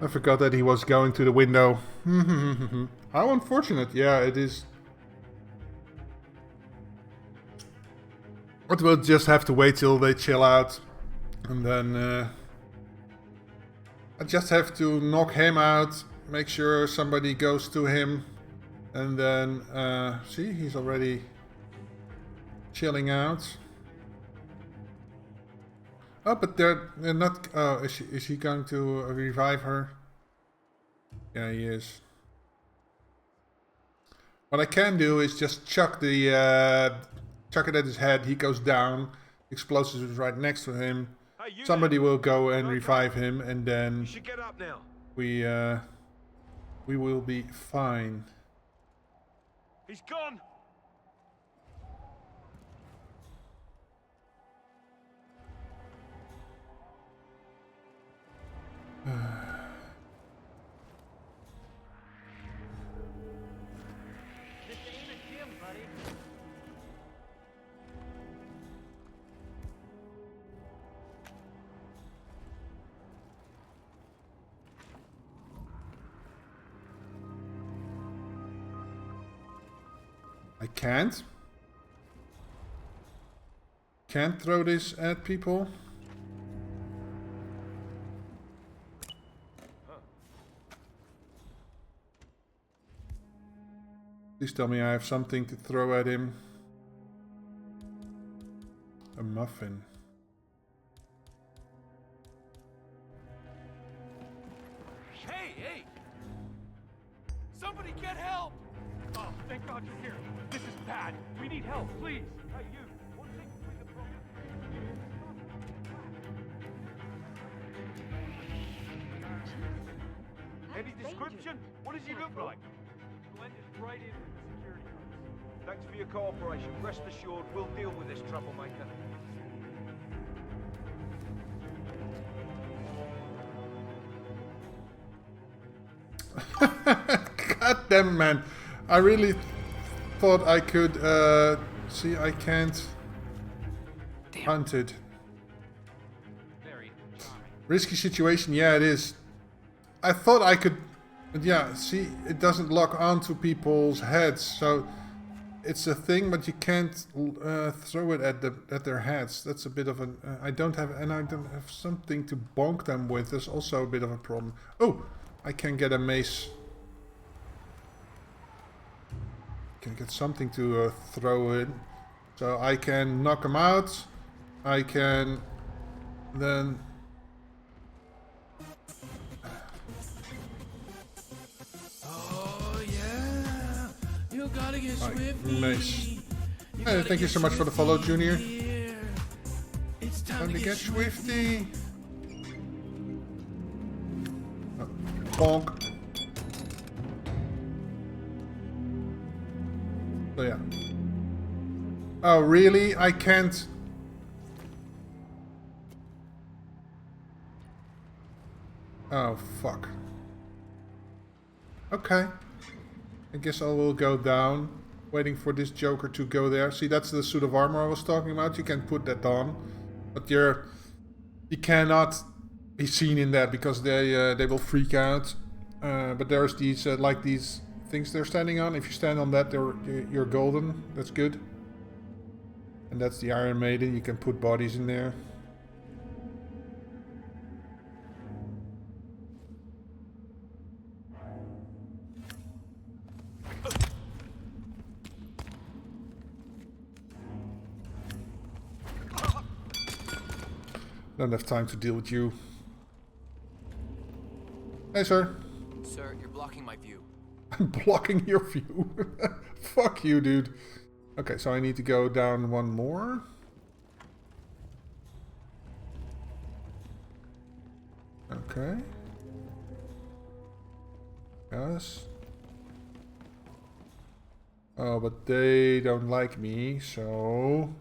I forgot that he was going to the window. How unfortunate. Yeah, it is. But we'll just have to wait till they chill out. And then I just have to knock him out. Make sure somebody goes to him. And then, see, he's already chilling out. Oh, but they're not. Oh, is he going to revive her? Yeah, he is. What I can do is just chuck the chuck it at his head. He goes down. Explosives is right next to him. Hey, somebody will go and revive him, and then you should get up now. we will be fine. He's gone. This ain't a gym, buddy. I can't. Can't throw this at people. Please tell me I have something to throw at him. A muffin. Hey, hey! Somebody get help! Oh, thank God you're here. This is bad. We need help, please. Hey, you. One thing between the problem. Any description? What does he look like? Blended right in with the security guards. Thanks for your cooperation. Rest assured, we'll deal with this troublemaker. God damn, man. I really thought I could, see, I can't hunt it. Very charming. Risky situation, yeah, it is. I thought I could, but yeah, see, it doesn't lock onto people's heads, so it's a thing, but you can't throw it at their heads. That's a bit of an... I don't have something to bonk them with. There's also a bit of a problem. Oh, I can get a mace. Can get something to throw in. So I can knock them out. I can then... Oh yeah, you gotta get swifty. Mace. Hey, thank you so much for the follow, Junior. It's Time to get swifty. Oh, bonk. So yeah. Oh really? I can't. Oh fuck. Okay. I guess I will go down. Waiting for this Joker to go there. See, that's the suit of armor I was talking about. You can put that on, but you cannot be seen in that because they will freak out. But there's these like these things they're standing on. If you stand on that, you're golden. That's good. And that's the Iron Maiden. You can put bodies in there. Don't have time to deal with you. Hey, sir. Sir, you're blocking my view. I'm blocking your view. Fuck you, dude. Okay, so I need to go down one more. Okay. Yes. Oh, but they don't like me, so...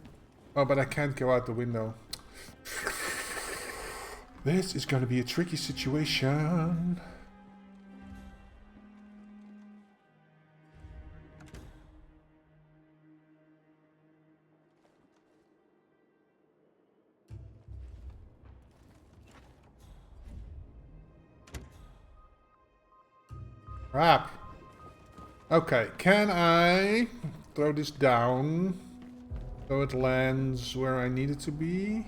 Oh, but I can't go out the window. This is going to be a tricky situation. Crap. Okay, can I throw this down so it lands where I need it to be?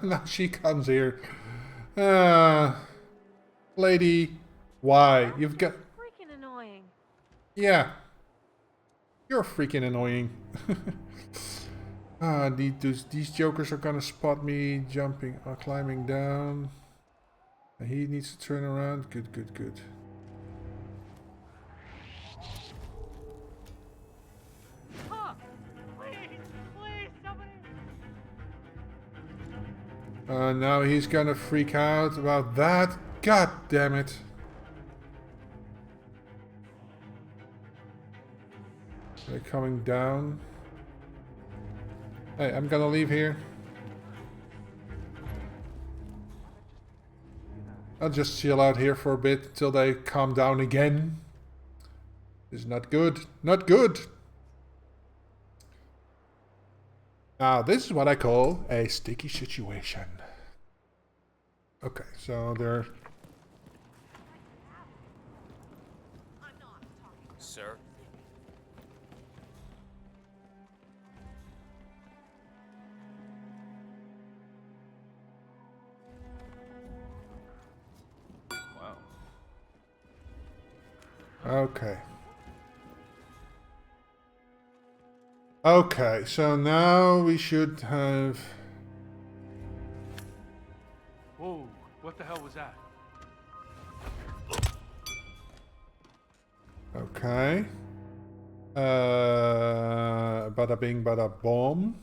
Now she comes here. Lady, why? You've got... Freaking annoying. Yeah. You're freaking annoying. These jokers are gonna spot me jumping or climbing down. He needs to turn around. Good, good, good. Now he's gonna freak out about that. God damn it. They're coming down. Hey, I'm gonna leave here. I'll just chill out here for a bit till they calm down again. This is not good. Not good. Now, this is what I call a sticky situation. Okay, so they're... Sir? Wow. Okay. Okay, so now we should have... Whoa, what the hell was that? Okay. Bada bing, bada boom.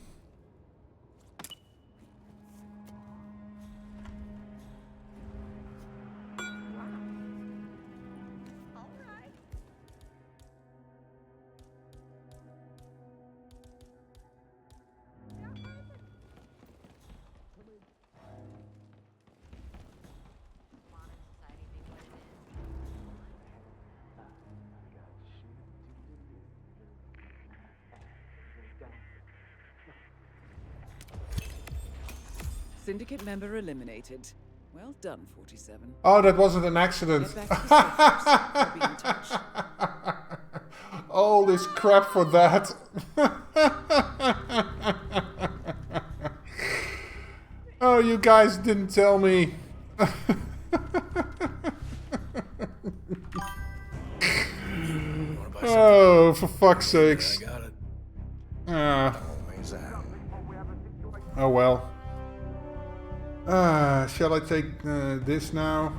Syndicate member eliminated. Well done, 47. Oh, that wasn't an accident. Get back to the surface. I'll be in touch. All this crap for that. Oh, you guys didn't tell me. Oh, for fuck's sakes. I got it. Oh well. Shall I take this now?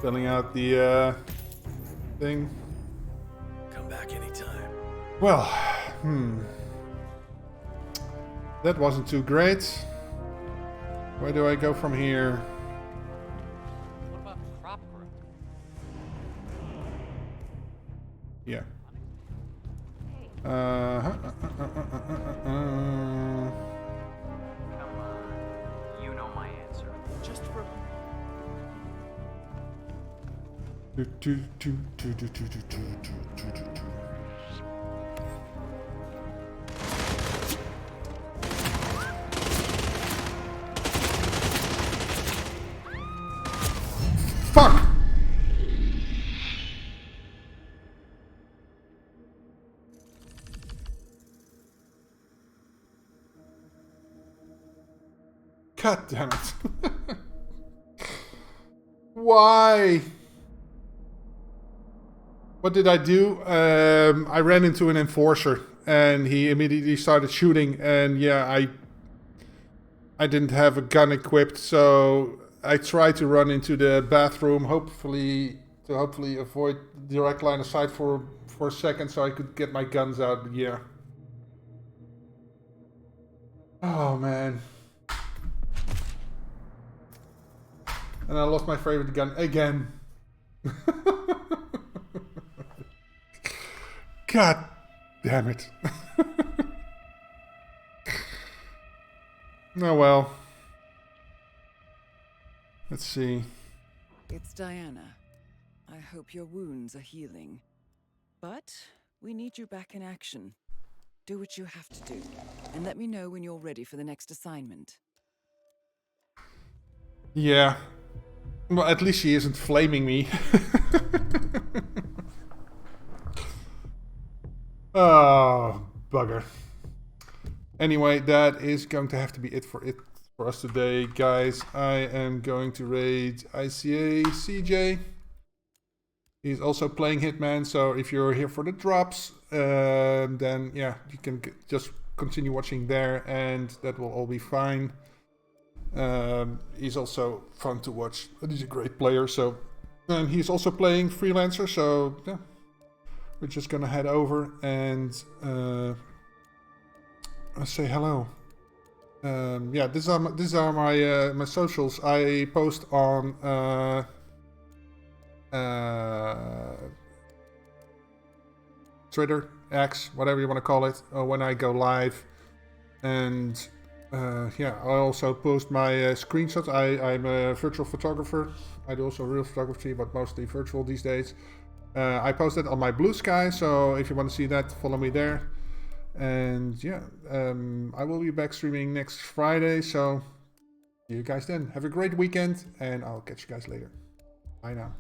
Filling out the thing. Come back anytime. Well, that wasn't too great. Where do I go from here? What about crop growth? Yeah. Come on. You know my answer. Just for Fuck! God damn it. Why? What did I do? I ran into an enforcer and he immediately started shooting, and yeah, I didn't have a gun equipped, so I tried to run into the bathroom, hopefully avoid direct line of sight for a second so I could get my guns out. Yeah. Oh man. And I lost my favorite gun again. God damn it. Oh well. Let's see. It's Diana. I hope your wounds are healing. But we need you back in action. Do what you have to do, and let me know when you're ready for the next assignment. Yeah. Well, at least she isn't flaming me. Oh, bugger. Anyway, that is going to have to be it for us today, guys. I am going to raid ICA CJ. He's also playing Hitman, so if you're here for the drops, then yeah, you can just continue watching there, and that will all be fine. He's also fun to watch. He's a great player, so, and he's also playing Freelancer, so yeah, we're just gonna head over and say hello. Yeah, these are my my socials. I post on Twitter, X, whatever you want to call it, when I go live, and yeah, I also post my screenshots. I'm a virtual photographer. I do also real photography, but mostly virtual these days. I post it on my Blue Sky, so if you want to see that, follow me there. And yeah, I will be back streaming next Friday, so see you guys then. Have a great weekend, and I'll catch you guys later. Bye now.